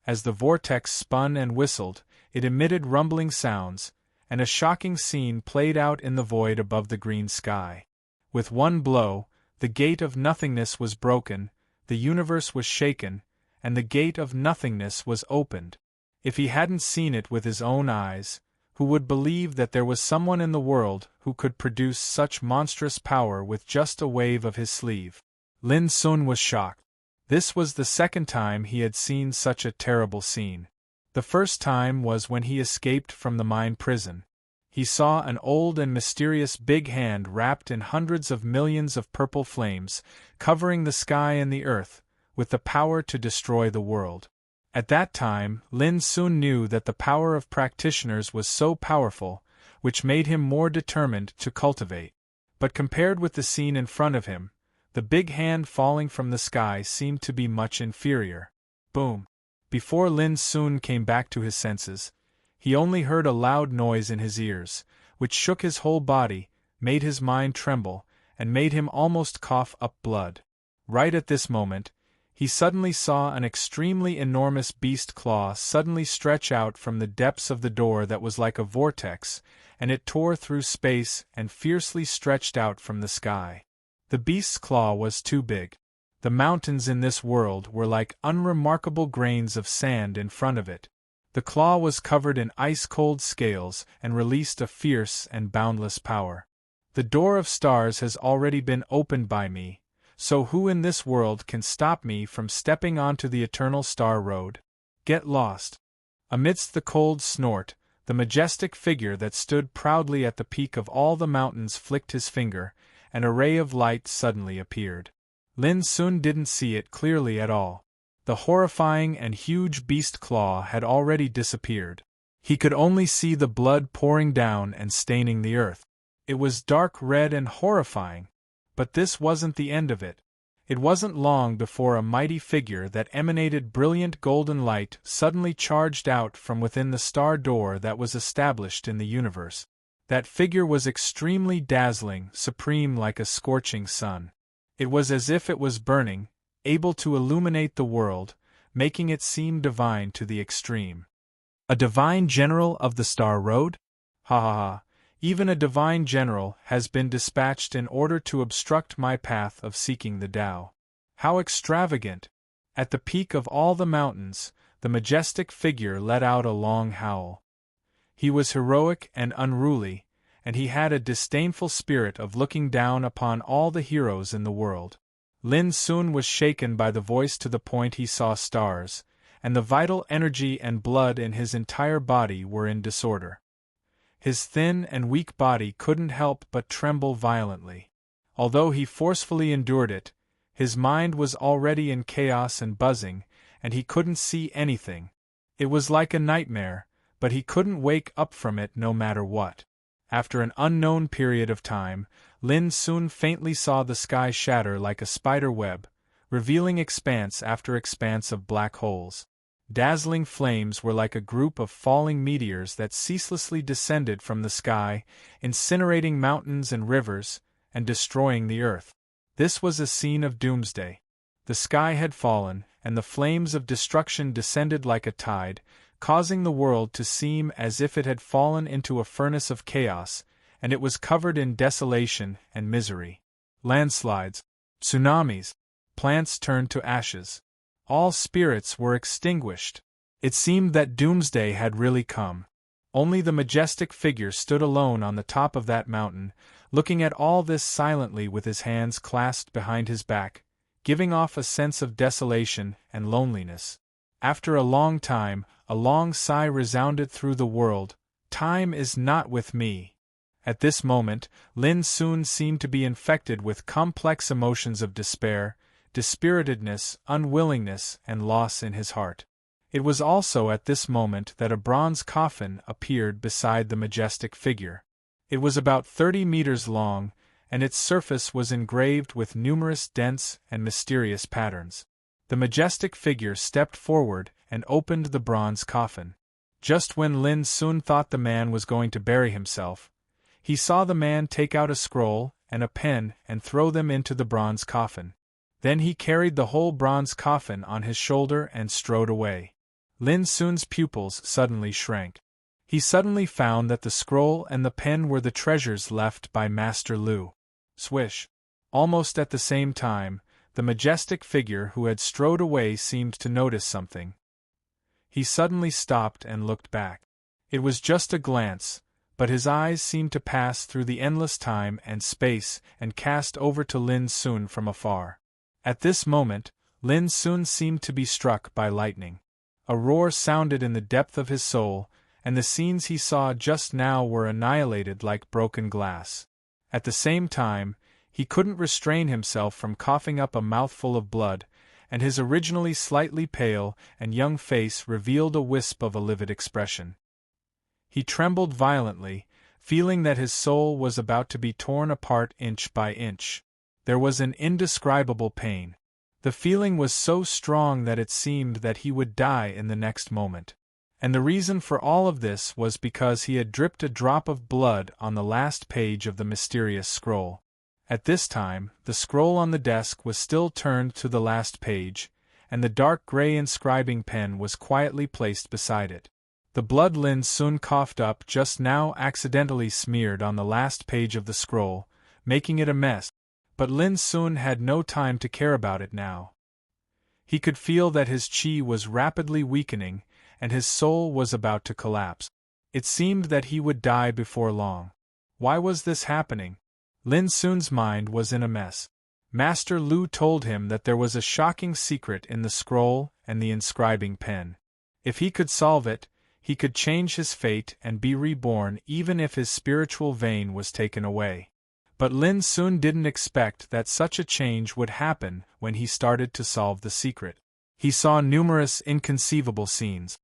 As the vortex spun and whistled, it emitted rumbling sounds, and a shocking scene played out in the void above the green sky. With one blow, the gate of nothingness was broken, the universe was shaken, and the gate of nothingness was opened. If he hadn't seen it with his own eyes, who would believe that there was someone in the world who could produce such monstrous power with just a wave of his sleeve? Lin Sun was shocked. This was the second time he had seen such a terrible scene. The first time was when he escaped from the mine prison. He saw an old and mysterious big hand wrapped in hundreds of millions of purple flames, covering the sky and the earth, with the power to destroy the world. At that time, Lin Sun knew that the power of practitioners was so powerful, which made him more determined to cultivate. But compared with the scene in front of him, the big hand falling from the sky seemed to be much inferior. Boom! Before Lin Sun came back to his senses, he only heard a loud noise in his ears, which shook his whole body, made his mind tremble, and made him almost cough up blood. Right at this moment, he suddenly saw an extremely enormous beast claw suddenly stretch out from the depths of the door that was like a vortex, and it tore through space and fiercely stretched out from the sky. The beast's claw was too big. The mountains in this world were like unremarkable grains of sand in front of it. The claw was covered in ice-cold scales and released a fierce and boundless power. The door of stars has already been opened by me, so who in this world can stop me from stepping onto the eternal star road? Get lost. Amidst the cold snort, the majestic figure that stood proudly at the peak of all the mountains flicked his finger, and a ray of light suddenly appeared. Lin Sun didn't see it clearly at all. The horrifying and huge beast claw had already disappeared. He could only see the blood pouring down and staining the earth. It was dark red and horrifying. But this wasn't the end of it. It wasn't long before a mighty figure that emanated brilliant golden light suddenly charged out from within the star door that was established in the universe. That figure was extremely dazzling, supreme like a scorching sun. It was as if it was burning, able to illuminate the world, making it seem divine to the extreme. A divine general of the Star Road? Ha ha ha. Even a divine general has been dispatched in order to obstruct my path of seeking the Tao. How extravagant! At the peak of all the mountains, the majestic figure let out a long howl. He was heroic and unruly, and he had a disdainful spirit of looking down upon all the heroes in the world. Lin Sun was shaken by the voice to the point he saw stars, and the vital energy and blood in his entire body were in disorder. His thin and weak body couldn't help but tremble violently. Although he forcefully endured it, his mind was already in chaos and buzzing, and he couldn't see anything. It was like a nightmare, but he couldn't wake up from it no matter what. After an unknown period of time, Lin soon faintly saw the sky shatter like a spider web, revealing expanse after expanse of black holes. Dazzling flames were like a group of falling meteors that ceaselessly descended from the sky, incinerating mountains and rivers, and destroying the earth. This was a scene of doomsday. The sky had fallen, and the flames of destruction descended like a tide, causing the world to seem as if it had fallen into a furnace of chaos, and it was covered in desolation and misery. Landslides, tsunamis, plants turned to ashes. All spirits were extinguished. It seemed that doomsday had really come. Only the majestic figure stood alone on the top of that mountain, looking at all this silently with his hands clasped behind his back, giving off a sense of desolation and loneliness. After a long time, a long sigh resounded through the world. Time is not with me. At this moment, Lin soon seemed to be infected with complex emotions of despair, dispiritedness, unwillingness, and loss in his heart. It was also at this moment that a bronze coffin appeared beside the majestic figure. It was about 30 meters long, and its surface was engraved with numerous dense and mysterious patterns. The majestic figure stepped forward and opened the bronze coffin. Just when Lin soon thought the man was going to bury himself, he saw the man take out a scroll and a pen and throw them into the bronze coffin. Then he carried the whole bronze coffin on his shoulder and strode away. Lin Sun's pupils suddenly shrank. He suddenly found that the scroll and the pen were the treasures left by Master Lu. Swish! Almost at the same time, the majestic figure who had strode away seemed to notice something. He suddenly stopped and looked back. It was just a glance, but his eyes seemed to pass through the endless time and space and cast over to Lin Sun from afar. At this moment, Lin Sun seemed to be struck by lightning. A roar sounded in the depth of his soul, and the scenes he saw just now were annihilated like broken glass. At the same time, he couldn't restrain himself from coughing up a mouthful of blood, and his originally slightly pale and young face revealed a wisp of a livid expression. He trembled violently, feeling that his soul was about to be torn apart inch by inch. There was an indescribable pain. The feeling was so strong that it seemed that he would die in the next moment. And the reason for all of this was because he had dripped a drop of blood on the last page of the mysterious scroll. At this time, the scroll on the desk was still turned to the last page, and the dark gray inscribing pen was quietly placed beside it. The blood Lin Sun coughed up just now accidentally smeared on the last page of the scroll, making it a mess, but Lin Sun had no time to care about it now. He could feel that his qi was rapidly weakening, and his soul was about to collapse. It seemed that he would die before long. Why was this happening? Lin Sun's mind was in a mess. Master Lu told him that there was a shocking secret in the scroll and the inscribing pen. If he could solve it, he could change his fate and be reborn even if his spiritual vein was taken away. But Lin Sun didn't expect that such a change would happen when he started to solve the secret. He saw numerous inconceivable scenes.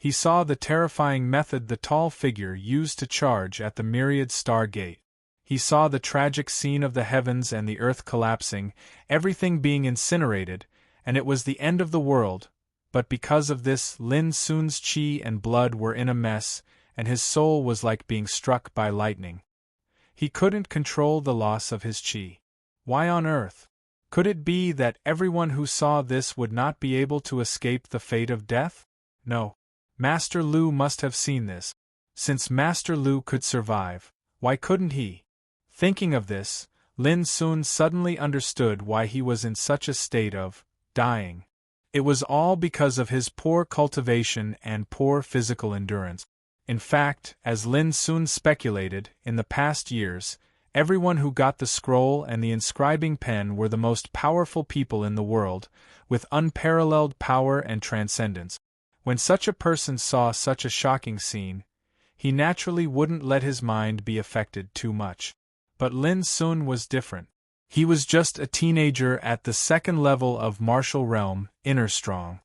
He saw the terrifying method the tall figure used to charge at the myriad star gate. He saw the tragic scene of the heavens and the earth collapsing, everything being incinerated, and it was the end of the world. But because of this, Lin Sun's qi and blood were in a mess, and his soul was like being struck by lightning. He couldn't control the loss of his qi. Why on earth? Could it be that everyone who saw this would not be able to escape the fate of death? No. Master Lu must have seen this. Since Master Lu could survive, why couldn't he? Thinking of this, Lin Sun suddenly understood why he was in such a state of dying. It was all because of his poor cultivation and poor physical endurance. In fact, as Lin Sun speculated, in the past years, everyone who got the scroll and the inscribing pen were the most powerful people in the world, with unparalleled power and transcendence. When such a person saw such a shocking scene, he naturally wouldn't let his mind be affected too much. But Lin Sun was different. He was just a teenager at the second level of martial realm, inner strong.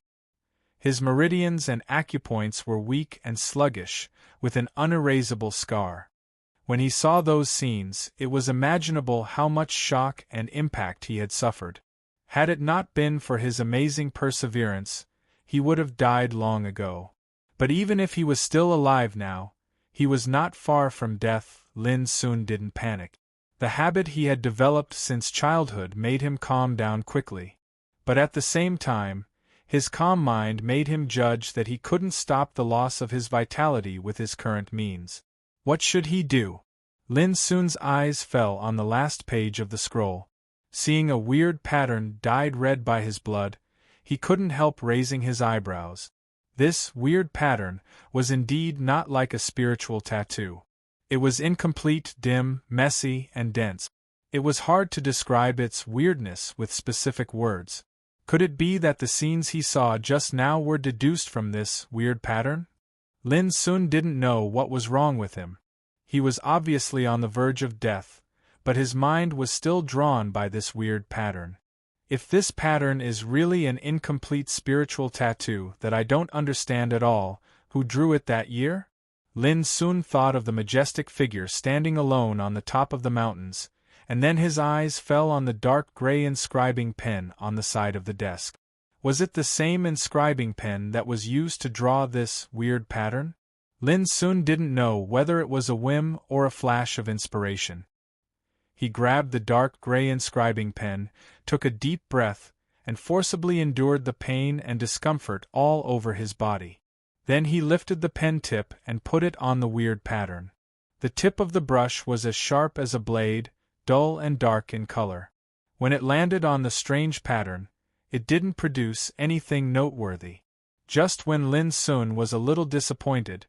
His meridians and acupoints were weak and sluggish, with an unerasable scar. When he saw those scenes, it was imaginable how much shock and impact he had suffered. Had it not been for his amazing perseverance, he would have died long ago. But even if he was still alive now, he was not far from death. Lin Sun didn't panic. The habit he had developed since childhood made him calm down quickly. But at the same time, his calm mind made him judge that he couldn't stop the loss of his vitality with his current means. What should he do? Lin Sun's eyes fell on the last page of the scroll. Seeing a weird pattern dyed red by his blood, he couldn't help raising his eyebrows. This weird pattern was indeed not like a spiritual tattoo. It was incomplete, dim, messy, and dense. It was hard to describe its weirdness with specific words. Could it be that the scenes he saw just now were deduced from this weird pattern? Lin Sun didn't know what was wrong with him. He was obviously on the verge of death, but his mind was still drawn by this weird pattern. If this pattern is really an incomplete spiritual tattoo that I don't understand at all, who drew it that year? Lin Sun thought of the majestic figure standing alone on the top of the mountains, and then his eyes fell on the dark gray inscribing pen on the side of the desk. Was it the same inscribing pen that was used to draw this weird pattern? Lin Sun didn't know whether it was a whim or a flash of inspiration. He grabbed the dark gray inscribing pen, took a deep breath, and forcibly endured the pain and discomfort all over his body. Then he lifted the pen tip and put it on the weird pattern. The tip of the brush was as sharp as a blade, dull and dark in color. When it landed on the strange pattern, it didn't produce anything noteworthy. Just when Lin Sun was a little disappointed,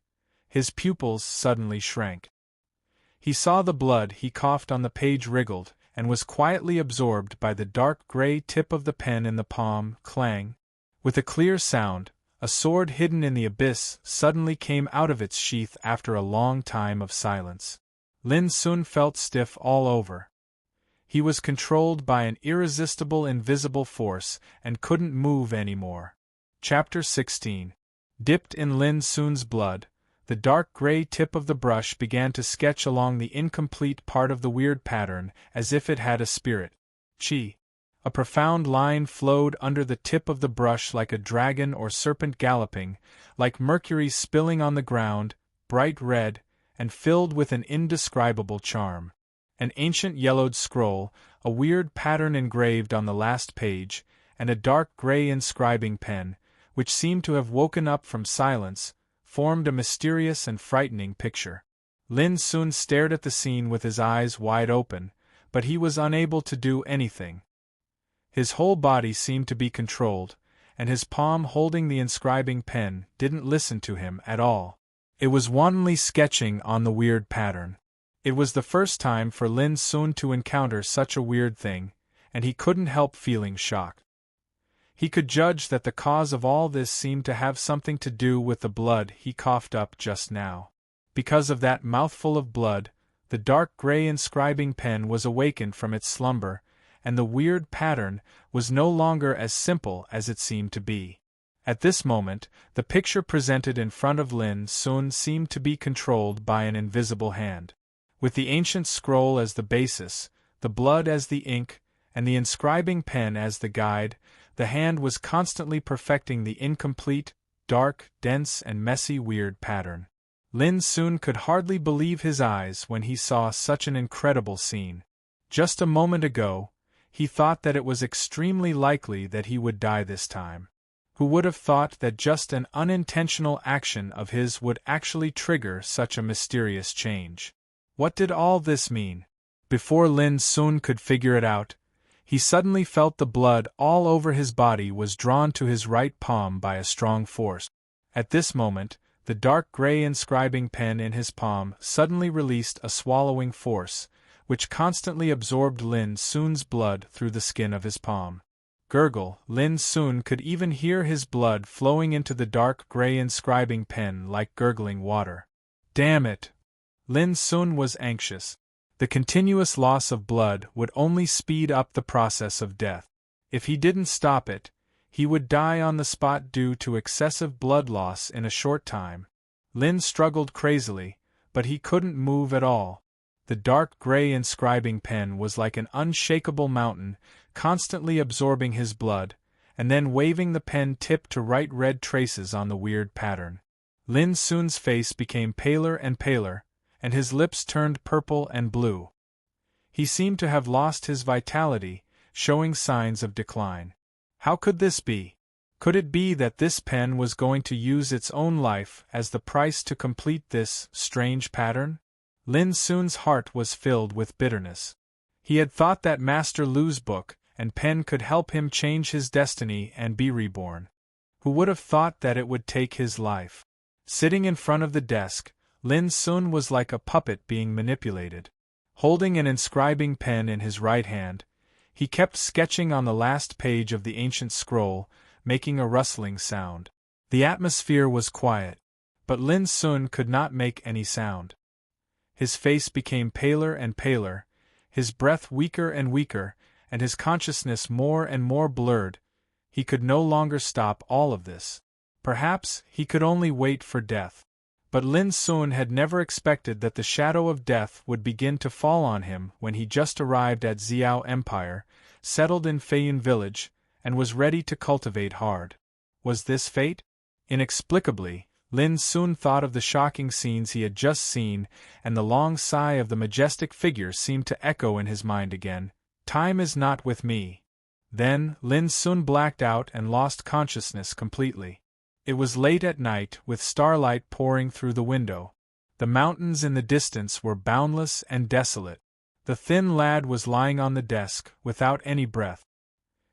his pupils suddenly shrank. He saw the blood he coughed on the page wriggled, and was quietly absorbed by the dark gray tip of the pen in the palm. Clang! With a clear sound, a sword hidden in the abyss suddenly came out of its sheath after a long time of silence. Lin Sun felt stiff all over. He was controlled by an irresistible invisible force and couldn't move anymore. Chapter 16. Dipped in Lin Sun's blood, the dark gray tip of the brush began to sketch along the incomplete part of the weird pattern as if it had a spirit. Chi. A profound line flowed under the tip of the brush like a dragon or serpent galloping, like mercury spilling on the ground, bright red, and filled with an indescribable charm. An ancient yellowed scroll, a weird pattern engraved on the last page, and a dark gray inscribing pen, which seemed to have woken up from silence, formed a mysterious and frightening picture. Lin Sun stared at the scene with his eyes wide open, but he was unable to do anything. His whole body seemed to be controlled, and his palm holding the inscribing pen didn't listen to him at all. It was wantonly sketching on the weird pattern. It was the first time for Lin Sun to encounter such a weird thing, and he couldn't help feeling shocked. He could judge that the cause of all this seemed to have something to do with the blood he coughed up just now. Because of that mouthful of blood, the dark gray inscribing pen was awakened from its slumber, and the weird pattern was no longer as simple as it seemed to be. At this moment, the picture presented in front of Lin Sun seemed to be controlled by an invisible hand. With the ancient scroll as the basis, the blood as the ink, and the inscribing pen as the guide, the hand was constantly perfecting the incomplete, dark, dense and messy weird pattern. Lin Sun could hardly believe his eyes when he saw such an incredible scene. Just a moment ago, he thought that it was extremely likely that he would die this time. Who would have thought that just an unintentional action of his would actually trigger such a mysterious change? What did all this mean? Before Lin Sun could figure it out, he suddenly felt the blood all over his body was drawn to his right palm by a strong force. At this moment, the dark gray inscribing pen in his palm suddenly released a swallowing force, which constantly absorbed Lin Sun's blood through the skin of his palm. Gurgle, Lin Sun could even hear his blood flowing into the dark gray inscribing pen like gurgling water. Damn it! Lin Sun was anxious. The continuous loss of blood would only speed up the process of death. If he didn't stop it, He would die on the spot due to excessive blood loss in a short time. Lin struggled crazily, but he couldn't move at all. The dark gray inscribing pen was like an unshakable mountain, constantly absorbing his blood, and then waving the pen tip to write red traces on the weird pattern. Lin Sun's face became paler and paler, and his lips turned purple and blue. He seemed to have lost his vitality, showing signs of decline. How could this be? Could it be that this pen was going to use its own life as the price to complete this strange pattern? Lin Sun's heart was filled with bitterness. He had thought that Master Lu's book and pen could help him change his destiny and be reborn. Who would have thought that it would take his life? Sitting in front of the desk, Lin Sun was like a puppet being manipulated. Holding an inscribing pen in his right hand, he kept sketching on the last page of the ancient scroll, making a rustling sound. The atmosphere was quiet, but Lin Sun could not make any sound. His face became paler and paler, his breath weaker and weaker, and his consciousness more and more blurred. He could no longer stop all of this. Perhaps he could only wait for death. But Lin Sun had never expected that the shadow of death would begin to fall on him when he just arrived at Xiao Empire, settled in Feiyun village, and was ready to cultivate hard. Was this fate? Inexplicably, Lin Sun thought of the shocking scenes he had just seen, and the long sigh of the majestic figure seemed to echo in his mind again. Time is not with me. Then, Lin Sun blacked out and lost consciousness completely. It was late at night, with starlight pouring through the window. The mountains in the distance were boundless and desolate. The thin lad was lying on the desk, without any breath.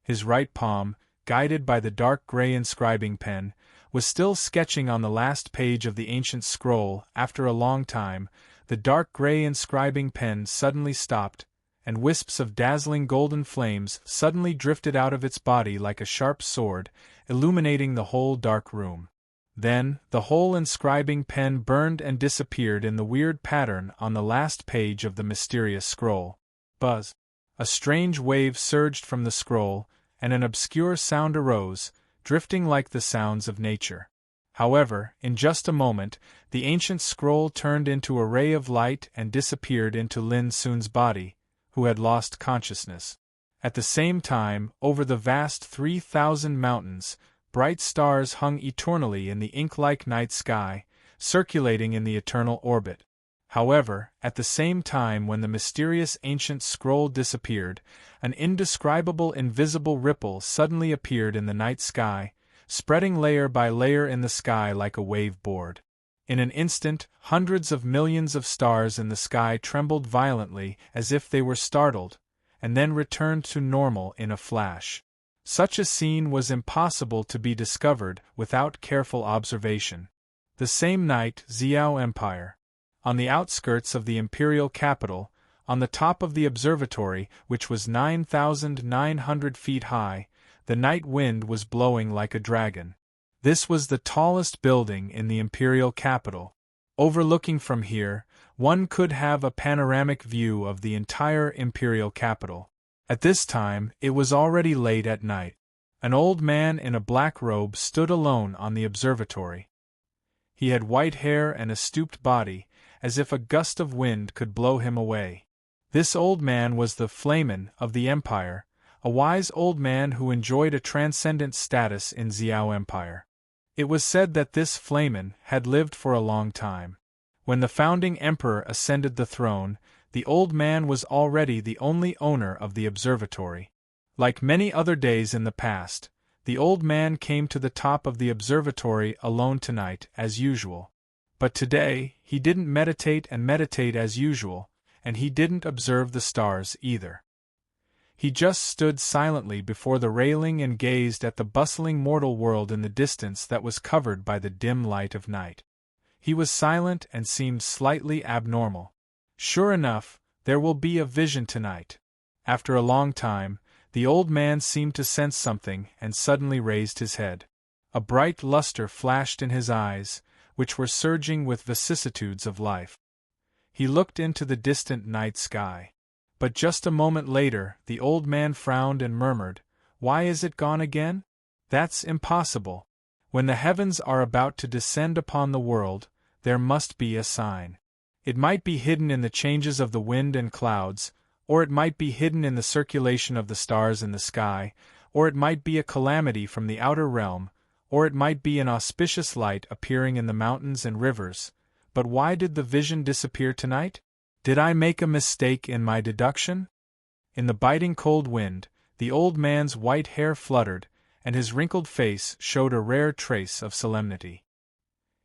His right palm, guided by the dark gray inscribing pen, was still sketching on the last page of the ancient scroll. After a long time, the dark gray inscribing pen suddenly stopped, and wisps of dazzling golden flames suddenly drifted out of its body like a sharp sword, illuminating the whole dark room. Then, the whole inscribing pen burned and disappeared in the weird pattern on the last page of the mysterious scroll. Buzz! A strange wave surged from the scroll, and an obscure sound arose, drifting like the sounds of nature. However, in just a moment, the ancient scroll turned into a ray of light and disappeared into Lin Sun's body, who had lost consciousness. At the same time, over the vast 3,000 mountains, bright stars hung eternally in the ink-like night sky, circulating in the eternal orbit. However, at the same time when the mysterious ancient scroll disappeared, an indescribable invisible ripple suddenly appeared in the night sky, spreading layer by layer in the sky like a wave board. In an instant, hundreds of millions of stars in the sky trembled violently as if they were startled, and then returned to normal in a flash. Such a scene was impossible to be discovered without careful observation. The same night, Xiao Empire. On the outskirts of the imperial capital, on the top of the observatory, which was 9,900 feet high, the night wind was blowing like a dragon. This was the tallest building in the imperial capital. Overlooking from here, one could have a panoramic view of the entire imperial capital. At this time, it was already late at night. An old man in a black robe stood alone on the observatory. He had white hair and a stooped body, as if a gust of wind could blow him away. This old man was the Flamen of the Empire, a wise old man who enjoyed a transcendent status in Xiao Empire. It was said that this Flamen had lived for a long time. When the founding emperor ascended the throne, the old man was already the only owner of the observatory. Like many other days in the past, the old man came to the top of the observatory alone tonight as usual. But today, he didn't meditate as usual, and he didn't observe the stars either. He just stood silently before the railing and gazed at the bustling mortal world in the distance that was covered by the dim light of night. He was silent and seemed slightly abnormal. Sure enough, there will be a vision tonight. After a long time, the old man seemed to sense something and suddenly raised his head. A bright luster flashed in his eyes, which were surging with vicissitudes of life. He looked into the distant night sky. But just a moment later, the old man frowned and murmured, "Why is it gone again?" That's impossible. When the heavens are about to descend upon the world, there must be a sign. It might be hidden in the changes of the wind and clouds, or it might be hidden in the circulation of the stars in the sky, or it might be a calamity from the outer realm, or it might be an auspicious light appearing in the mountains and rivers. But why did the vision disappear tonight? Did I make a mistake in my deduction? In the biting cold wind, the old man's white hair fluttered, and his wrinkled face showed a rare trace of solemnity.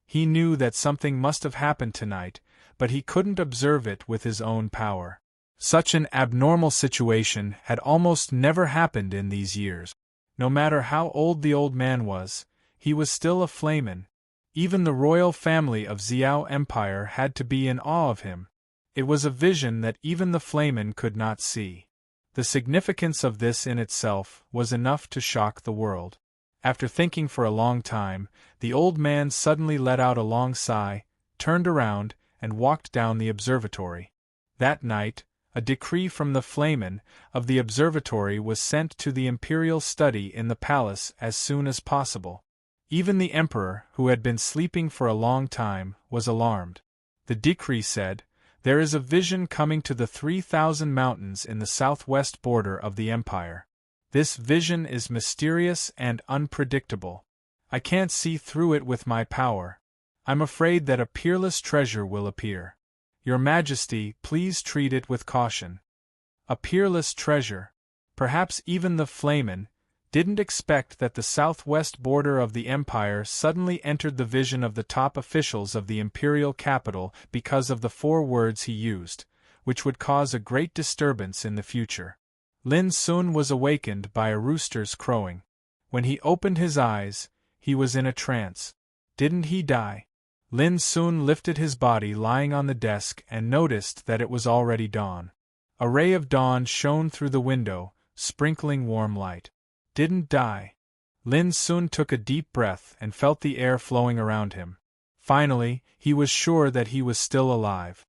He knew that something must have happened tonight, but he couldn't observe it with his own power. Such an abnormal situation had almost never happened in these years. No matter how old the old man was, he was still a flamen. Even the royal family of Xiao Empire had to be in awe of him. It was a vision that even the flamen could not see. The significance of this in itself was enough to shock the world. After thinking for a long time, the old man suddenly let out a long sigh, turned around, and walked down the observatory. That night, a decree from the flamen of the observatory was sent to the imperial study in the palace as soon as possible. Even the emperor, who had been sleeping for a long time, was alarmed. The decree said, "There is a vision coming to the 3,000 mountains in the southwest border of the empire. This vision is mysterious and unpredictable. I can't see through it with my power. I'm afraid that a peerless treasure will appear. Your Majesty, please treat it with caution." A peerless treasure. Perhaps even the flamen didn't expect that the southwest border of the empire suddenly entered the vision of the top officials of the imperial capital because of the 4 words he used, which would cause a great disturbance in the future. Lin Sun was awakened by a rooster's crowing. When he opened his eyes, he was in a trance. Didn't he die? Lin Sun lifted his body lying on the desk and noticed that it was already dawn. A ray of dawn shone through the window, sprinkling warm light. Didn't die. Lin Sun took a deep breath and felt the air flowing around him. Finally, he was sure that he was still alive.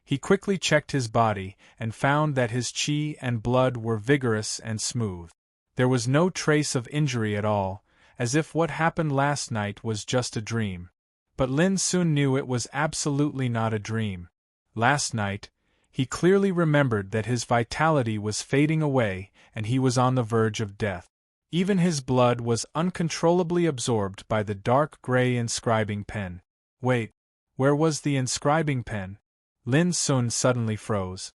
He quickly checked his body and found that his qi and blood were vigorous and smooth. There was no trace of injury at all, as if what happened last night was just a dream. But Lin Sun knew it was absolutely not a dream. Last night, he clearly remembered that his vitality was fading away and he was on the verge of death. Even his blood was uncontrollably absorbed by the dark gray inscribing pen. Wait, where was the inscribing pen? Lin Sun suddenly froze.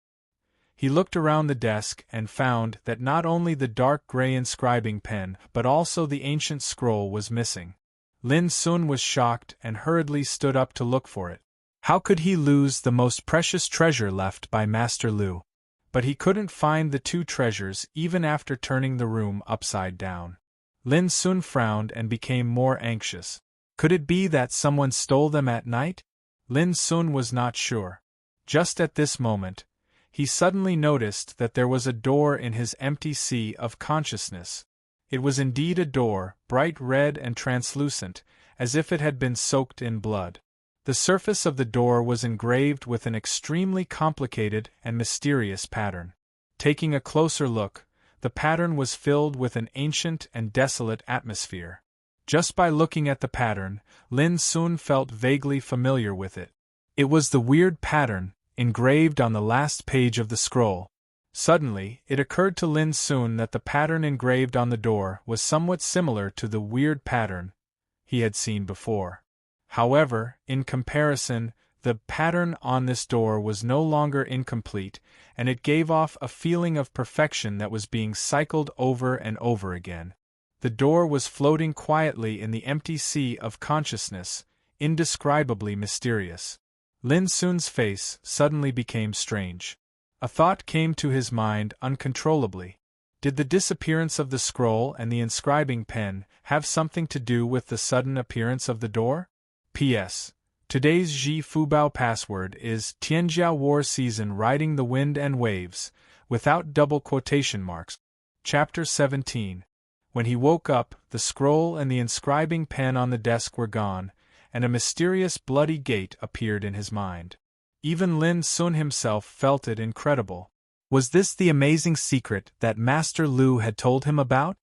He looked around the desk and found that not only the dark gray inscribing pen but also the ancient scroll was missing. Lin Sun was shocked and hurriedly stood up to look for it. How could he lose the most precious treasure left by Master Lu? But he couldn't find the 2 treasures even after turning the room upside down. Lin Sun frowned and became more anxious. Could it be that someone stole them at night? Lin Sun was not sure. Just at this moment, he suddenly noticed that there was a door in his empty sea of consciousness. It was indeed a door, bright red and translucent, as if it had been soaked in blood. The surface of the door was engraved with an extremely complicated and mysterious pattern. Taking a closer look, the pattern was filled with an ancient and desolate atmosphere. Just by looking at the pattern, Lin Sun felt vaguely familiar with it. It was the weird pattern, engraved on the last page of the scroll. Suddenly, it occurred to Lin Sun that the pattern engraved on the door was somewhat similar to the weird pattern he had seen before. However, in comparison, the pattern on this door was no longer incomplete, and it gave off a feeling of perfection that was being cycled over and over again. The door was floating quietly in the empty sea of consciousness, indescribably mysterious. Lin Sun's face suddenly became strange. A thought came to his mind uncontrollably. Did the disappearance of the scroll and the inscribing pen have something to do with the sudden appearance of the door? P.S. Today's Ji Fubao password is Tianjiao War Season Riding the Wind and Waves, without double quotation marks. Chapter 17. When he woke up, the scroll and the inscribing pen on the desk were gone, and a mysterious bloody gate appeared in his mind. Even Lin Sun himself felt it incredible. Was this the amazing secret that Master Lu had told him about?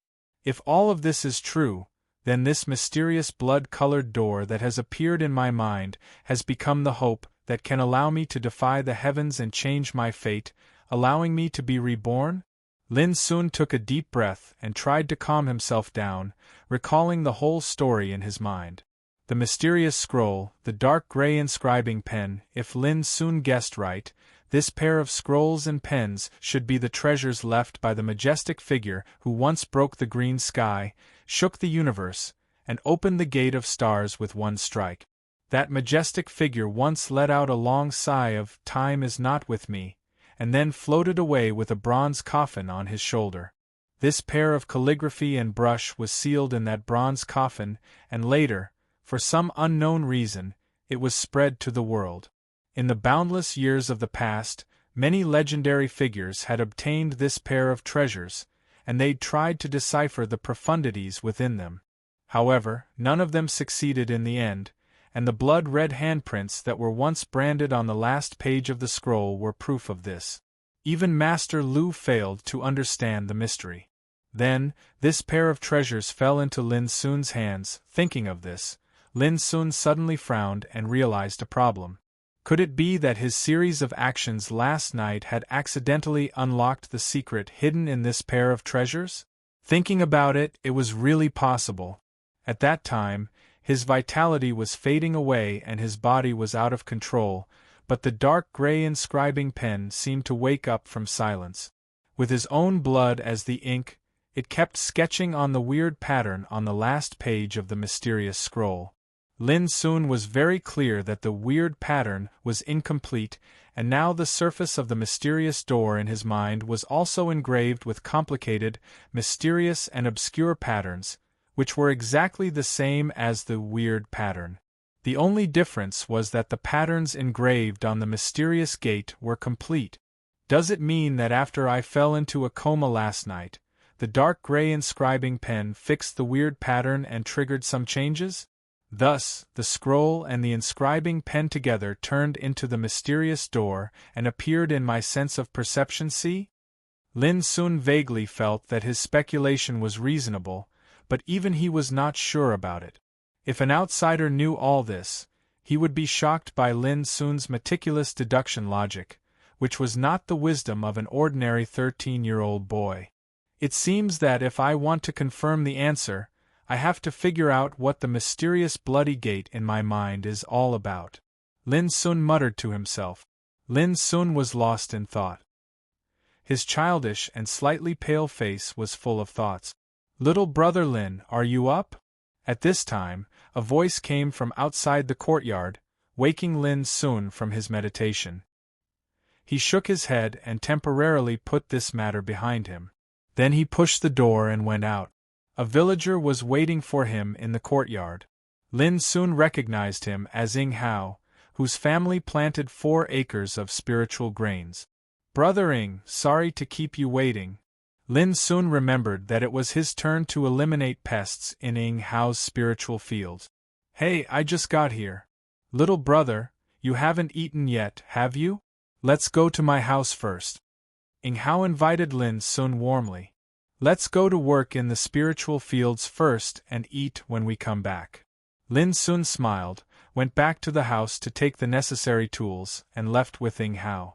If all of this is true, then this mysterious blood-colored door that has appeared in my mind has become the hope that can allow me to defy the heavens and change my fate, allowing me to be reborn? Lin Sun took a deep breath and tried to calm himself down, recalling the whole story in his mind. The mysterious scroll, the dark gray inscribing pen, if Lin Sun guessed right, this pair of scrolls and pens should be the treasures left by the majestic figure who once broke the green sky, shook the universe, and opened the gate of stars with one strike. That majestic figure once let out a long sigh of "Time is not with me," and then floated away with a bronze coffin on his shoulder. This pair of calligraphy and brush was sealed in that bronze coffin, and later, for some unknown reason, it was spread to the world. In the boundless years of the past, many legendary figures had obtained this pair of treasures, and they'd tried to decipher the profundities within them. However, none of them succeeded in the end, and the blood-red handprints that were once branded on the last page of the scroll were proof of this. Even Master Lu failed to understand the mystery. Then, this pair of treasures fell into Lin Sun's hands. Thinking of this, Lin Sun suddenly frowned and realized a problem. Could it be that his series of actions last night had accidentally unlocked the secret hidden in this pair of treasures? Thinking about it, it was really possible. At that time, his vitality was fading away and his body was out of control, but the dark gray inscribing pen seemed to wake up from silence. With his own blood as the ink, it kept sketching on the weird pattern on the last page of the mysterious scroll. Lin Sun was very clear that the weird pattern was incomplete, and now the surface of the mysterious door in his mind was also engraved with complicated, mysterious and obscure patterns, which were exactly the same as the weird pattern. The only difference was that the patterns engraved on the mysterious gate were complete. Does it mean that after I fell into a coma last night, the dark gray inscribing pen fixed the weird pattern and triggered some changes? Thus, the scroll and the inscribing pen together turned into the mysterious door and appeared in my sense of perception. See? Lin Sun vaguely felt that his speculation was reasonable, but even he was not sure about it. If an outsider knew all this, he would be shocked by Lin Sun's meticulous deduction logic, which was not the wisdom of an ordinary 13-year-old boy. It seems that if I want to confirm the answer, I have to figure out what the mysterious bloody gate in my mind is all about. Lin Sun muttered to himself. Lin Sun was lost in thought. His childish and slightly pale face was full of thoughts. "Little brother Lin, are you up?" At this time, a voice came from outside the courtyard, waking Lin Sun from his meditation. He shook his head and temporarily put this matter behind him. Then he pushed the door and went out. A villager was waiting for him in the courtyard. Lin Sun recognized him as Ying Hao, whose family planted 4 acres of spiritual grains. "Brother Ying, sorry to keep you waiting." Lin Sun remembered that it was his turn to eliminate pests in Ying Hao's spiritual fields. "Hey, I just got here. Little brother, you haven't eaten yet, have you? Let's go to my house first." Ying Hao invited Lin Sun warmly. "Let's go to work in the spiritual fields first and eat when we come back." Lin Sun smiled, went back to the house to take the necessary tools, and left with Ying Hao.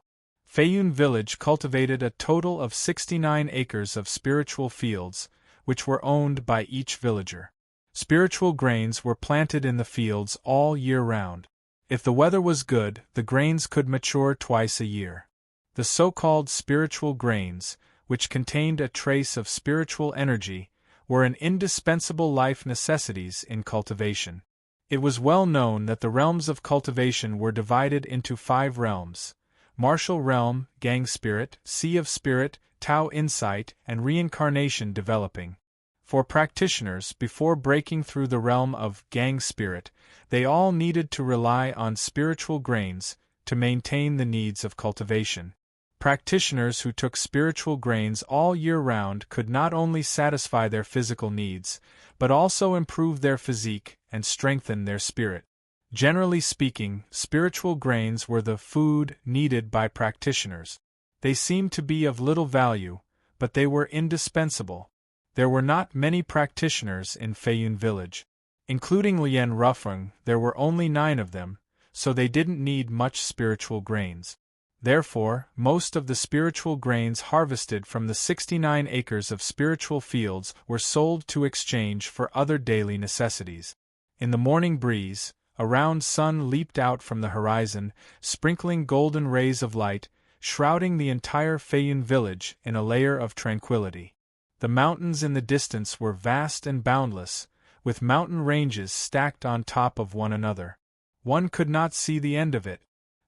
Feiyun village cultivated a total of 69 acres of spiritual fields, which were owned by each villager. Spiritual grains were planted in the fields all year round. If the weather was good, the grains could mature twice a year. The so-called spiritual grains, which contained a trace of spiritual energy, were an indispensable life necessities in cultivation. It was well known that the realms of cultivation were divided into 5 realms: martial realm, gang spirit, sea of spirit, Tao insight, and reincarnation developing. For practitioners, before breaking through the realm of gang spirit, they all needed to rely on spiritual grains to maintain the needs of cultivation. Practitioners who took spiritual grains all year round could not only satisfy their physical needs, but also improve their physique and strengthen their spirit. Generally speaking, spiritual grains were the food needed by practitioners. They seemed to be of little value, but they were indispensable. There were not many practitioners in Feiyun village. Including Lien Rufeng, there were only 9 of them, so they didn't need much spiritual grains. Therefore, most of the spiritual grains harvested from the 69 acres of spiritual fields were sold to exchange for other daily necessities. In the morning breeze, a round sun leaped out from the horizon, sprinkling golden rays of light, shrouding the entire Feiyun village in a layer of tranquility. The mountains in the distance were vast and boundless, with mountain ranges stacked on top of one another. One could not see the end of it.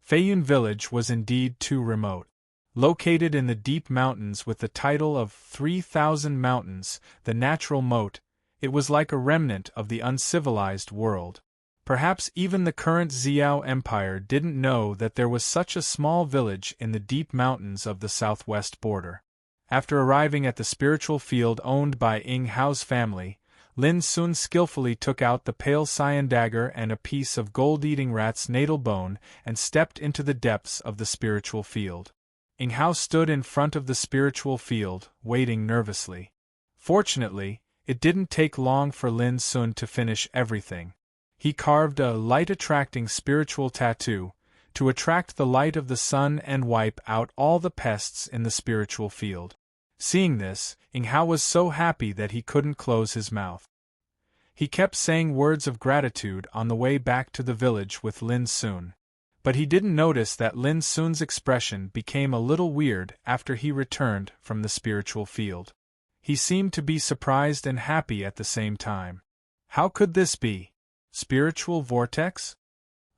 Feiyun village was indeed too remote. Located in the deep mountains with the title of 3,000 Mountains, the natural moat, it was like a remnant of the uncivilized world. Perhaps even the current Xiao Empire didn't know that there was such a small village in the deep mountains of the southwest border. After arriving at the spiritual field owned by Ying Hao's family, Lin Sun skillfully took out the pale cyan dagger and a piece of gold-eating rat's natal bone and stepped into the depths of the spiritual field. Ying Hao stood in front of the spiritual field, waiting nervously. Fortunately, it didn't take long for Lin Sun to finish everything. He carved a light-attracting spiritual tattoo, to attract the light of the sun and wipe out all the pests in the spiritual field. Seeing this, Ying Hao was so happy that he couldn't close his mouth. He kept saying words of gratitude on the way back to the village with Lin Sun. But he didn't notice that Lin Sun's expression became a little weird after he returned from the spiritual field. He seemed to be surprised and happy at the same time. How could this be? Spiritual vortex?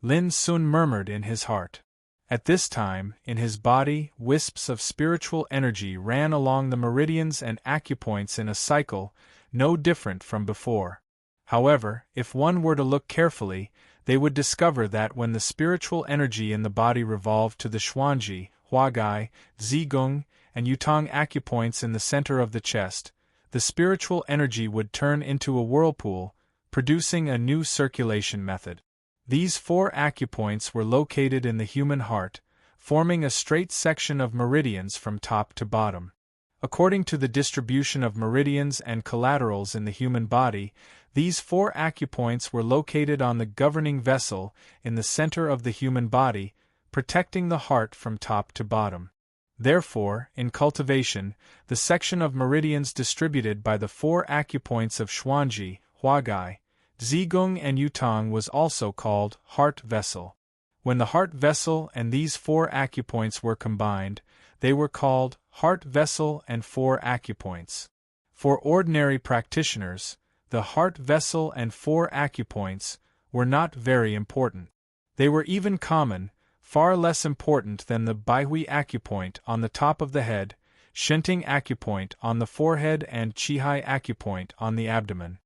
Lin Sun murmured in his heart. At this time, in his body, wisps of spiritual energy ran along the meridians and acupoints in a cycle, no different from before. However, if one were to look carefully, they would discover that when the spiritual energy in the body revolved to the Xuanji, Huagai, Zigong, and Yutong acupoints in the center of the chest, the spiritual energy would turn into a whirlpool, producing a new circulation method. These 4 acupoints were located in the human heart, forming a straight section of meridians from top to bottom. According to the distribution of meridians and collaterals in the human body, these 4 acupoints were located on the governing vessel in the center of the human body, protecting the heart from top to bottom. Therefore, in cultivation, the section of meridians distributed by the 4 acupoints of Xuanji, Huagai, Zigong and Yutong was also called heart vessel. When the heart vessel and these 4 acupoints were combined, they were called heart vessel and 4 acupoints. For ordinary practitioners, the heart vessel and 4 acupoints were not very important. They were even common, far less important than the Baihui acupoint on the top of the head, Shenting acupoint on the forehead and Qihai acupoint on the abdomen.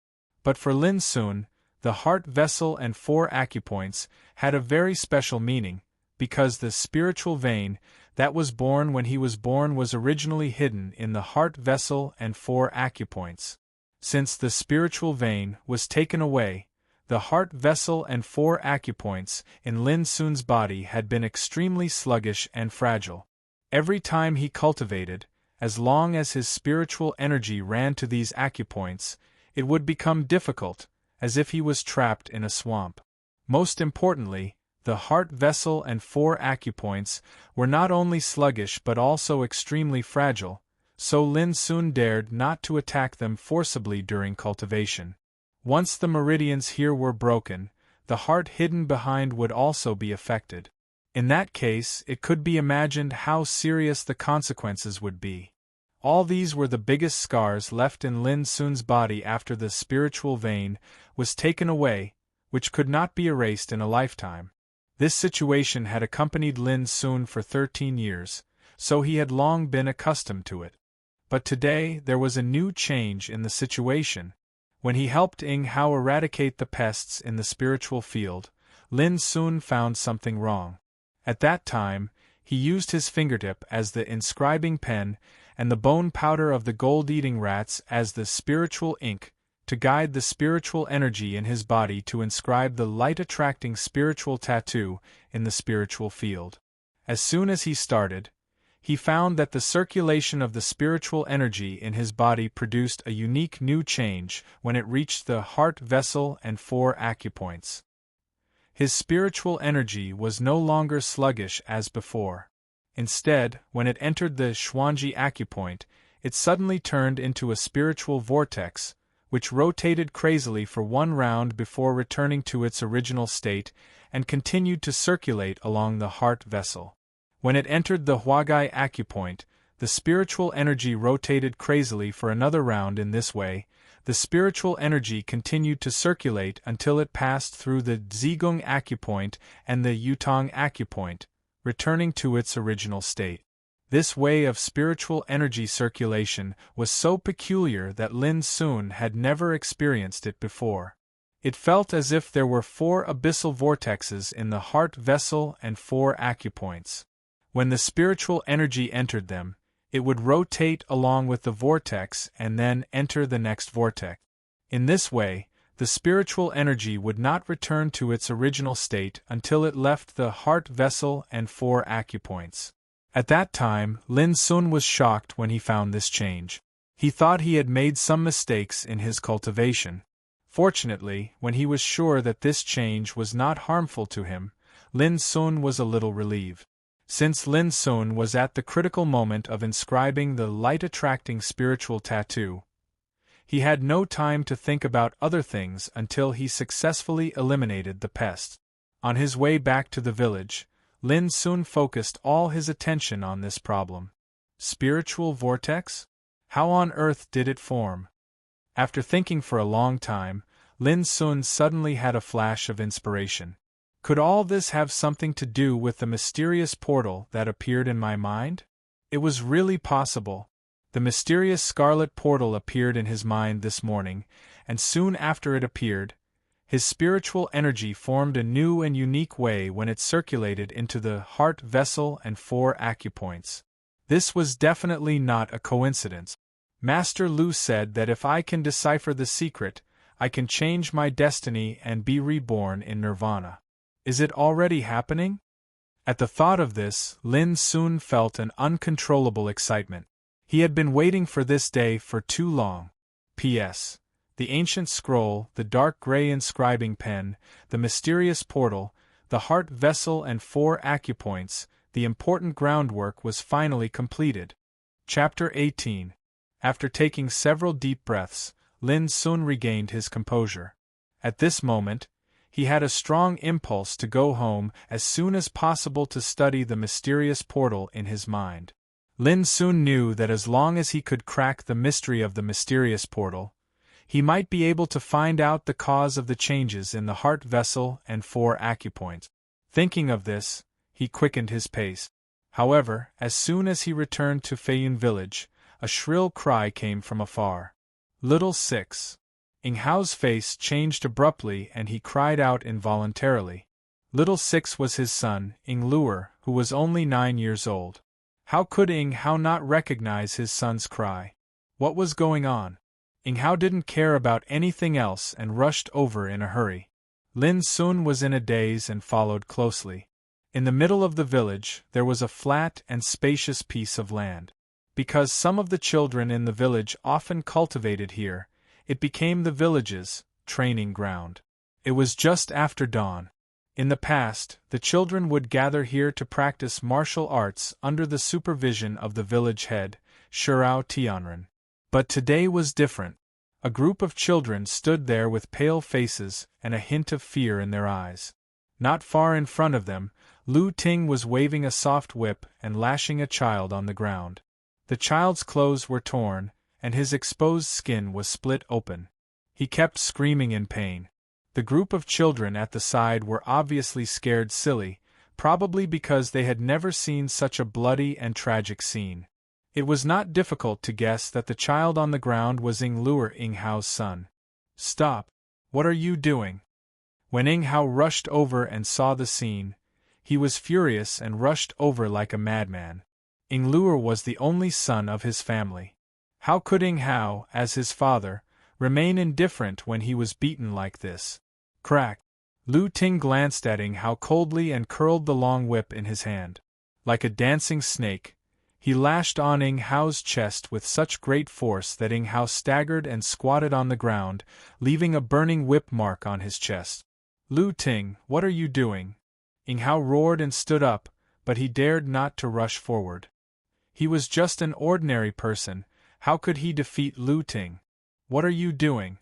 But for Lin Sun, the heart vessel and 4 acupoints had a very special meaning, because the spiritual vein that was born when he was born was originally hidden in the heart vessel and 4 acupoints. Since the spiritual vein was taken away, the heart vessel and 4 acupoints in Lin Sun's body had been extremely sluggish and fragile. Every time he cultivated, as long as his spiritual energy ran to these acupoints, it would become difficult, as if he was trapped in a swamp. Most importantly, the heart vessel and 4 acupoints were not only sluggish but also extremely fragile, so Lin Sun dared not to attack them forcibly during cultivation. Once the meridians here were broken, the heart hidden behind would also be affected. In that case, it could be imagined how serious the consequences would be. All these were the biggest scars left in Lin Sun's body after the spiritual vein was taken away, which could not be erased in a lifetime. This situation had accompanied Lin Sun for 13 years, so he had long been accustomed to it. But today there was a new change in the situation. When he helped Ying Hao eradicate the pests in the spiritual field, Lin Sun found something wrong. At that time, he used his fingertip as the inscribing pen and the bone powder of the gold-eating rats as the spiritual ink, to guide the spiritual energy in his body to inscribe the light-attracting spiritual tattoo in the spiritual field. As soon as he started, he found that the circulation of the spiritual energy in his body produced a unique new change when it reached the heart vessel and 4 acupoints. His spiritual energy was no longer sluggish as before. Instead, when it entered the Xuanji acupoint, it suddenly turned into a spiritual vortex, which rotated crazily for 1 round before returning to its original state and continued to circulate along the heart vessel. When it entered the Huagai acupoint, the spiritual energy rotated crazily for another round. In this way, the spiritual energy continued to circulate until it passed through the Zhigung acupoint and the Yutong acupoint, returning to its original state. This way of spiritual energy circulation was so peculiar that Lin Sun had never experienced it before. It felt as if there were 4 abyssal vortexes in the heart vessel and 4 acupoints. When the spiritual energy entered them, it would rotate along with the vortex and then enter the next vortex. In this way, the spiritual energy would not return to its original state until it left the heart vessel and 4 acupoints. At that time, Lin Sun was shocked when he found this change. He thought he had made some mistakes in his cultivation. Fortunately, when he was sure that this change was not harmful to him, Lin Sun was a little relieved. Since Lin Sun was at the critical moment of inscribing the light-attracting spiritual tattoo, he had no time to think about other things until he successfully eliminated the pest. On his way back to the village, Lin Sun focused all his attention on this problem. Spiritual vortex? How on earth did it form? After thinking for a long time, Lin Sun suddenly had a flash of inspiration. Could all this have something to do with the mysterious portal that appeared in my mind? It was really possible. The mysterious scarlet portal appeared in his mind this morning, and soon after it appeared, his spiritual energy formed a new and unique way when it circulated into the heart vessel and 4 acupoints. This was definitely not a coincidence. Master Lu said that if I can decipher the secret, I can change my destiny and be reborn in nirvana. Is it already happening? At the thought of this, Lin Sun felt an uncontrollable excitement. He had been waiting for this day for too long. P.S. The ancient scroll, the dark gray inscribing pen, the mysterious portal, the heart vessel and 4 acupoints, the important groundwork was finally completed. Chapter 18. After taking several deep breaths, Lin Sun regained his composure. At this moment, he had a strong impulse to go home as soon as possible to study the mysterious portal in his mind. Lin Sun knew that as long as he could crack the mystery of the mysterious portal, he might be able to find out the cause of the changes in the heart vessel and 4 acupoints. Thinking of this, he quickened his pace. However, as soon as he returned to Feiyun village, a shrill cry came from afar. Little Six. Ing Hao's face changed abruptly and he cried out involuntarily. Little Six was his son, Ing Luer, who was only 9 years old. How could Ing Hao not recognize his son's cry? What was going on? Ing Hao didn't care about anything else and rushed over in a hurry. Lin Sun was in a daze and followed closely. In the middle of the village, there was a flat and spacious piece of land. Because some of the children in the village often cultivated here, it became the village's training ground. It was just after dawn. In the past, the children would gather here to practice martial arts under the supervision of the village head, Shirao Tianren. But today was different. A group of children stood there with pale faces and a hint of fear in their eyes. Not far in front of them, Lu Ting was waving a soft whip and lashing a child on the ground. The child's clothes were torn, and his exposed skin was split open. He kept screaming in pain. The group of children at the side were obviously scared silly, probably because they had never seen such a bloody and tragic scene. It was not difficult to guess that the child on the ground was Ing Luer, Ing Hao's son. Stop! What are you doing? When Ing Hao rushed over and saw the scene, he was furious and rushed over like a madman. Ing Luer was the only son of his family. How could Ing Hao, as his father, remain indifferent when he was beaten like this? Crack! Lu Ting glanced at Ing Hao coldly and curled the long whip in his hand. Like a dancing snake, He lashed on Ing Hao's chest with such great force that Ing Hao staggered and squatted on the ground, leaving a burning whip mark on his chest. Lu Ting, what are you doing? Ing Hao roared and stood up, but he dared not to rush forward. He was just an ordinary person, how could he defeat Lu Ting? What are you doing?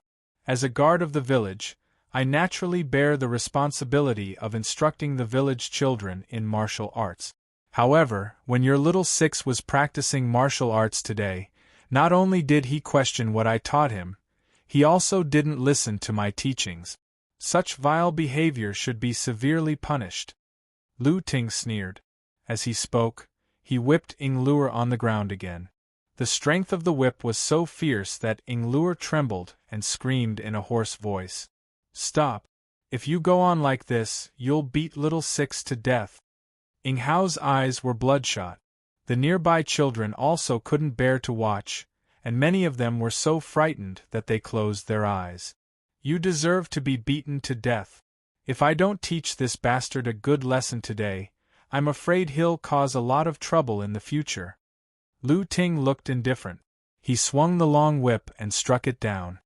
As a guard of the village, I naturally bear the responsibility of instructing the village children in martial arts. However, when your little six was practicing martial arts today, not only did he question what I taught him, he also didn't listen to my teachings. Such vile behavior should be severely punished. Lu Ting sneered. As he spoke, he whipped Ing Luer on the ground again. The strength of the whip was so fierce that Ing Luer trembled and screamed in a hoarse voice. Stop! If you go on like this, you'll beat little six to death. Ing Hao's eyes were bloodshot. The nearby children also couldn't bear to watch, and many of them were so frightened that they closed their eyes. You deserve to be beaten to death. If I don't teach this bastard a good lesson today, I'm afraid he'll cause a lot of trouble in the future. Lu Ting looked indifferent. He swung the long whip and struck it down.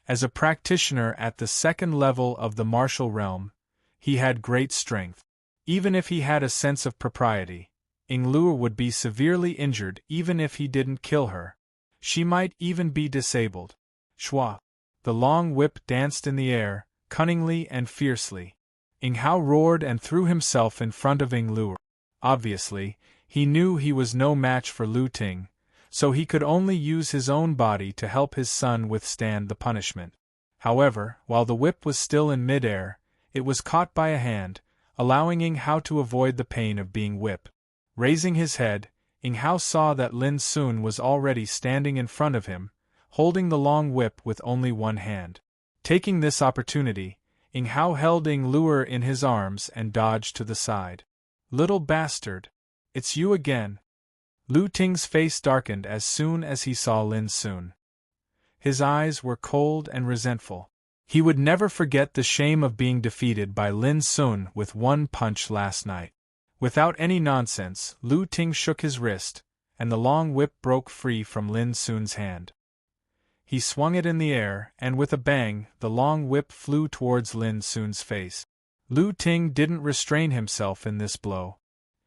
As a practitioner at the second level of the martial realm, he had great strength. Even if he had a sense of propriety, Ing Luer would be severely injured even if he didn't kill her. She might even be disabled. Shwa! The long whip danced in the air, cunningly and fiercely. Ing Hao roared and threw himself in front of Ing Luer. Obviously, he knew he was no match for Lu Ting, so he could only use his own body to help his son withstand the punishment. However, while the whip was still in midair, it was caught by a hand, allowing Ing Hao to avoid the pain of being whipped. Raising his head, Ing Hao saw that Lin Sun was already standing in front of him, holding the long whip with only one hand. Taking this opportunity, Ing Hao held Ing Luer in his arms and dodged to the side. Little bastard! It's you again! Lu Ting's face darkened as soon as he saw Lin Sun. His eyes were cold and resentful. He would never forget the shame of being defeated by Lin Sun with one punch last night. Without any nonsense, Lu Ting shook his wrist, and the long whip broke free from Lin Sun's hand. He swung it in the air, and with a bang, the long whip flew towards Lin Sun's face. Lu Ting didn't restrain himself in this blow.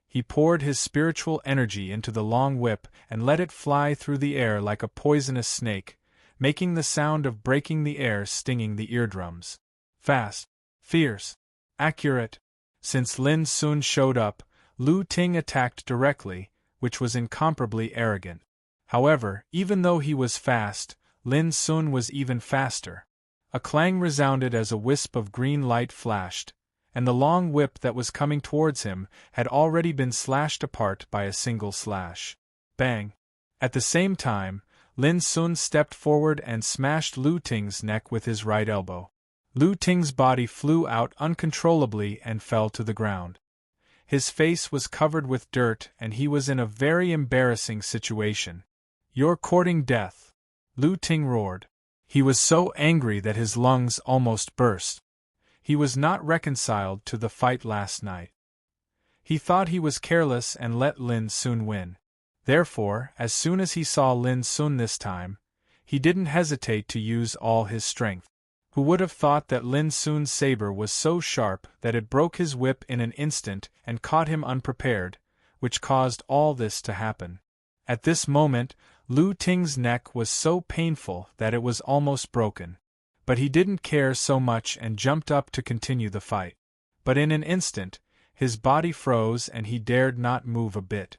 He poured his spiritual energy into the long whip and let it fly through the air like a poisonous snake, making the sound of breaking the air stinging the eardrums. Fast, fierce, accurate. Since Lin Sun showed up, Lu Ting attacked directly, which was incomparably arrogant. However, even though he was fast, Lin Sun was even faster. A clang resounded as a wisp of green light flashed, and the long whip that was coming towards him had already been slashed apart by a single slash. Bang! At the same time, Lin Sun stepped forward and smashed Lu Ting's neck with his right elbow. Lu Ting's body flew out uncontrollably and fell to the ground. His face was covered with dirt and he was in a very embarrassing situation. You're courting death! Lu Ting roared. He was so angry that his lungs almost burst. He was not reconciled to the fight last night. He thought he was careless and let Lin Sun win. Therefore, as soon as he saw Lin Sun this time, he didn't hesitate to use all his strength. Who would have thought that Lin Sun's saber was so sharp that it broke his whip in an instant and caught him unprepared, which caused all this to happen. At this moment, Lu Ting's neck was so painful that it was almost broken. But he didn't care so much and jumped up to continue the fight. But in an instant, his body froze and he dared not move a bit.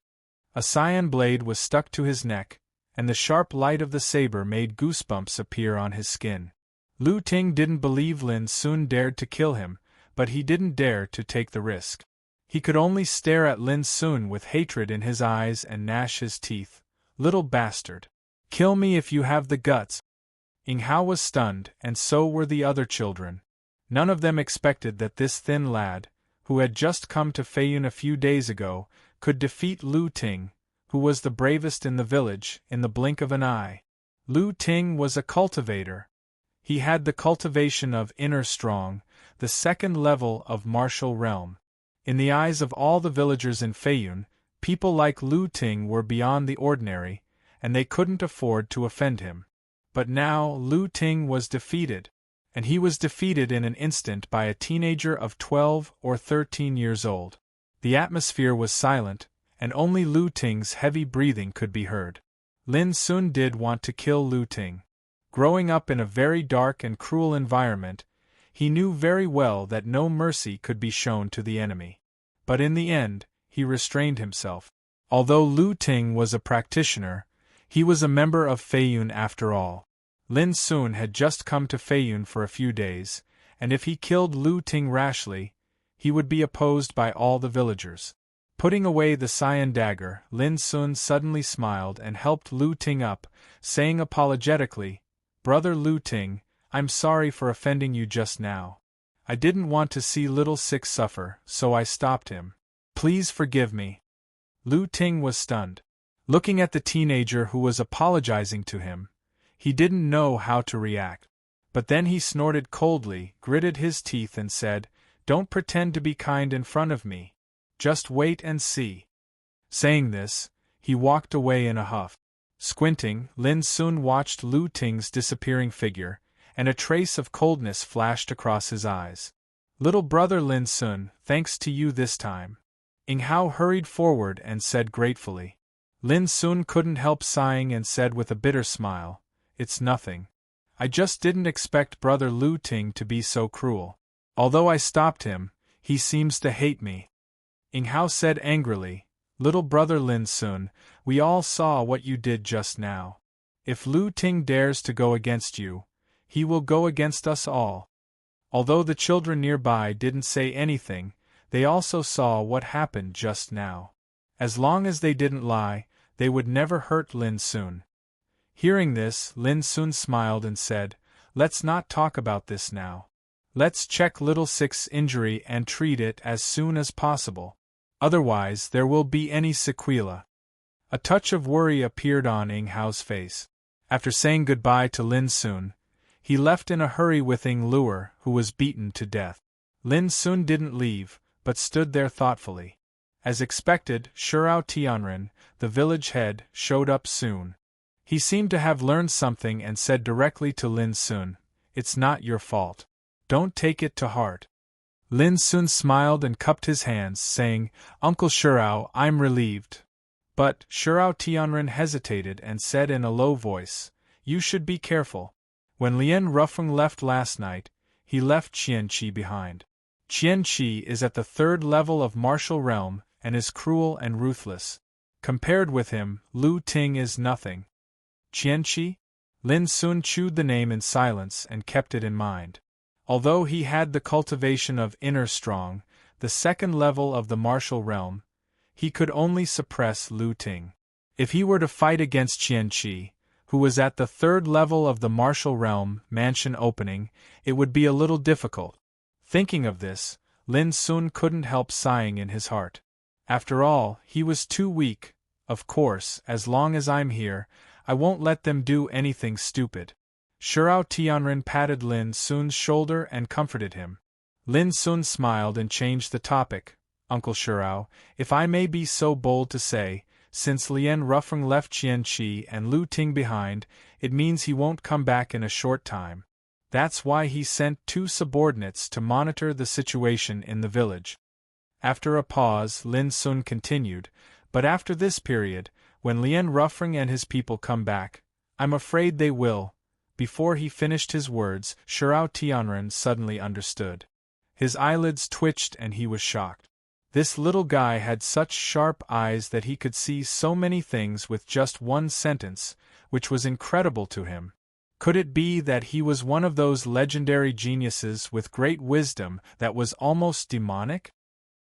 A cyan blade was stuck to his neck, and the sharp light of the saber made goosebumps appear on his skin. Lu Ting didn't believe Lin Sun dared to kill him, but he didn't dare to take the risk. He could only stare at Lin Sun with hatred in his eyes and gnash his teeth. Little bastard! Kill me if you have the guts! Ing Hao was stunned, and so were the other children. None of them expected that this thin lad, who had just come to Feiyun a few days ago, could defeat Lu Ting, who was the bravest in the village, in the blink of an eye. Lu Ting was a cultivator. He had the cultivation of inner strong, the second level of martial realm. In the eyes of all the villagers in Feiyun, People like Lu Ting were beyond the ordinary, and they couldn't afford to offend him. But now Lu Ting was defeated, and he was defeated in an instant by a teenager of 12 or 13 years old. The atmosphere was silent, and only Lu Ting's heavy breathing could be heard. Lin Sun did want to kill Lu Ting. Growing up in a very dark and cruel environment, he knew very well that no mercy could be shown to the enemy. But in the end, he restrained himself. Although Lu Ting was a practitioner, he was a member of Feiyun after all. Lin Sun had just come to Feiyun for a few days, and if he killed Lu Ting rashly, he would be opposed by all the villagers. Putting away the cyan dagger, Lin Sun suddenly smiled and helped Lu Ting up, saying apologetically, "Brother Lu Ting, I'm sorry for offending you just now. I didn't want to see little Six suffer, so I stopped him. Please forgive me." Lu Ting was stunned. Looking at the teenager who was apologizing to him, he didn't know how to react. But then he snorted coldly, gritted his teeth and said, "Don't pretend to be kind in front of me. Just wait and see." Saying this, he walked away in a huff. Squinting, Lin Sun watched Lu Ting's disappearing figure, and a trace of coldness flashed across his eyes. "Little brother Lin Sun, thanks to you this time." Ing Hao hurried forward and said gratefully. Lin Sun couldn't help sighing and said with a bitter smile, "It's nothing. I just didn't expect brother Lu Ting to be so cruel. Although I stopped him, he seems to hate me." Ing Hao said angrily, "Little brother Lin Sun, we all saw what you did just now. If Lu Ting dares to go against you, he will go against us all." Although the children nearby didn't say anything, they also saw what happened just now. As long as they didn't lie, they would never hurt Lin Sun. Hearing this, Lin Sun smiled and said, "Let's not talk about this now. Let's check little Six's injury and treat it as soon as possible. Otherwise there will be any sequela." A touch of worry appeared on Ing Hao's face. After saying goodbye to Lin Sun, he left in a hurry with Ing Luer, who was beaten to death. Lin Sun didn't leave, but stood there thoughtfully. As expected, Shurao Tianren, the village head, showed up soon. He seemed to have learned something and said directly to Lin Sun, "It's not your fault. Don't take it to heart." Lin Sun smiled and cupped his hands, saying, "Uncle Shurao, I'm relieved." But Shurao Tianren hesitated and said in a low voice, "You should be careful. When Lien Rufeng left last night, he left Qianqi behind. Qianqi is at the 3rd level of martial realm and is cruel and ruthless. Compared with him, Lu Ting is nothing." Qianqi? Lin Sun chewed the name in silence and kept it in mind. Although he had the cultivation of inner strong, the 2nd level of the martial realm, he could only suppress Lu Ting. If he were to fight against Qianqi, who was at the 3rd level of the martial realm mansion opening, it would be a little difficult. Thinking of this, Lin Sun couldn't help sighing in his heart. After all, he was too weak. Of course, as long as I'm here, I won't let them do anything stupid. Shurao Tianren patted Lin Sun's shoulder and comforted him. Lin Sun smiled and changed the topic. "Uncle Shurao, if I may be so bold to say, since Lien Rufeng left Qianqi and Lu Ting behind, it means he won't come back in a short time. That's why he sent 2 subordinates to monitor the situation in the village." After a pause, Lin Sun continued, "But after this period, when Lien Rufeng and his people come back, I'm afraid they will." Before he finished his words, Shurao Tianren suddenly understood. His eyelids twitched and he was shocked. This little guy had such sharp eyes that he could see so many things with just one sentence, which was incredible to him. Could it be that he was one of those legendary geniuses with great wisdom that was almost demonic?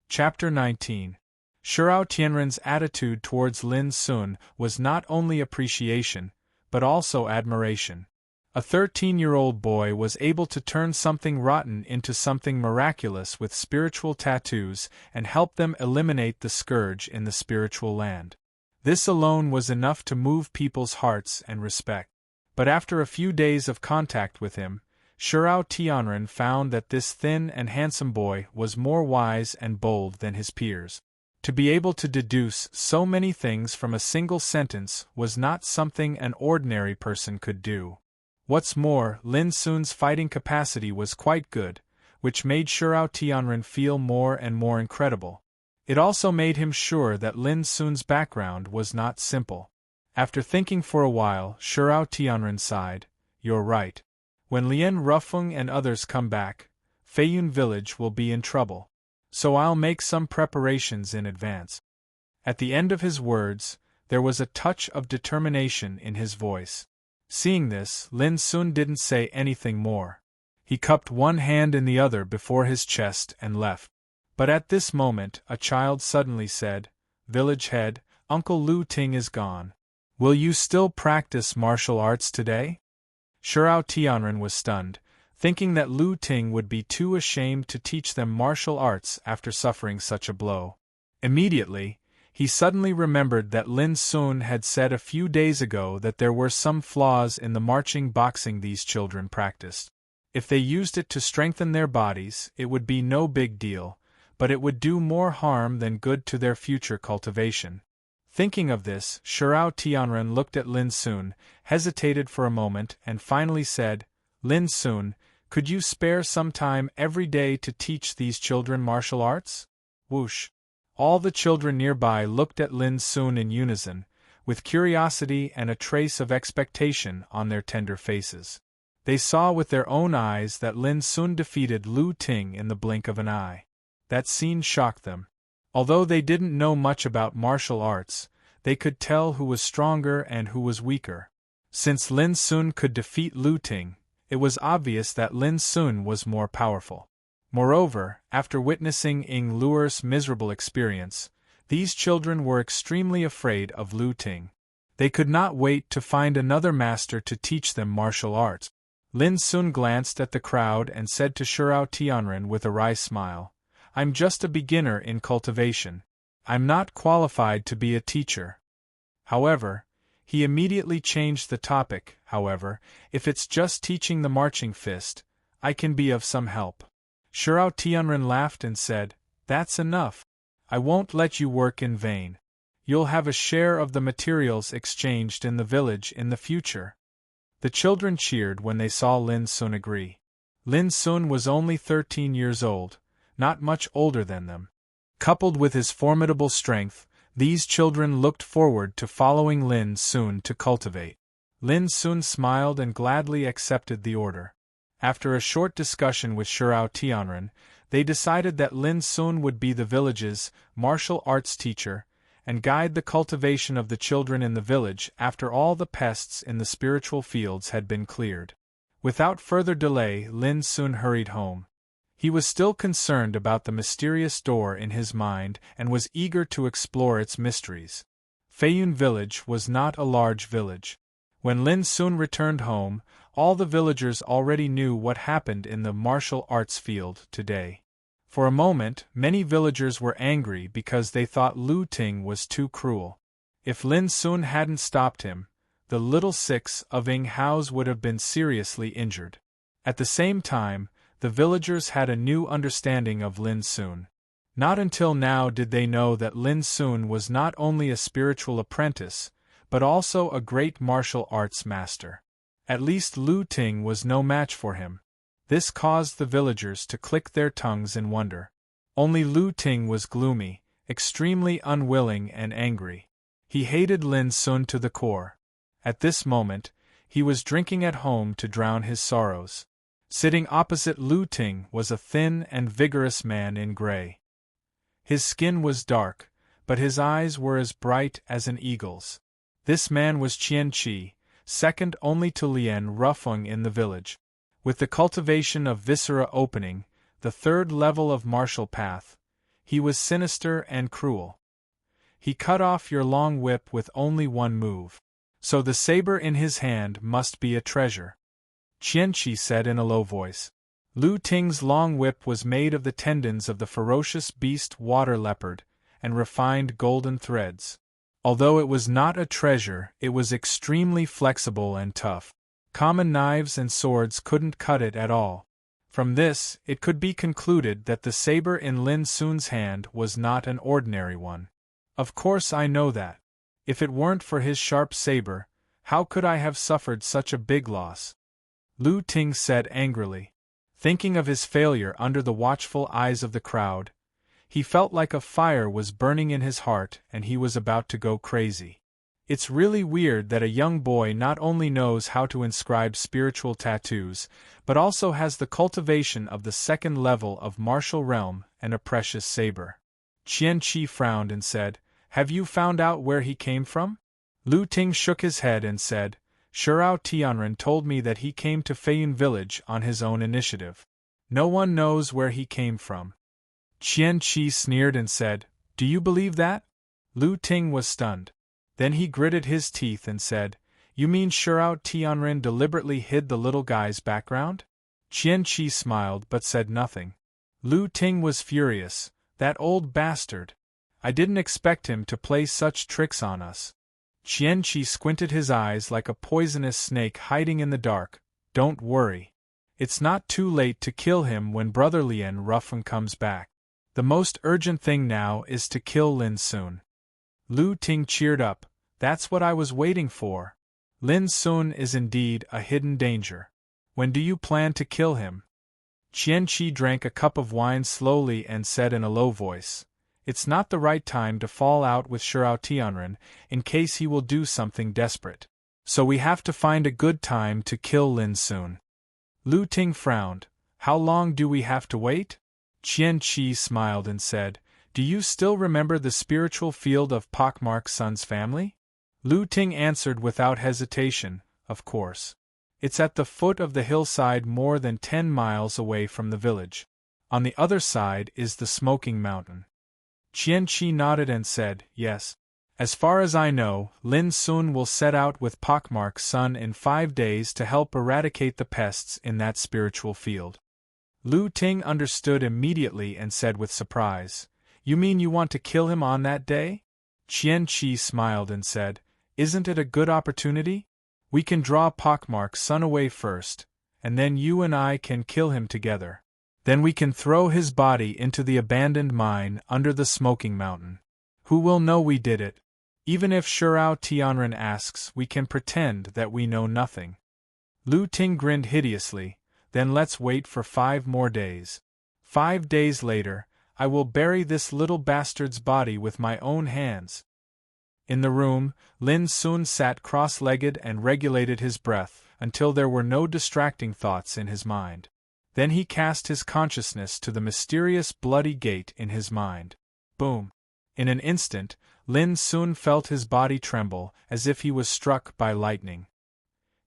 Chapter 19. Shurao Tianren's attitude towards Lin Sun was not only appreciation, but also admiration. A 13-year-old boy was able to turn something rotten into something miraculous with spiritual tattoos and help them eliminate the scourge in the spiritual land. This alone was enough to move people's hearts and respect. But after a few days of contact with him, Shurao Tianren found that this thin and handsome boy was more wise and bold than his peers. To be able to deduce so many things from a single sentence was not something an ordinary person could do. What's more, Lin Sun's fighting capacity was quite good, which made Shurao Tianren feel more and more incredible. It also made him sure that Lin Sun's background was not simple. After thinking for a while, Shurao Tianren sighed. You're right. When Lien Rufeng and others come back, Feiyun village will be in trouble. So I'll make some preparations in advance. At the end of his words, there was a touch of determination in his voice. Seeing this, Lin Sun didn't say anything more. He cupped one hand in the other before his chest and left. But at this moment, a child suddenly said, "Village head, Uncle Lu Ting is gone. Will you still practice martial arts today?" Shurao Tianren was stunned, thinking that Lu Ting would be too ashamed to teach them martial arts after suffering such a blow. Immediately, he suddenly remembered that Lin Sun had said a few days ago that there were some flaws in the marching boxing these children practiced. If they used it to strengthen their bodies, it would be no big deal, but it would do more harm than good to their future cultivation. Thinking of this, Shurao Tianren looked at Lin Sun, hesitated for a moment, and finally said, "Lin Sun, could you spare some time every day to teach these children martial arts?" Whoosh! All the children nearby looked at Lin Sun in unison, with curiosity and a trace of expectation on their tender faces. They saw with their own eyes that Lin Sun defeated Lu Ting in the blink of an eye. That scene shocked them. Although they didn't know much about martial arts, they could tell who was stronger and who was weaker. Since Lin Sun could defeat Lu Ting, it was obvious that Lin Sun was more powerful. Moreover, after witnessing Ying Luer's miserable experience, these children were extremely afraid of Lu Ting. They could not wait to find another master to teach them martial arts. Lin Sun glanced at the crowd and said to Shurao Tianren with a wry smile, "I'm just a beginner in cultivation. I'm not qualified to be a teacher." However, he immediately changed the topic. "However, if it's just teaching the marching fist, I can be of some help." Shurao Tianren laughed and said, "That's enough. I won't let you work in vain. You'll have a share of the materials exchanged in the village in the future." The children cheered when they saw Lin Sun agree. Lin Sun was only 13 years old, not much older than them. Coupled with his formidable strength, these children looked forward to following Lin Sun to cultivate. Lin Sun smiled and gladly accepted the order. After a short discussion with Shurao Tianren, they decided that Lin Sun would be the village's martial arts teacher, and guide the cultivation of the children in the village after all the pests in the spiritual fields had been cleared. Without further delay, Lin Sun hurried home. He was still concerned about the mysterious door in his mind and was eager to explore its mysteries. Feiyun village was not a large village. When Lin Sun returned home, all the villagers already knew what happened in the martial arts field today. For a moment, many villagers were angry because they thought Lu Ting was too cruel. If Lin Sun hadn't stopped him, the little six of Ying Hao's would have been seriously injured. At the same time, the villagers had a new understanding of Lin Sun. Not until now did they know that Lin Sun was not only a spiritual apprentice, but also a great martial arts master. At least Lu Ting was no match for him. This caused the villagers to click their tongues in wonder. Only Lu Ting was gloomy, extremely unwilling and angry. He hated Lin Sun to the core. At this moment, he was drinking at home to drown his sorrows. Sitting opposite Lu Ting was a thin and vigorous man in gray. His skin was dark, but his eyes were as bright as an eagle's. This man was Qian Qi, second only to Lien Rufeng in the village. With the cultivation of viscera opening, the third level of martial path, he was sinister and cruel. He cut off your long whip with only one move. So the saber in his hand must be a treasure. Qian Qi said in a low voice. Lu Ting's long whip was made of the tendons of the ferocious beast water leopard, and refined golden threads. Although it was not a treasure, it was extremely flexible and tough. Common knives and swords couldn't cut it at all. From this, it could be concluded that the saber in Lin Sun's hand was not an ordinary one. Of course I know that. If it weren't for his sharp saber, how could I have suffered such a big loss? Lu Ting said angrily. Thinking of his failure under the watchful eyes of the crowd, he felt like a fire was burning in his heart and he was about to go crazy. It's really weird that a young boy not only knows how to inscribe spiritual tattoos, but also has the cultivation of the second level of martial realm and a precious saber. Qian Qi frowned and said, "Have you found out where he came from?" Lu Ting shook his head and said, "Shurao Tianren told me that he came to Feiyun village on his own initiative. No one knows where he came from." Qian Qi sneered and said, "Do you believe that?" Lu Ting was stunned. Then he gritted his teeth and said, "You mean Shurao Tianren deliberately hid the little guy's background?" Qian Qi smiled but said nothing. Lu Ting was furious. That old bastard! I didn't expect him to play such tricks on us. Qian Qi squinted his eyes like a poisonous snake hiding in the dark. "Don't worry. It's not too late to kill him when Brother Lien Ruffin comes back. The most urgent thing now is to kill Lin Sun." Lu Ting cheered up. "That's what I was waiting for. Lin Sun is indeed a hidden danger. When do you plan to kill him?" Qian Qi drank a cup of wine slowly and said in a low voice, "It's not the right time to fall out with Shurao Tianren in case he will do something desperate. So we have to find a good time to kill Lin Sun." Lu Ting frowned. "How long do we have to wait?" Qian Qi smiled and said, "Do you still remember the spiritual field of Pockmark Sun's family?" Lu Ting answered without hesitation, "Of course. It's at the foot of the hillside more than 10 miles away from the village. On the other side is the Smoking Mountain." Qian Qi nodded and said, "Yes. As far as I know, Lin Sun will set out with Pockmark Sun in 5 days to help eradicate the pests in that spiritual field." Lu Ting understood immediately and said with surprise, "You mean you want to kill him on that day?" Qian Qi smiled and said, "Isn't it a good opportunity? We can draw Pockmark Sun away first, and then you and I can kill him together. Then we can throw his body into the abandoned mine under the Smoking Mountain. Who will know we did it? Even if Shurao Tianren asks, we can pretend that we know nothing." Lu Ting grinned hideously. "Then let's wait for 5 more days. 5 days later, I will bury this little bastard's body with my own hands." In the room, Lin Sun sat cross-legged and regulated his breath until there were no distracting thoughts in his mind. Then he cast his consciousness to the mysterious bloody gate in his mind. Boom! In an instant, Lin Sun felt his body tremble as if he was struck by lightning.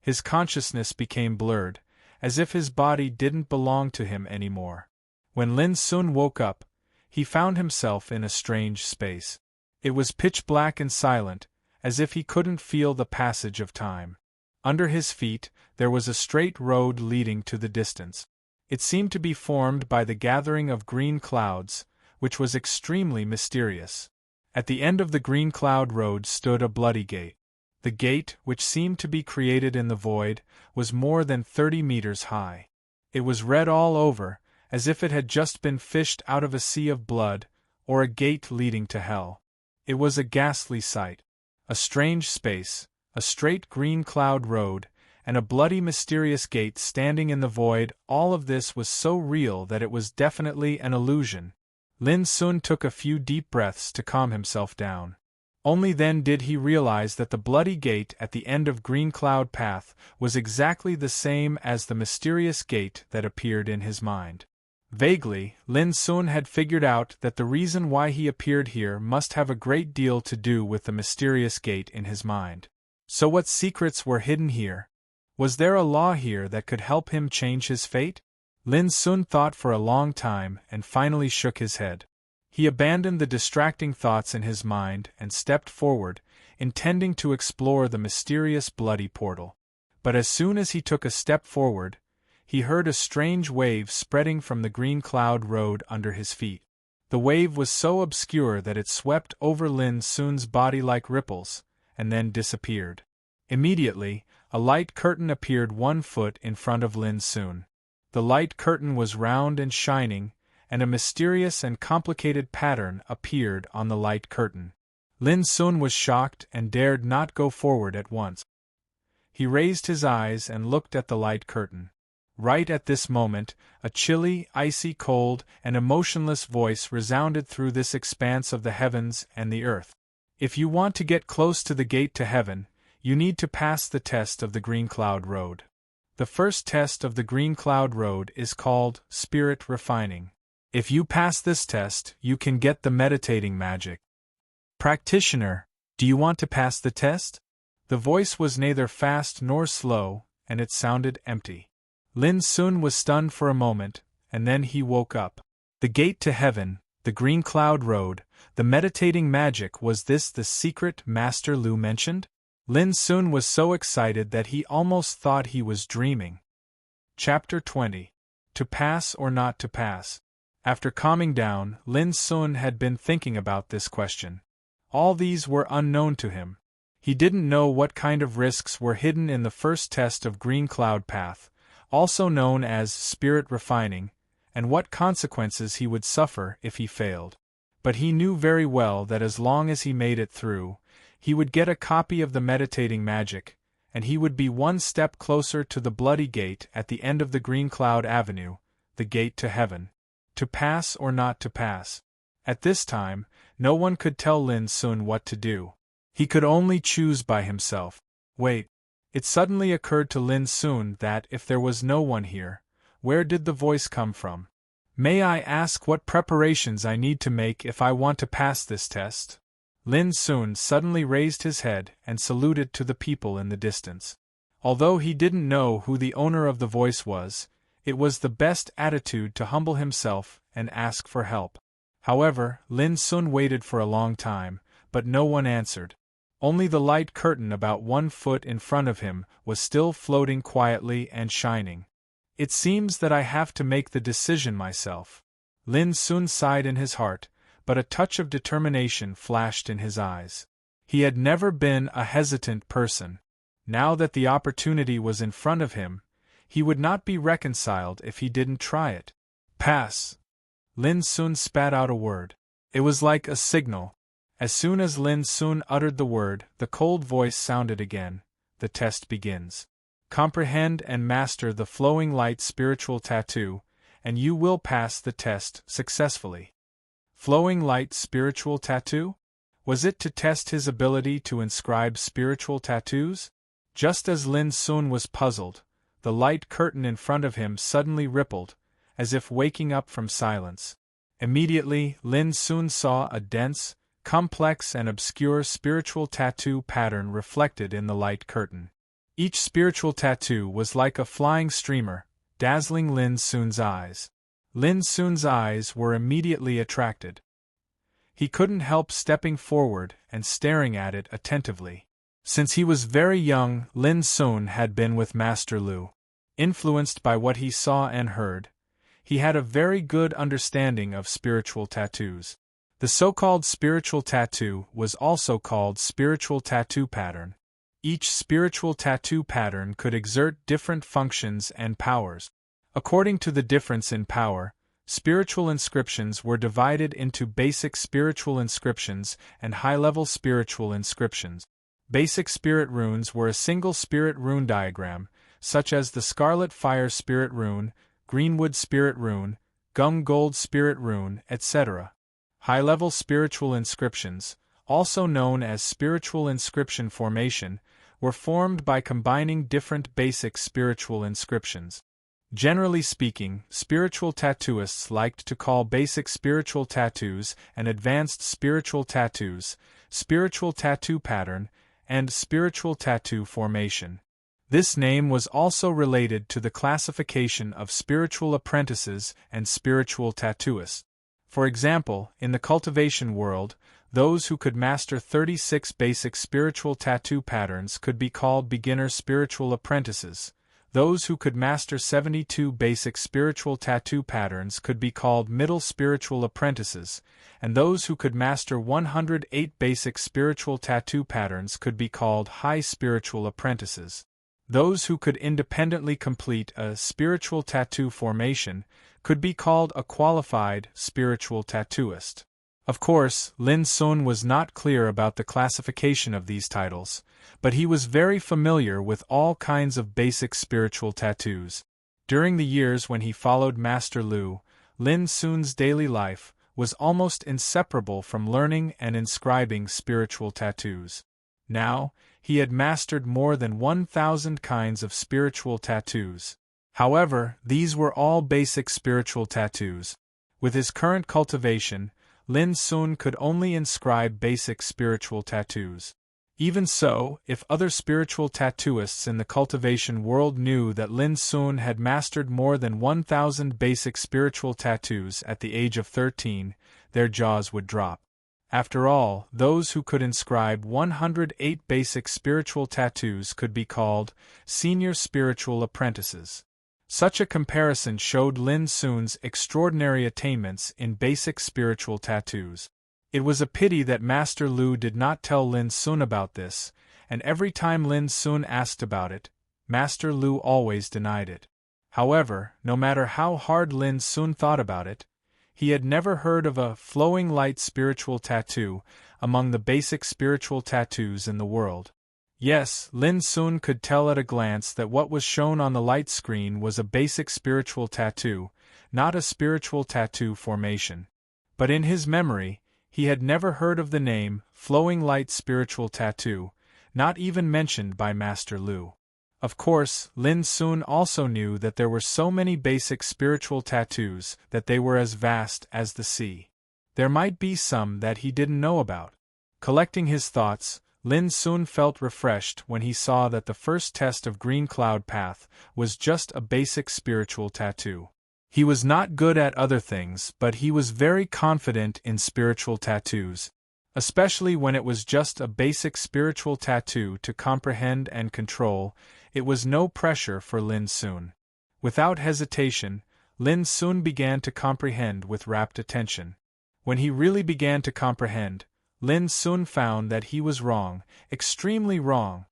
His consciousness became blurred, as if his body didn't belong to him anymore. When Lin Sun woke up, he found himself in a strange space. It was pitch black and silent, as if he couldn't feel the passage of time. Under his feet, there was a straight road leading to the distance. It seemed to be formed by the gathering of green clouds, which was extremely mysterious. At the end of the green cloud road stood a bloody gate. The gate, which seemed to be created in the void, was more than 30 meters high. It was red all over, as if it had just been fished out of a sea of blood, or a gate leading to hell. It was a ghastly sight. A strange space, a straight green cloud road, and a bloody mysterious gate standing in the void, all of this was so real that it was definitely an illusion. Lin Sun took a few deep breaths to calm himself down. Only then did he realize that the bloody gate at the end of Green Cloud Path was exactly the same as the mysterious gate that appeared in his mind. Vaguely, Lin Sun had figured out that the reason why he appeared here must have a great deal to do with the mysterious gate in his mind. So what secrets were hidden here? Was there a law here that could help him change his fate? Lin Sun thought for a long time and finally shook his head. He abandoned the distracting thoughts in his mind and stepped forward, intending to explore the mysterious bloody portal. But as soon as he took a step forward, he heard a strange wave spreading from the green cloud road under his feet. The wave was so obscure that it swept over Lin Sun's body like ripples, and then disappeared. Immediately, a light curtain appeared 1 foot in front of Lin Sun. The light curtain was round and shining, and a mysterious and complicated pattern appeared on the light curtain. Lin Sun was shocked and dared not go forward at once. He raised his eyes and looked at the light curtain. Right at this moment, a chilly, icy cold, and emotionless voice resounded through this expanse of the heavens and the earth. If you want to get close to the gate to heaven, you need to pass the test of the Green Cloud Road. The first test of the Green Cloud Road is called Spirit Refining. If you pass this test, you can get the meditating magic. Practitioner, do you want to pass the test? The voice was neither fast nor slow, and it sounded empty. Lin Sun was stunned for a moment, and then he woke up. The gate to heaven, the Green Cloud Road, the meditating magic, was this the secret Master Lu mentioned? Lin Sun was so excited that he almost thought he was dreaming. Chapter 20. To pass or not to pass. After calming down, Lin Sun had been thinking about this question. All these were unknown to him. He didn't know what kind of risks were hidden in the first test of Green Cloud Path, also known as Spirit Refining, and what consequences he would suffer if he failed. But he knew very well that as long as he made it through, he would get a copy of the meditating magic, and he would be one step closer to the bloody gate at the end of the Green Cloud Avenue, the gate to heaven. To pass or not to pass. At this time, no one could tell Lin Sun what to do. He could only choose by himself. Wait. It suddenly occurred to Lin Sun that if there was no one here, where did the voice come from? May I ask what preparations I need to make if I want to pass this test? Lin Sun suddenly raised his head and saluted to the people in the distance. Although he didn't know who the owner of the voice was, it was the best attitude to humble himself and ask for help. However, Lin Sun waited for a long time, but no one answered. Only the light curtain about 1 foot in front of him was still floating quietly and shining. It seems that I have to make the decision myself. Lin Sun sighed in his heart, but a touch of determination flashed in his eyes. He had never been a hesitant person. Now that the opportunity was in front of him, he would not be reconciled if he didn't try it. Pass. Lin Sun spat out a word. It was like a signal. As soon as Lin Sun uttered the word, the cold voice sounded again. The test begins. Comprehend and master the flowing light spiritual tattoo, and you will pass the test successfully. Flowing light spiritual tattoo? Was it to test his ability to inscribe spiritual tattoos? Just as Lin Sun was puzzled, the light curtain in front of him suddenly rippled, as if waking up from silence. Immediately, Lin Sun saw a dense, complex and obscure spiritual tattoo pattern reflected in the light curtain. Each spiritual tattoo was like a flying streamer, dazzling Lin Sun's eyes. Lin Sun's eyes were immediately attracted. He couldn't help stepping forward and staring at it attentively. Since he was very young, Lin Sun had been with Master Lu. Influenced by what he saw and heard, he had a very good understanding of spiritual tattoos. The so-called spiritual tattoo was also called spiritual tattoo pattern. Each spiritual tattoo pattern could exert different functions and powers. According to the difference in power, spiritual inscriptions were divided into basic spiritual inscriptions and high-level spiritual inscriptions. Basic spirit runes were a single spirit rune diagram, such as the Scarlet Fire Spirit Rune, Greenwood Spirit Rune, Gum Gold Spirit Rune, etc. High-level spiritual inscriptions, also known as spiritual inscription formation, were formed by combining different basic spiritual inscriptions. Generally speaking, spiritual tattooists liked to call basic spiritual tattoos and advanced spiritual tattoos, spiritual tattoo pattern, and spiritual tattoo formation. This name was also related to the classification of spiritual apprentices and spiritual tattooists. For example, in the cultivation world, those who could master 36 basic spiritual tattoo patterns could be called beginner spiritual apprentices. Those who could master 72 basic spiritual tattoo patterns could be called middle spiritual apprentices, and those who could master 108 basic spiritual tattoo patterns could be called high spiritual apprentices. Those who could independently complete a spiritual tattoo formation could be called a qualified spiritual tattooist. Of course, Lin Sun was not clear about the classification of these titles, but he was very familiar with all kinds of basic spiritual tattoos. During the years when he followed Master Lu, Lin Sun's daily life was almost inseparable from learning and inscribing spiritual tattoos. Now, he had mastered more than 1,000 kinds of spiritual tattoos. However, these were all basic spiritual tattoos. With his current cultivation, Lin Sun could only inscribe basic spiritual tattoos. Even so, if other spiritual tattooists in the cultivation world knew that Lin Sun had mastered more than 1,000 basic spiritual tattoos at the age of 13, their jaws would drop. After all, those who could inscribe 108 basic spiritual tattoos could be called senior spiritual apprentices. Such a comparison showed Lin Sun's extraordinary attainments in basic spiritual tattoos. It was a pity that Master Lu did not tell Lin Sun about this, and every time Lin Sun asked about it, Master Lu always denied it. However, no matter how hard Lin Sun thought about it, he had never heard of a flowing light spiritual tattoo among the basic spiritual tattoos in the world. Yes, Lin Sun could tell at a glance that what was shown on the light screen was a basic spiritual tattoo, not a spiritual tattoo formation. But in his memory, he had never heard of the name flowing light spiritual tattoo, not even mentioned by Master Lu. Of course, Lin Sun also knew that there were so many basic spiritual tattoos that they were as vast as the sea. There might be some that he didn't know about. Collecting his thoughts, Lin Sun felt refreshed when he saw that the first test of Green Cloud Path was just a basic spiritual tattoo. He was not good at other things, but he was very confident in spiritual tattoos, especially when it was just a basic spiritual tattoo to comprehend and control. It was no pressure for Lin Sun. Without hesitation, Lin Sun began to comprehend with rapt attention. When he really began to comprehend, Lin Sun found that he was wrong, extremely wrong.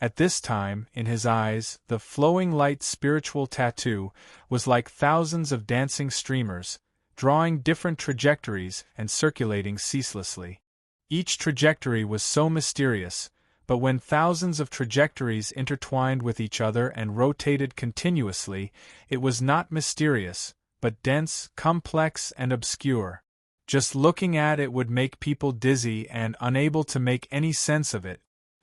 At this time, in his eyes, the flowing light spiritual tattoo was like thousands of dancing streamers, drawing different trajectories and circulating ceaselessly. Each trajectory was so mysterious, but when thousands of trajectories intertwined with each other and rotated continuously, it was not mysterious, but dense, complex, and obscure. Just looking at it would make people dizzy and unable to make any sense of it.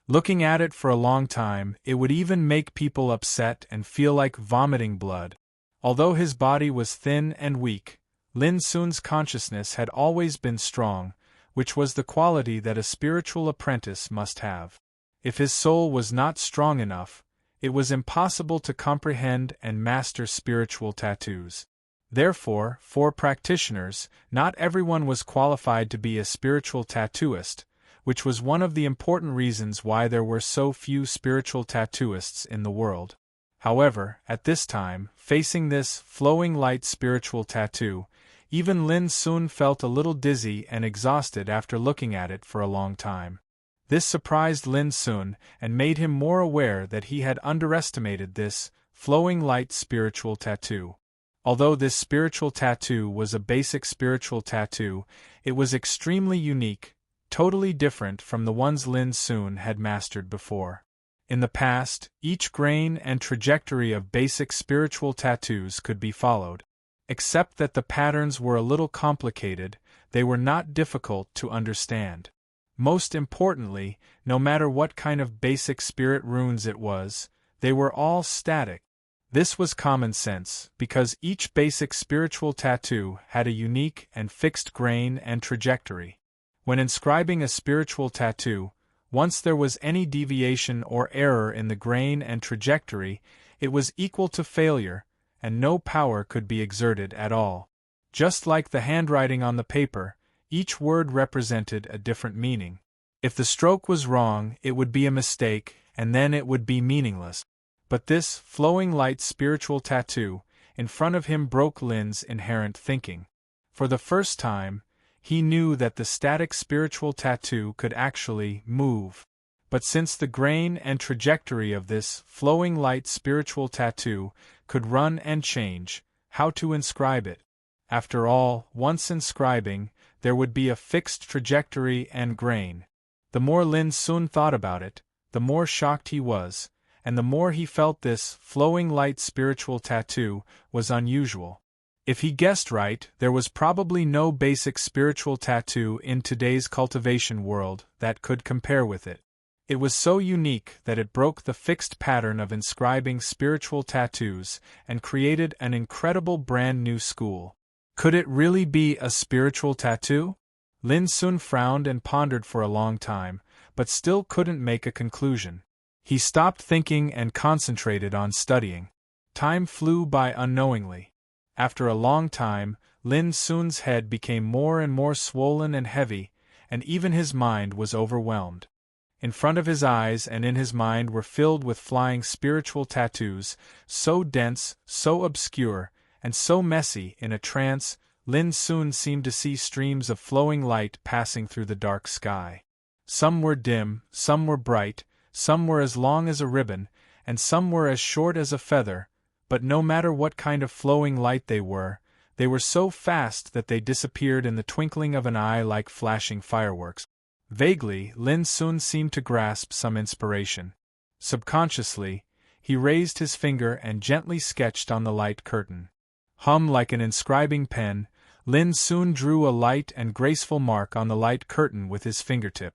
Looking at it for a long time, it would even make people upset and feel like vomiting blood. Although his body was thin and weak, Lin Sun's consciousness had always been strong, which was the quality that a spiritual apprentice must have. If his soul was not strong enough, it was impossible to comprehend and master spiritual tattoos. Therefore, for practitioners, not everyone was qualified to be a spiritual tattooist, which was one of the important reasons why there were so few spiritual tattooists in the world. However, at this time, facing this flowing light spiritual tattoo, even Lin Sun felt a little dizzy and exhausted after looking at it for a long time. This surprised Lin Sun and made him more aware that he had underestimated this flowing light spiritual tattoo. Although this spiritual tattoo was a basic spiritual tattoo, it was extremely unique, totally different from the ones Lin Sun had mastered before. In the past, each grain and trajectory of basic spiritual tattoos could be followed. Except that the patterns were a little complicated, they were not difficult to understand. Most importantly, no matter what kind of basic spirit runes it was, they were all static. This was common sense, because each basic spiritual tattoo had a unique and fixed grain and trajectory. When inscribing a spiritual tattoo, once there was any deviation or error in the grain and trajectory, it was equal to failure, and no power could be exerted at all. Just like the handwriting on the paper, each word represented a different meaning. If the stroke was wrong, it would be a mistake, and then it would be meaningless. But this flowing light spiritual tattoo in front of him broke Lin's inherent thinking. For the first time, he knew that the static spiritual tattoo could actually move. But since the grain and trajectory of this flowing light spiritual tattoo could run and change, how to inscribe it? After all, once inscribing, there would be a fixed trajectory and grain. The more Lin Sun thought about it, the more shocked he was, and the more he felt this flowing light spiritual tattoo was unusual. If he guessed right, there was probably no basic spiritual tattoo in today's cultivation world that could compare with it. It was so unique that it broke the fixed pattern of inscribing spiritual tattoos and created an incredible brand new school. Could it really be a spiritual tattoo? Lin Sun frowned and pondered for a long time, but still couldn't make a conclusion. He stopped thinking and concentrated on studying. Time flew by unknowingly. After a long time, Lin Sun's head became more and more swollen and heavy, and even his mind was overwhelmed. In front of his eyes and in his mind were filled with flying spiritual tattoos, so dense, so obscure, and so messy. In a trance, Lin Sun seemed to see streams of flowing light passing through the dark sky. Some were dim, some were bright, some were as long as a ribbon, and some were as short as a feather, but no matter what kind of flowing light they were so fast that they disappeared in the twinkling of an eye like flashing fireworks. Vaguely, Lin Sun seemed to grasp some inspiration. Subconsciously, he raised his finger and gently sketched on the light curtain. Like an inscribing pen, Lin Sun drew a light and graceful mark on the light curtain with his fingertip.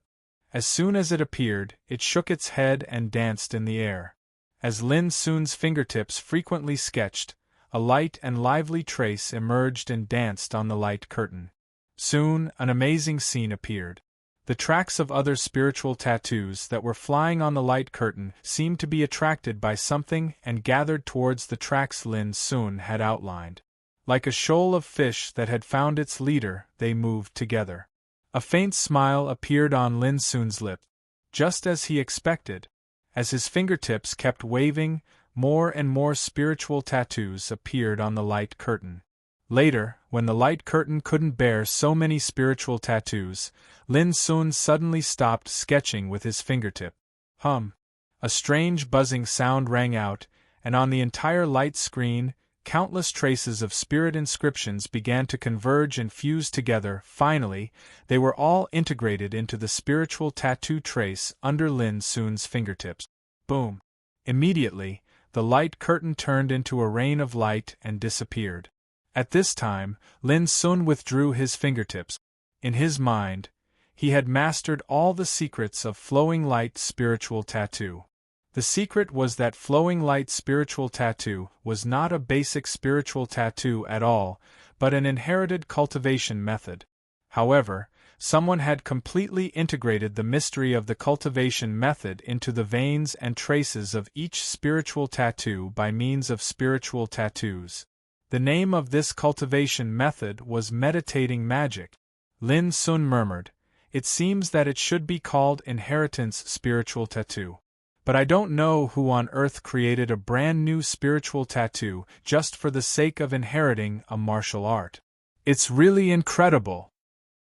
As soon as it appeared, it shook its head and danced in the air. As Lin Sun's fingertips frequently sketched, a light and lively trace emerged and danced on the light curtain. Soon, an amazing scene appeared. The tracks of other spiritual tattoos that were flying on the light curtain seemed to be attracted by something and gathered towards the tracks Lin Sun had outlined. Like a shoal of fish that had found its leader, they moved together. A faint smile appeared on Lin Sun's lip, just as he expected. As his fingertips kept waving, more and more spiritual tattoos appeared on the light curtain. Later, when the light curtain couldn't bear so many spiritual tattoos, Lin Sun suddenly stopped sketching with his fingertip. A strange buzzing sound rang out, and on the entire light screen, countless traces of spirit inscriptions began to converge and fuse together. Finally, they were all integrated into the spiritual tattoo trace under Lin Sun's fingertips. Boom! Immediately, the light curtain turned into a rain of light and disappeared. At this time, Lin Sun withdrew his fingertips. In his mind, he had mastered all the secrets of flowing light spiritual tattoo. The secret was that flowing light spiritual tattoo was not a basic spiritual tattoo at all, but an inherited cultivation method. However, someone had completely integrated the mystery of the cultivation method into the veins and traces of each spiritual tattoo by means of spiritual tattoos. The name of this cultivation method was meditating magic. Lin Sun murmured, "It seems that it should be called inheritance spiritual tattoo. But I don't know who on earth created a brand new spiritual tattoo just for the sake of inheriting a martial art. It's really incredible."